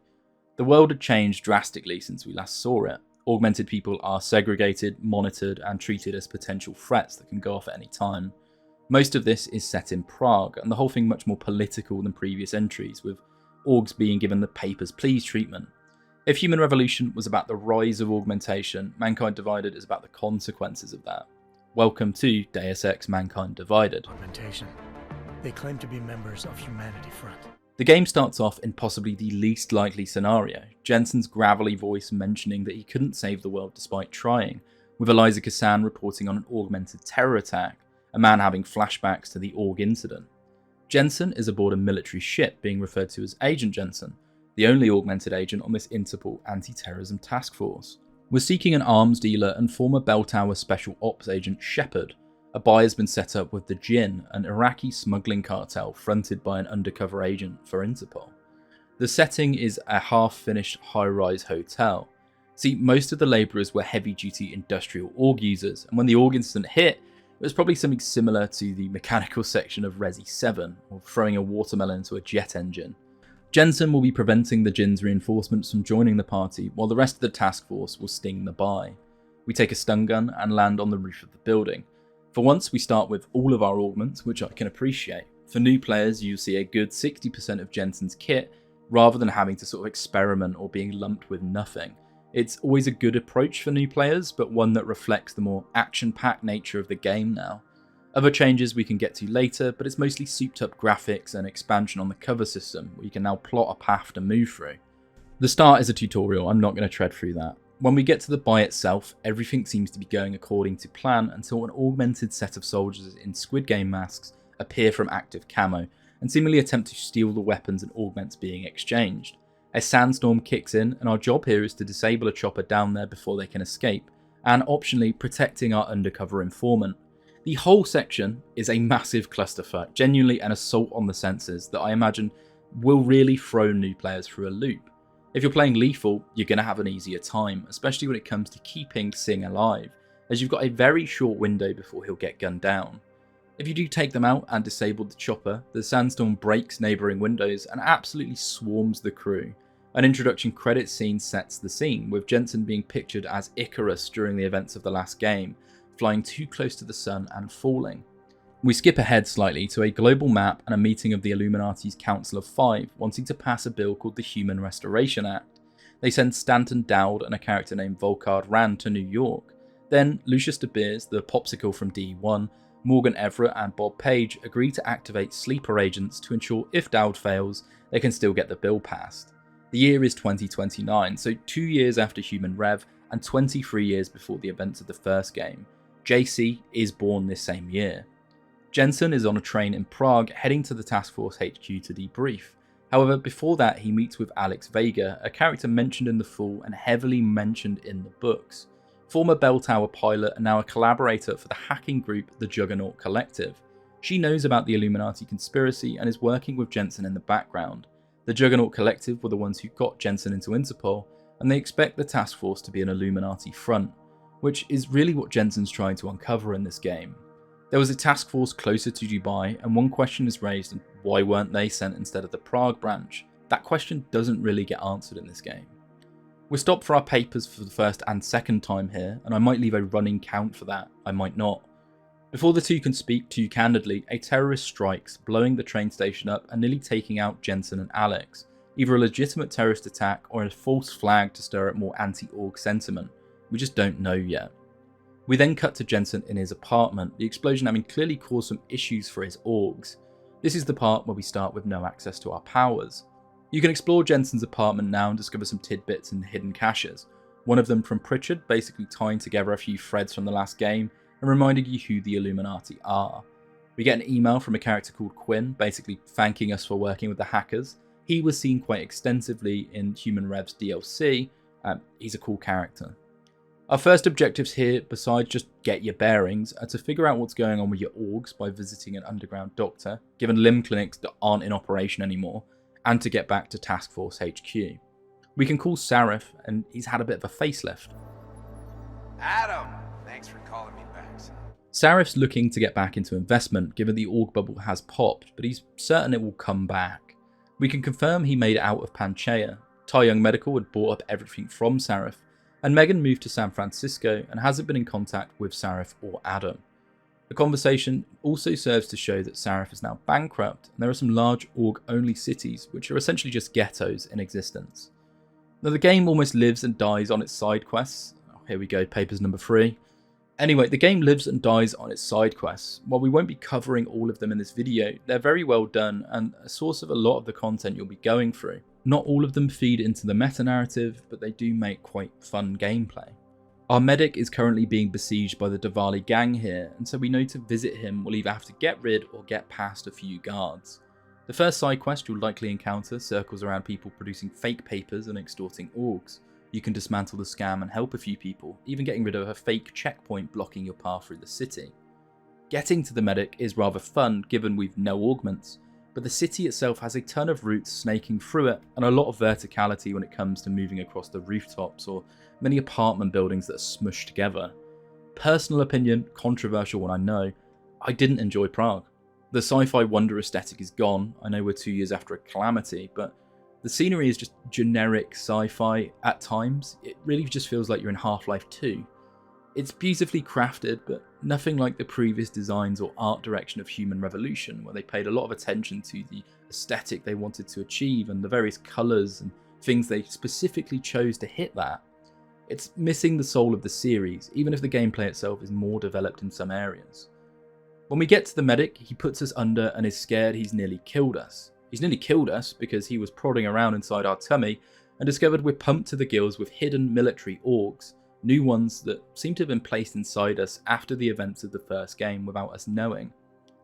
The world had changed drastically since we last saw it. Augmented people are segregated, monitored, and treated as potential threats that can go off at any time. Most of this is set in Prague, and the whole thing much more political than previous entries, with Augs being given the papers please treatment. If Human Revolution was about the rise of augmentation, Mankind Divided is about the consequences of that. Welcome to Deus Ex Mankind Divided.
Augmentation. They claim to be members of Humanity Front.
The game starts off in possibly the least likely scenario, Jensen's gravelly voice mentioning that he couldn't save the world despite trying, with Eliza Kassan reporting on an augmented terror attack, a man having flashbacks to the Aug incident. Jensen is aboard a military ship being referred to as Agent Jensen, the only augmented agent on this Interpol anti-terrorism task force. We're seeking an arms dealer and former Bell Tower Special Ops agent Shepard. A buy has been set up with the Jinn, an Iraqi smuggling cartel fronted by an undercover agent for Interpol. The setting is a half-finished high-rise hotel. See, most of the labourers were heavy-duty industrial Aug users, and when the Aug incident hit, it was probably something similar to the mechanical section of Resi 7, or throwing a watermelon into a jet engine. Jensen will be preventing the Jinn's reinforcements from joining the party, while the rest of the task force will sting the buy. We take a stun gun and land on the roof of the building. For once, we start with all of our augments, which I can appreciate. For new players, you'll see a good 60% of Jensen's kit, rather than having to sort of experiment or being lumped with nothing. It's always a good approach for new players, but one that reflects the more action-packed nature of the game now. Other changes we can get to later, but it's mostly souped up graphics and expansion on the cover system, where you can now plot a path to move through. The start is a tutorial, I'm not going to tread through that. When we get to the buy itself, everything seems to be going according to plan until an augmented set of soldiers in Squid Game masks appear from active camo, and seemingly attempt to steal the weapons and augments being exchanged. A sandstorm kicks in, and our job here is to disable a chopper down there before they can escape, and optionally protecting our undercover informant. The whole section is a massive clusterfuck, genuinely an assault on the senses that I imagine will really throw new players through a loop. If you're playing lethal, you're going to have an easier time, especially when it comes to keeping Singh alive, as you've got a very short window before he'll get gunned down. If you do take them out and disable the chopper, the sandstorm breaks neighbouring windows and absolutely swarms the crew. An introduction credits scene sets the scene, with Jensen being pictured as Icarus during the events of the last game, flying too close to the sun and falling. We skip ahead slightly to a global map and a meeting of the Illuminati's Council of Five wanting to pass a bill called the Human Restoration Act. They send Stanton Dowd and a character named Volkard Rand to New York. Then Lucius De Beers, the popsicle from D1, Morgan Everett and Bob Page agree to activate sleeper agents to ensure if Dowd fails, they can still get the bill passed. The year is 2029, so 2 years after Human Rev and 23 years before the events of the first game. JC is born this same year. Jensen is on a train in Prague heading to the Task Force HQ to debrief. However, before that he meets with Alex Vega, a character mentioned in the Fall and heavily mentioned in the books. Former Bell Tower pilot and now a collaborator for the hacking group the Juggernaut Collective. She knows about the Illuminati conspiracy and is working with Jensen in the background. The Juggernaut Collective were the ones who got Jensen into Interpol, and they expect the task force to be an Illuminati front, which is really what Jensen's trying to uncover in this game. There was a task force closer to Dubai, and one question is raised: why weren't they sent instead of the Prague branch? That question doesn't really get answered in this game. We're stopped for our papers for the first and second time here, and I might leave a running count for that, I might not. Before the two can speak too candidly, a terrorist strikes, blowing the train station up and nearly taking out Jensen and Alex. Either a legitimate terrorist attack or a false flag to stir up more anti-Aug sentiment. We just don't know yet. We then cut to Jensen in his apartment, the explosion having clearly caused some issues for his Augs. This is the part where we start with no access to our powers. You can explore Jensen's apartment now and discover some tidbits and hidden caches. One of them from Pritchard, basically tying together a few threads from the last game and reminding you who the Illuminati are. We get an email from a character called Quinn, basically thanking us for working with the hackers. He was seen quite extensively in Human Rev's DLC. He's a cool character. Our first objectives here, besides just get your bearings, are to figure out what's going on with your Augs by visiting an underground doctor, given limb clinics that aren't in operation anymore, and to get back to Task Force HQ. We can call Sarif, and he's had a bit of a facelift.
Adam, thanks for calling me back, son.
Sarif's looking to get back into investment, given the Aug bubble has popped, but he's certain it will come back. We can confirm he made it out of Panchaea. Tai Young Medical had bought up everything from Sarif, and Megan moved to San Francisco and hasn't been in contact with Sarif or Adam. The conversation also serves to show that Sarif is now bankrupt, and there are some large Aug-only cities, which are essentially just ghettos in existence. Now the game almost lives and dies on its side quests. Oh, here we go, papers number 3. Anyway, the game lives and dies on its side quests. While we won't be covering all of them in this video, they're very well done and a source of a lot of the content you'll be going through. Not all of them feed into the meta-narrative, but they do make quite fun gameplay. Our medic is currently being besieged by the Diwali gang here, and so we know to visit him we'll either have to get rid or get past a few guards. The first side quest you'll likely encounter circles around people producing fake papers and extorting orgs. You can dismantle the scam and help a few people, even getting rid of a fake checkpoint blocking your path through the city. Getting to the medic is rather fun given we've no augments, but the city itself has a ton of routes snaking through it and a lot of verticality when it comes to moving across the rooftops or many apartment buildings that are smushed together. Personal opinion, controversial one I know, I didn't enjoy Prague. The sci-fi wonder aesthetic is gone. I know we're 2 years after a calamity, but the scenery is just generic sci-fi at times. It really just feels like you're in Half-Life 2. It's beautifully crafted, but nothing like the previous designs or art direction of Human Revolution, where they paid a lot of attention to the aesthetic they wanted to achieve and the various colours and things they specifically chose to hit that. It's missing the soul of the series, even if the gameplay itself is more developed in some areas. When we get to the medic, he puts us under and is scared he's nearly killed us. He's nearly killed us because he was prodding around inside our tummy and discovered we're pumped to the gills with hidden military orgs, new ones that seem to have been placed inside us after the events of the first game without us knowing.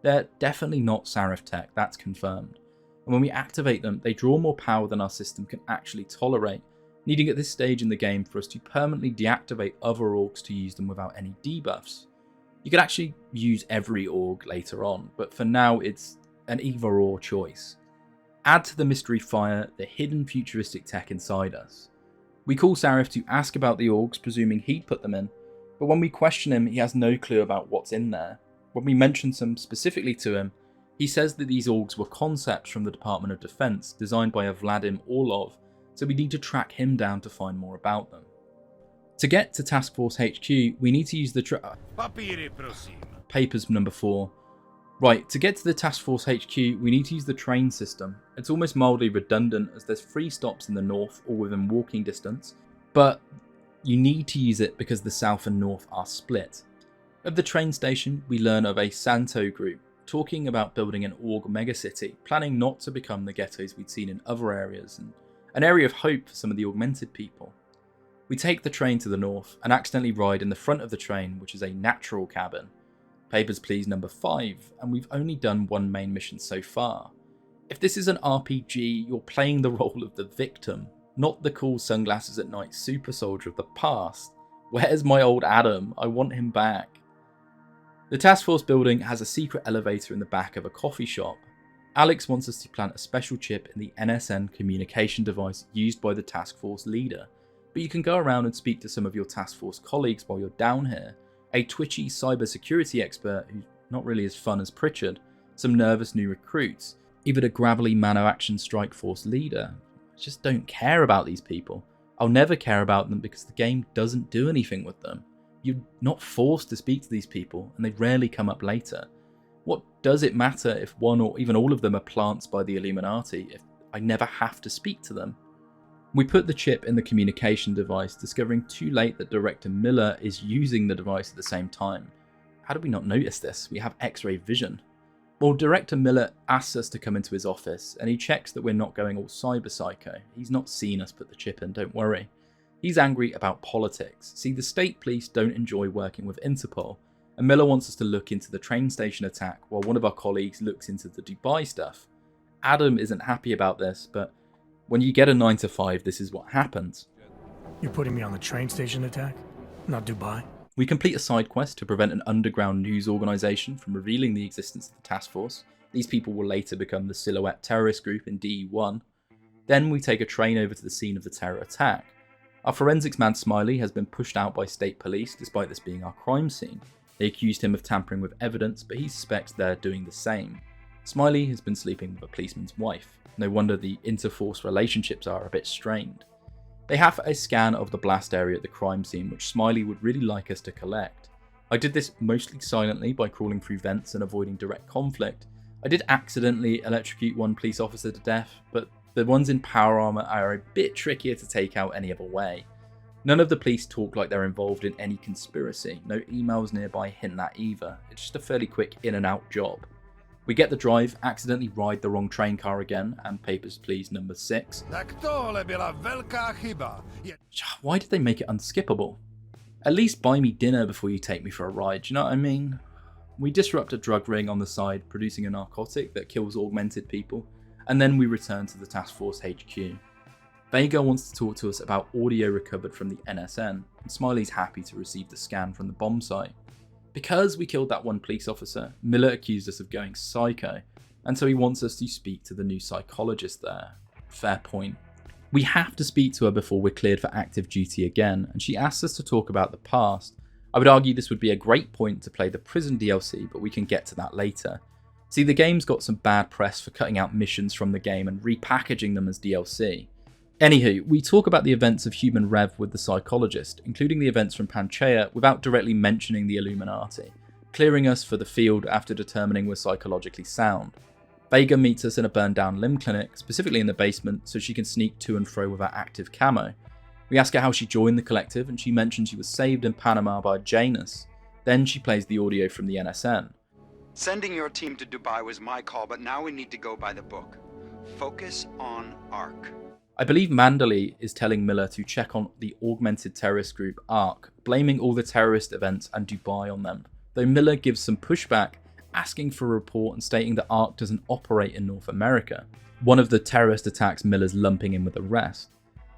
They're definitely not Sarif tech, that's confirmed. And when we activate them, they draw more power than our system can actually tolerate, needing at this stage in the game for us to permanently deactivate other orgs to use them without any debuffs. You could actually use every org later on, but for now it's an either or choice. Add to the mystery fire the hidden futuristic tech inside us. We call Sarif to ask about the orgs, presuming he'd put them in, but when we question him, he has no clue about what's in there. When we mention some specifically to him, he says that these orgs were concepts from the Department of Defense designed by a Vladim Orlov, so we need to track him down to find more about them. To get to Task Force HQ, we need to use the Papers number 4. Right, to get to the Task Force HQ, we need to use the train system. It's almost mildly redundant as there's 3 stops in the north, all within walking distance, but you need to use it because the south and north are split. At the train station, we learn of a Santo group, talking about building an org megacity, planning not to become the ghettos we'd seen in other areas, and an area of hope for some of the augmented people. We take the train to the north and accidentally ride in the front of the train, which is a natural cabin. Papers, Please number 5, and we've only done one main mission so far. If this is an RPG, you're playing the role of the victim, not the cool sunglasses at night super soldier of the past. Where's my old Adam? I want him back. The task force building has a secret elevator in the back of a coffee shop. Alex wants us to plant a special chip in the NSN communication device used by the task force leader, but you can go around and speak to some of your task force colleagues while you're down here. A twitchy cybersecurity expert who's not really as fun as Pritchard, some nervous new recruits, even a gravelly man-of-action strike force leader. I just don't care about these people. I'll never care about them because the game doesn't do anything with them. You're not forced to speak to these people, and they rarely come up later. What does it matter if one or even all of them are plants by the Illuminati if I never have to speak to them? We put the chip in the communication device, discovering too late that Director Miller is using the device at the same time. How did we not notice this? We have X-ray vision. Well, Director Miller asks us to come into his office, and he checks that we're not going all cyber psycho. He's not seen us put the chip in, don't worry. He's angry about politics. See, the state police don't enjoy working with Interpol, and Miller wants us to look into the train station attack while one of our colleagues looks into the Dubai stuff. Adam isn't happy about this, but when you get a 9 to 5, this is what happens.
You're putting me on the train station attack? Not Dubai?
We complete a side quest to prevent an underground news organisation from revealing the existence of the task force. These people will later become the Silhouette terrorist group in DE1. Then we take a train over to the scene of the terror attack. Our forensics man Smiley has been pushed out by state police despite this being our crime scene. They accused him of tampering with evidence, but he suspects they're doing the same. Smiley has been sleeping with a policeman's wife. No wonder the interforce relationships are a bit strained. They have a scan of the blast area at the crime scene, which Smiley would really like us to collect. I did this mostly silently by crawling through vents and avoiding direct conflict. I did accidentally electrocute one police officer to death, but the ones in power armor are a bit trickier to take out any other way. None of the police talk like they're involved in any conspiracy, no emails nearby hint that either, it's just a fairly quick in and out job. We get the drive, accidentally ride the wrong train car again, and Papers, Please number 6. Why did they make it unskippable? At least buy me dinner before you take me for a ride, do you know what I mean? We disrupt a drug ring on the side, producing a narcotic that kills augmented people, and then we return to the Task Force HQ. Vega wants to talk to us about audio recovered from the NSN, and Smiley's happy to receive the scan from the bomb site. Because we killed that one police officer, Miller accused us of going psycho, and so he wants us to speak to the new psychologist there. Fair point. We have to speak to her before we're cleared for active duty again, and she asks us to talk about the past. I would argue this would be a great point to play the prison DLC, but we can get to that later. See, the game's got some bad press for cutting out missions from the game and repackaging them as DLC. Anywho, we talk about the events of Human Rev with the psychologist, including the events from Panchaea without directly mentioning the Illuminati, clearing us for the field after determining we're psychologically sound. Vega meets us in a burned down limb clinic, specifically in the basement, so she can sneak to and fro with her active camo. We ask her how she joined the collective, and she mentions she was saved in Panama by Janus. Then she plays the audio from the NSN.
Sending your team to Dubai was my call, but now we need to go by the book. Focus on ARC.
I believe Mandalay is telling Miller to check on the augmented terrorist group ARC, blaming all the terrorist events and Dubai on them, though Miller gives some pushback, asking for a report and stating that ARC doesn't operate in North America, one of the terrorist attacks Miller's lumping in with the rest.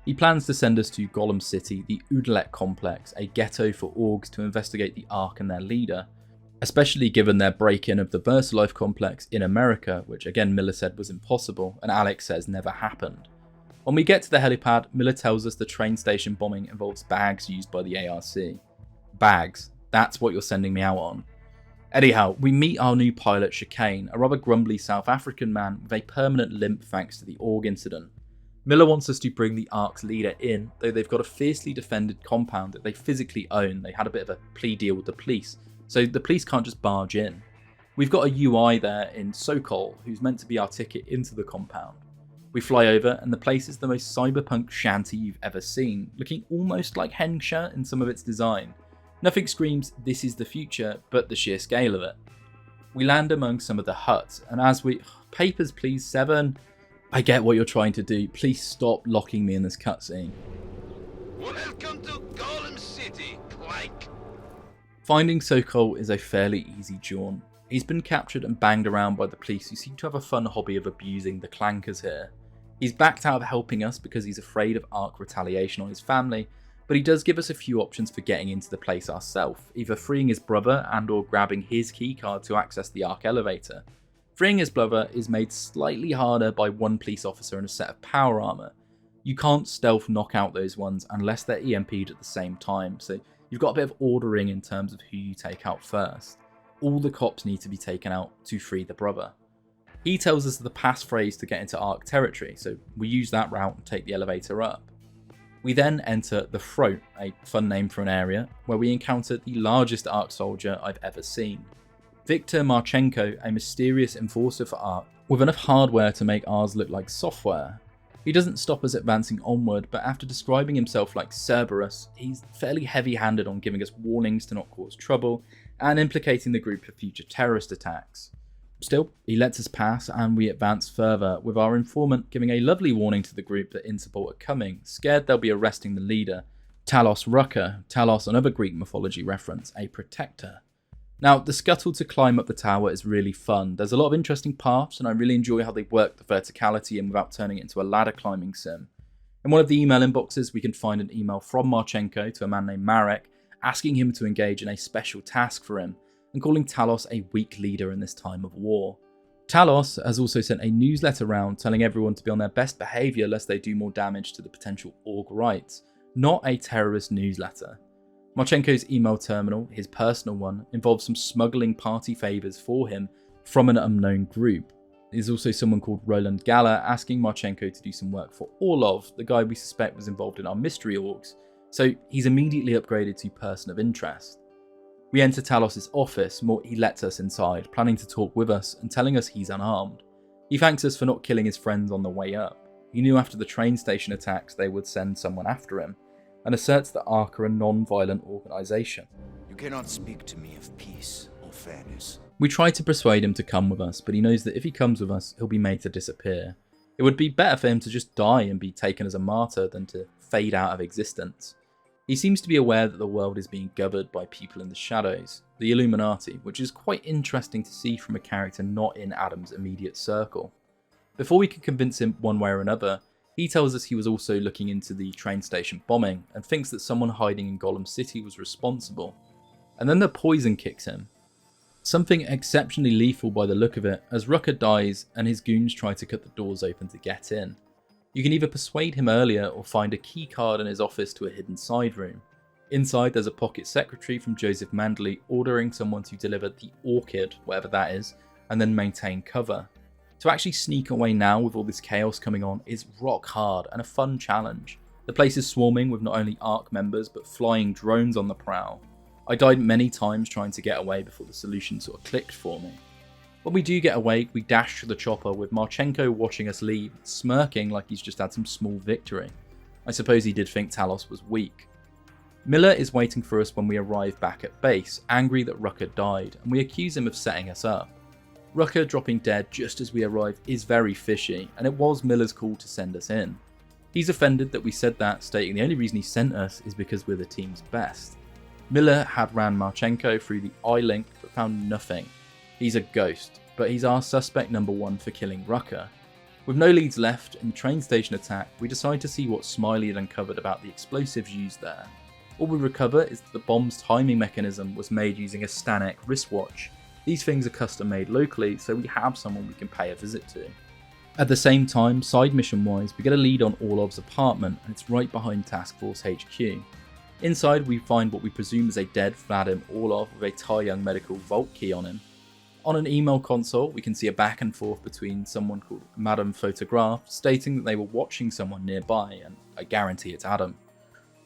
He plans to send us to Gollum City, the Udalet complex, a ghetto for orgs, to investigate the ARC and their leader, especially given their break-in of the VersaLife complex in America, which again Miller said was impossible, and Alex says never happened. When we get to the helipad, Miller tells us the train station bombing involves bags used by the ARC. Bags, that's what you're sending me out on. Anyhow, we meet our new pilot Chicane, a rather grumbly South African man with a permanent limp thanks to the org incident. Miller wants us to bring the ARC's leader in, though they've got a fiercely defended compound that they physically own. They had a bit of a plea deal with the police, so the police can't just barge in. We've got a UI there in Sokol, who's meant to be our ticket into the compound. We fly over, and the place is the most cyberpunk shanty you've ever seen, looking almost like Hengsha in some of its design. Nothing screams this is the future, but the sheer scale of it. We land among some of the huts, and as we... Papers, please, 7. I get what you're trying to do. Please stop locking me in this cutscene.
Welcome to Gollum City, Clank.
Finding Sokol is a fairly easy jaunt. He's been captured and banged around by the police, who seem to have a fun hobby of abusing the clankers here. He's backed out of helping us because he's afraid of ARC retaliation on his family, but he does give us a few options for getting into the place ourselves, either freeing his brother and or grabbing his keycard to access the ARC elevator. Freeing his brother is made slightly harder by one police officer and a set of power armor. You can't stealth knock out those ones unless they're EMP'd at the same time, so you've got a bit of ordering in terms of who you take out first. All the cops need to be taken out to free the brother. He tells us the passphrase to get into ARC territory, so we use that route and take the elevator up. We then enter the Throat, a fun name for an area, where we encounter the largest ARC soldier I've ever seen. Viktor Marchenko, a mysterious enforcer for ARC, with enough hardware to make ours look like software. He doesn't stop us advancing onward, but after describing himself like Cerberus, he's fairly heavy-handed on giving us warnings to not cause trouble, and implicating the group for future terrorist attacks. Still, he lets us pass and we advance further, with our informant giving a lovely warning to the group that Interpol are coming, scared they'll be arresting the leader, Talos Rucker, Talos another Greek mythology reference, a protector. Now, the scuttle to climb up the tower is really fun. There's a lot of interesting paths, and I really enjoy how they work the verticality in without turning it into a ladder climbing sim. In one of the email inboxes, we can find an email from Marchenko to a man named Marek, asking him to engage in a special task for him, and calling Talos a weak leader in this time of war. Talos has also sent a newsletter round telling everyone to be on their best behaviour lest they do more damage to the potential org rights, not a terrorist newsletter. Marchenko's email terminal, his personal one, involves some smuggling party favours for him from an unknown group. There's also someone called Roland Gala asking Marchenko to do some work for Orlov, the guy we suspect was involved in our mystery orgs, so he's immediately upgraded to person of interest. We enter Talos' office, he lets us inside, planning to talk with us and telling us he's unarmed. He thanks us for not killing his friends on the way up. He knew after the train station attacks they would send someone after him. and asserts that ARC are a non-violent organisation.
You cannot speak to me of peace or fairness.
We try to persuade him to come with us, but he knows that if he comes with us, he'll be made to disappear. It would be better for him to just die and be taken as a martyr than to fade out of existence. He seems to be aware that the world is being governed by people in the shadows, the Illuminati, which is quite interesting to see from a character not in Adam's immediate circle. Before we can convince him one way or another, he tells us he was also looking into the train station bombing and thinks that someone hiding in Golem City was responsible. And then the poison kicks him. Something exceptionally lethal by the look of it, as Rucker dies and his goons try to cut the doors open to get in. You can either persuade him earlier or find a key card in his office to a hidden side room. Inside there's a pocket secretary from Joseph Mandley ordering someone to deliver the orchid, whatever that is, and then maintain cover. To actually sneak away now with all this chaos coming on is rock hard and a fun challenge. The place is swarming with not only ARC members but flying drones on the prowl. I died many times trying to get away before the solution sort of clicked for me. When we do get away, we dash to the chopper with Marchenko watching us leave, smirking like he's just had some small victory. I suppose he did think Talos was weak. Miller is waiting for us when we arrive back at base, angry that Rucker died, and we accuse him of setting us up. Rucker dropping dead just as we arrive is very fishy, and it was Miller's call to send us in. He's offended that we said that, stating the only reason he sent us is because we're the team's best. Miller had ran Marchenko through the eye-link but found nothing. He's a ghost, but he's our suspect number one for killing Rucker. With no leads left in the train station attack, we decide to see what Smiley had uncovered about the explosives used there. All we recover is that the bomb's timing mechanism was made using a Stanek wristwatch. These things are custom made locally, so we have someone we can pay a visit to. At the same time, side mission wise, we get a lead on Orlov's apartment, and it's right behind Task Force HQ. Inside we find what we presume is a dead Vadim Orlov with a Tai Young medical vault key on him. On an email console we can see a back and forth between someone called Madame Photograph stating that they were watching someone nearby, and I guarantee it's Adam.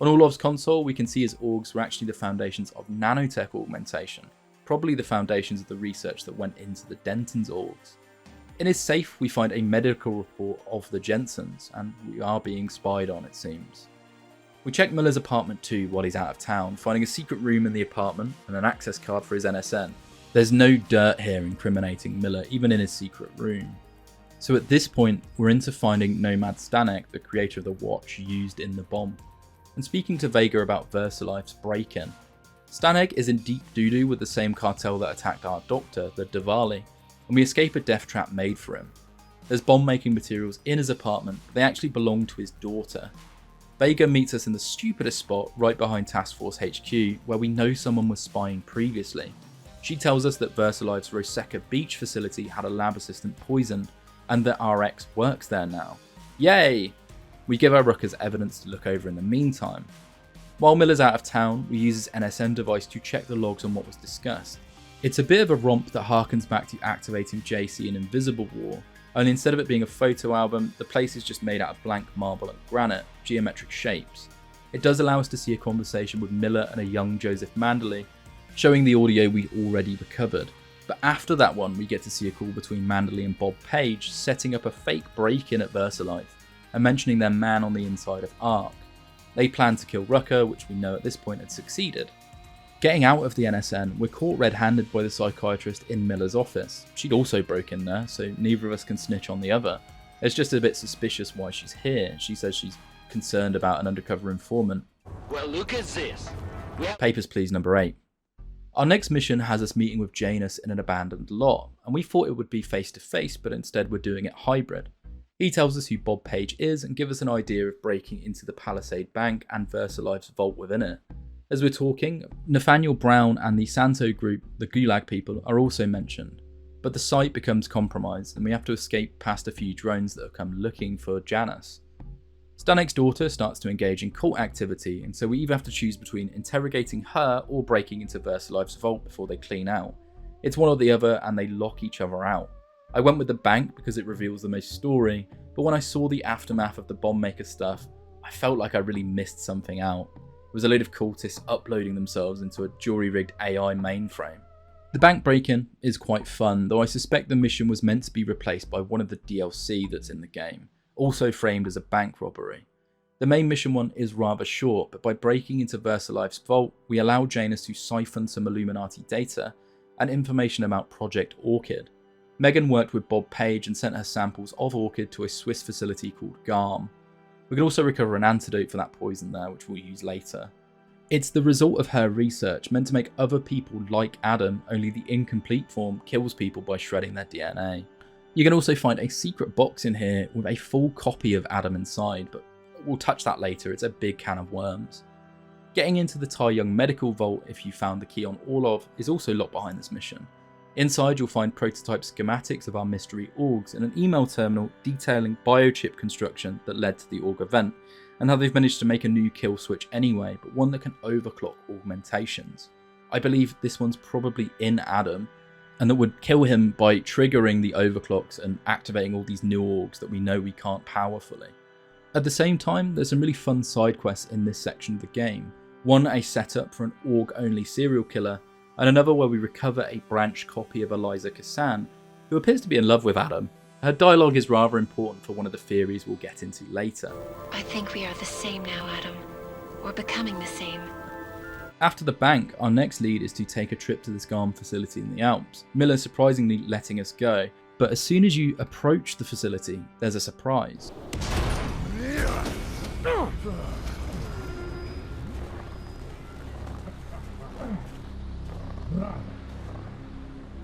On Orlov's console we can see his orgs were actually the foundations of nanotech augmentation, probably the foundations of the research that went into the Denton's orgs. In his safe we find a medical report of the Jensens, and we are being spied on it seems. We check Miller's apartment too while he's out of town, finding a secret room in the apartment and an access card for his NSN. There's no dirt here incriminating Miller, even in his secret room. So at this point, we're into finding Nomad Stanek, the creator of the watch used in the bomb, and speaking to Vega about Versalife's break-in. Stanek is in deep doo-doo with the same cartel that attacked our doctor, the Diwali, and we escape a death trap made for him. There's bomb-making materials in his apartment, but they actually belong to his daughter. Vega meets us in the stupidest spot right behind Task Force HQ, where we know someone was spying previously. She tells us that Versalife's Roseka Beach facility had a lab assistant poisoned, and that RX works there now. Yay! We give our Ruckers evidence to look over in the meantime. While Miller's out of town, we use his NSN device to check the logs on what was discussed. It's a bit of a romp that harkens back to activating JC in Invisible War, only instead of it being a photo album, the place is just made out of blank marble and granite, geometric shapes. It does allow us to see a conversation with Miller and a young Joseph Mandley, showing the audio we already recovered. But after that one, we get to see a call between Mandley and Bob Page setting up a fake break-in at Versalife, and mentioning their man on the inside of ARC. They plan to kill Rucker, which we know at this point had succeeded. Getting out of the NSN, we're caught red-handed by the psychiatrist in Miller's office. She'd also broken in there, so neither of us can snitch on the other. It's just a bit suspicious why she's here. She says she's concerned about an undercover informant.
Well, look at this.
Papers, please, number 8. Our next mission has us meeting with Janus in an abandoned lot, and we thought it would be face-to-face, but instead we're doing it hybrid. He tells us who Bob Page is and gives us an idea of breaking into the Palisade Bank and Versalife's vault within it. As we're talking, Nathaniel Brown and the Santo group, the Gulag people, are also mentioned, but the site becomes compromised and we have to escape past a few drones that have come looking for Janus. Stanek's daughter starts to engage in cult activity, and so we either have to choose between interrogating her or breaking into Versalife's vault before they clean out. It's one or the other and they lock each other out. I went with the bank because it reveals the most story, but when I saw the aftermath of the bomb maker stuff, I felt like I really missed something out. It was a load of cultists uploading themselves into a jury-rigged AI mainframe. The bank break-in is quite fun, though I suspect the mission was meant to be replaced by one of the DLC that's in the game, also framed as a bank robbery. The main mission one is rather short, but by breaking into VersaLife's vault, we allow Janus to siphon some Illuminati data and information about Project Orchid. Megan worked with Bob Page and sent her samples of Orchid to a Swiss facility called GARM. We can also recover an antidote for that poison there, which we'll use later. It's the result of her research, meant to make other people like Adam, only the incomplete form kills people by shredding their DNA. You can also find a secret box in here with a full copy of Adam inside, but we'll touch that later, it's a big can of worms. Getting into the Tai Young medical vault, if you found the key on Orlov, is also locked behind this mission. Inside you'll find prototype schematics of our mystery orgs and an email terminal detailing biochip construction that led to the org event, and how they've managed to make a new kill switch anyway, but one that can overclock augmentations. I believe this one's probably in Adam, and that would kill him by triggering the overclocks and activating all these new orgs that we know we can't power fully. At the same time, there's some really fun side quests in this section of the game. One a setup for an org-only serial killer, and another where we recover a branched copy of Eliza Kassan, who appears to be in love with Adam. Her dialogue is rather important for one of the theories we'll get into later.
I think we are the same now, Adam. We're becoming the same.
After the bank, our next lead is to take a trip to this GARM facility in the Alps, Miller surprisingly letting us go, but as soon as you approach the facility, there's a surprise.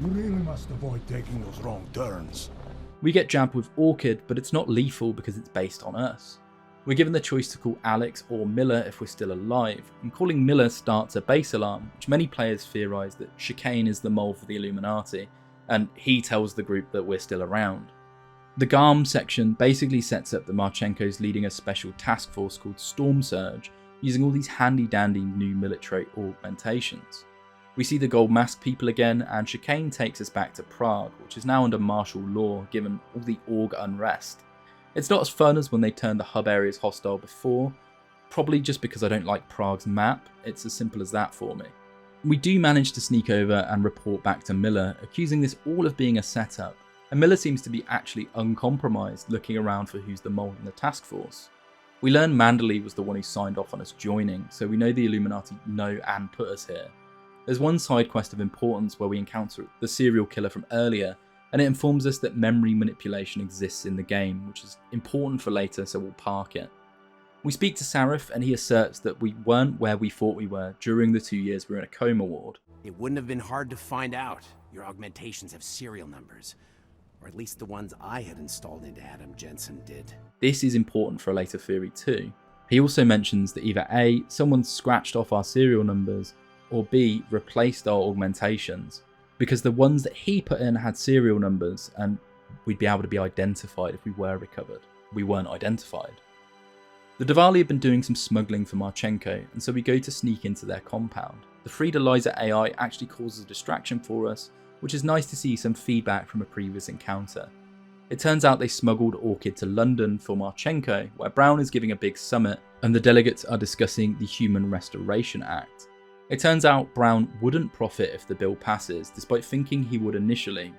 You really must avoid taking those wrong turns.
We get jabbed with Orchid, but it's not lethal because it's based on us. We're given the choice to call Alex or Miller if we're still alive, and calling Miller starts a base alarm, which many players theorise that Chicane is the mole for the Illuminati, and he tells the group that we're still around. The GARM section basically sets up that Marchenko's leading a special task force called Storm Surge, using all these handy-dandy new military augmentations. We see the Gold Mask people again, and Chicane takes us back to Prague, which is now under martial law given all the org unrest. It's not as fun as when they turned the hub areas hostile before, probably just because I don't like Prague's map, it's as simple as that for me. We do manage to sneak over and report back to Miller, accusing this all of being a setup, and Miller seems to be actually uncompromised, looking around for who's the mole in the task force. We learn Manderley was the one who signed off on us joining, so we know the Illuminati know and put us here. There's one side quest of importance where we encounter the serial killer from earlier, and it informs us that memory manipulation exists in the game, which is important for later, so we'll park it. We speak to Sarif, and he asserts that we weren't where we thought we were during the 2 years we were in a coma ward.
It wouldn't have been hard to find out. Your augmentations have serial numbers, or at least the ones I had installed into Adam Jensen did.
This is important for a later theory too. He also mentions that either A, someone scratched off our serial numbers, or B, replaced our augmentations, because the ones that he put in had serial numbers and we'd be able to be identified if we were recovered. We weren't identified. The Diwali had been doing some smuggling for Marchenko, and so we go to sneak into their compound. The Frida Liza AI actually causes a distraction for us, which is nice to see some feedback from a previous encounter. It turns out they smuggled Orchid to London for Marchenko, where Brown is giving a big summit and the delegates are discussing the Human Restoration Act. It turns out Brown wouldn't profit if the bill passes, despite thinking he would initially.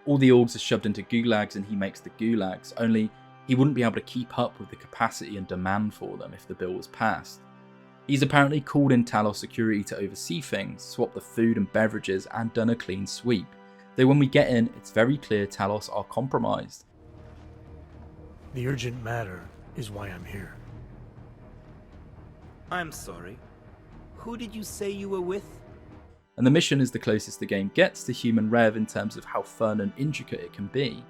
All the orgs are shoved into gulags and he makes the gulags, only he wouldn't be able to keep up with the capacity and demand for them if the bill was passed. He's apparently called in Talos security to oversee things, swap the food and beverages, and done a clean sweep. Though when we get in, it's very clear Talos are compromised.
The urgent matter is why I'm here.
I'm sorry. Who did you say you were with?
And the mission is the closest the game gets to human Rev in terms of how fun and intricate it can be.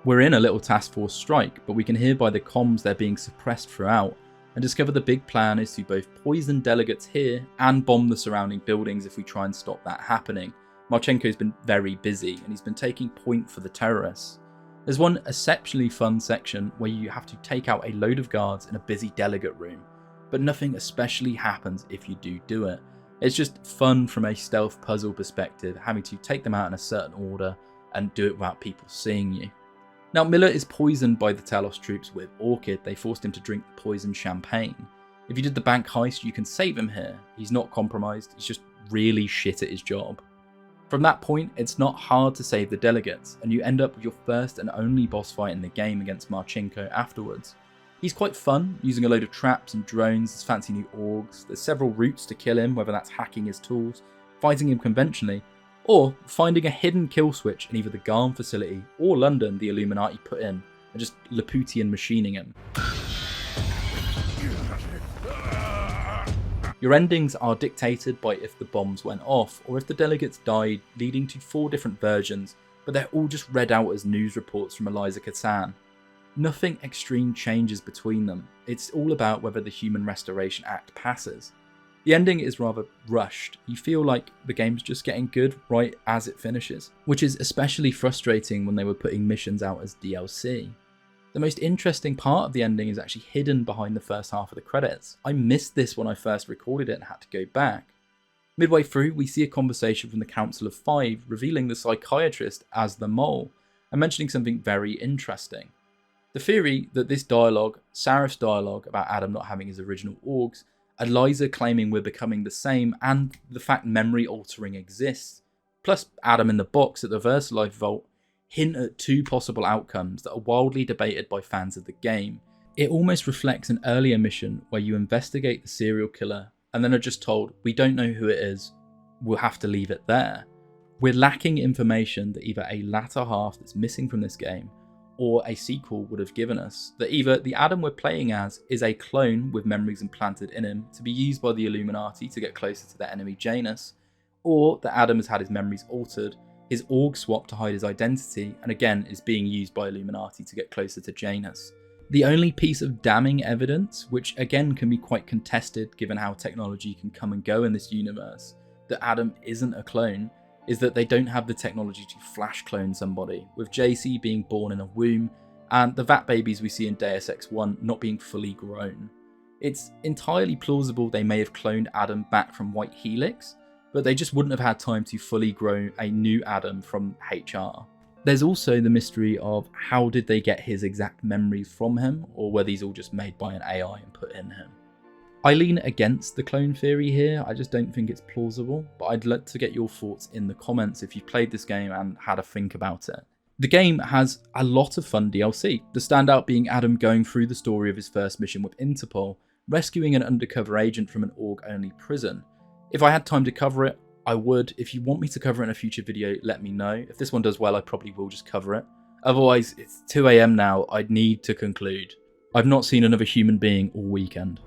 We're in a little task force strike, but we can hear by the comms they're being suppressed throughout, and discover the big plan is to both poison delegates here and bomb the surrounding buildings if we try and stop that happening. Marchenko's been very busy, and he's been taking point for the terrorists. There's one exceptionally fun section where you have to take out a load of guards in a busy delegate room, but nothing especially happens if you do it. It's just fun from a stealth puzzle perspective, having to take them out in a certain order and do it without people seeing you. Now, Miller is poisoned by the Talos troops with Orchid. They forced him to drink poisoned champagne. If you did the bank heist, you can save him here. He's not compromised, he's just really shit at his job. From that point, it's not hard to save the delegates, and you end up with your first and only boss fight in the game against Marchenko afterwards. He's quite fun, using a load of traps and drones, his fancy new orgs. There's several routes to kill him, whether that's hacking his tools, fighting him conventionally, or finding a hidden kill switch in either the Garm facility or London the Illuminati put in, and just Laputian machining him. Your endings are dictated by if the bombs went off, or if the delegates died, leading to 4 different versions, but they're all just read out as news reports from Eliza Catan. Nothing extreme changes between them, it's all about whether the Human Restoration Act passes. The ending is rather rushed, you feel like the game's just getting good right as it finishes, which is especially frustrating when they were putting missions out as DLC. The most interesting part of the ending is actually hidden behind the first half of the credits. I missed this when I first recorded it and had to go back. Midway through, we see a conversation from the Council of Five revealing the psychiatrist as the mole, and mentioning something very interesting. The theory that this dialogue, Sarif's dialogue about Adam not having his original orgs, Eliza claiming we're becoming the same, and the fact memory altering exists, plus Adam in the box at the VersaLife Vault, hint at 2 possible outcomes that are wildly debated by fans of the game. It almost reflects an earlier mission where you investigate the serial killer and then are just told, we don't know who it is, we'll have to leave it there. We're lacking information that either a latter half that's missing from this game or a sequel would have given us, that either the Adam we're playing as is a clone with memories implanted in him to be used by the Illuminati to get closer to their enemy Janus, or that Adam has had his memories altered, his org swapped to hide his identity, and again is being used by Illuminati to get closer to Janus. The only piece of damning evidence, which again can be quite contested given how technology can come and go in this universe, that Adam isn't a clone, is that they don't have the technology to flash clone somebody, with JC being born in a womb, and the vat babies we see in Deus Ex 1 not being fully grown. It's entirely plausible they may have cloned Adam back from White Helix, but they just wouldn't have had time to fully grow a new Adam from HR. There's also the mystery of how did they get his exact memories from him, or were these all just made by an AI and put in him. I lean against the clone theory here, I just don't think it's plausible, but I'd like to get your thoughts in the comments if you've played this game and had a think about it. The game has a lot of fun DLC, the standout being Adam going through the story of his first mission with Interpol, rescuing an undercover agent from an org-only prison. If I had time to cover it, I would. If you want me to cover it in a future video, let me know. If this one does well, I probably will just cover it. Otherwise, it's 2 AM now, I'd need to conclude. I've not seen another human being all weekend.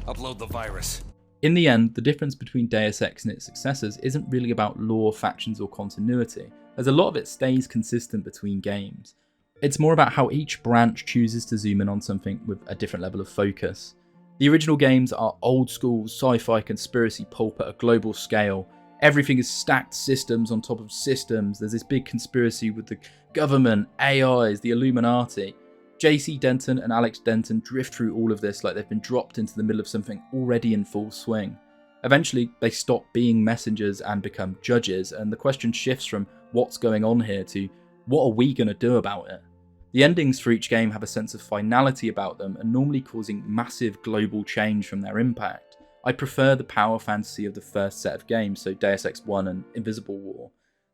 Upload the virus.
In the end, the difference between Deus Ex and its successors isn't really about lore, factions or continuity, as a lot of it stays consistent between games. It's more about how each branch chooses to zoom in on something with a different level of focus. The original games are old school sci-fi conspiracy pulp at a global scale. Everything is stacked systems on top of systems. There's this big conspiracy with the government, AIs, the Illuminati. JC Denton and Alex Denton drift through all of this like they've been dropped into the middle of something already in full swing. Eventually, they stop being messengers and become judges, and the question shifts from what's going on here to what are we going to do about it? The endings for each game have a sense of finality about them and normally causing massive global change from their impact. I prefer the power fantasy of the first set of games, so Deus Ex 1 and Invisible War.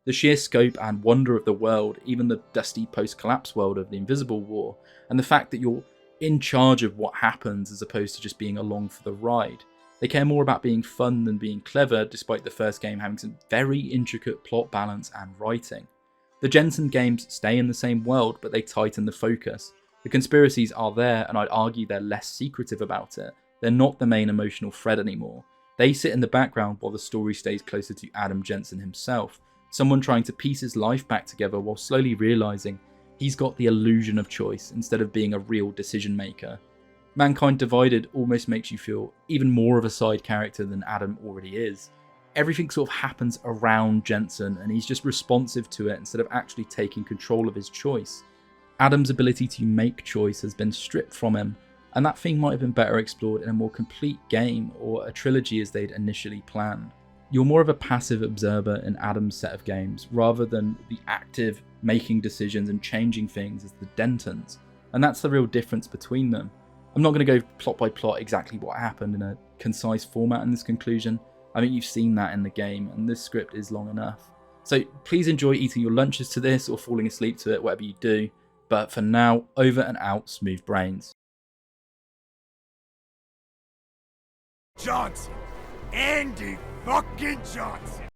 The sheer scope and wonder of the world, even the dusty post-collapse world of the Invisible War, and the fact that you're in charge of what happens as opposed to just being along for the ride. They care more about being fun than being clever, despite the first game having some very intricate plot balance and writing. The Jensen games stay in the same world, but they tighten the focus. The conspiracies are there, and I'd argue they're less secretive about it. They're not the main emotional thread anymore. They sit in the background while the story stays closer to Adam Jensen himself, someone trying to piece his life back together while slowly realising he's got the illusion of choice instead of being a real decision maker. Mankind Divided almost makes you feel even more of a side character than Adam already is. Everything sort of happens around Jensen and he's just responsive to it instead of actually taking control of his choice. Adam's ability to make choice has been stripped from him, and that theme might have been better explored in a more complete game or a trilogy as they'd initially planned. You're more of a passive observer in Adam's set of games rather than the active making decisions and changing things as the Dentons, and that's the real difference between them. I'm not going to go plot by plot exactly what happened in a concise format in this conclusion. I think you've seen that in the game, and this script is long enough. So please enjoy eating your lunches to this or falling asleep to it, whatever you do. But for now, over and out, smooth brains.
Johnson. Andy fucking Johnson.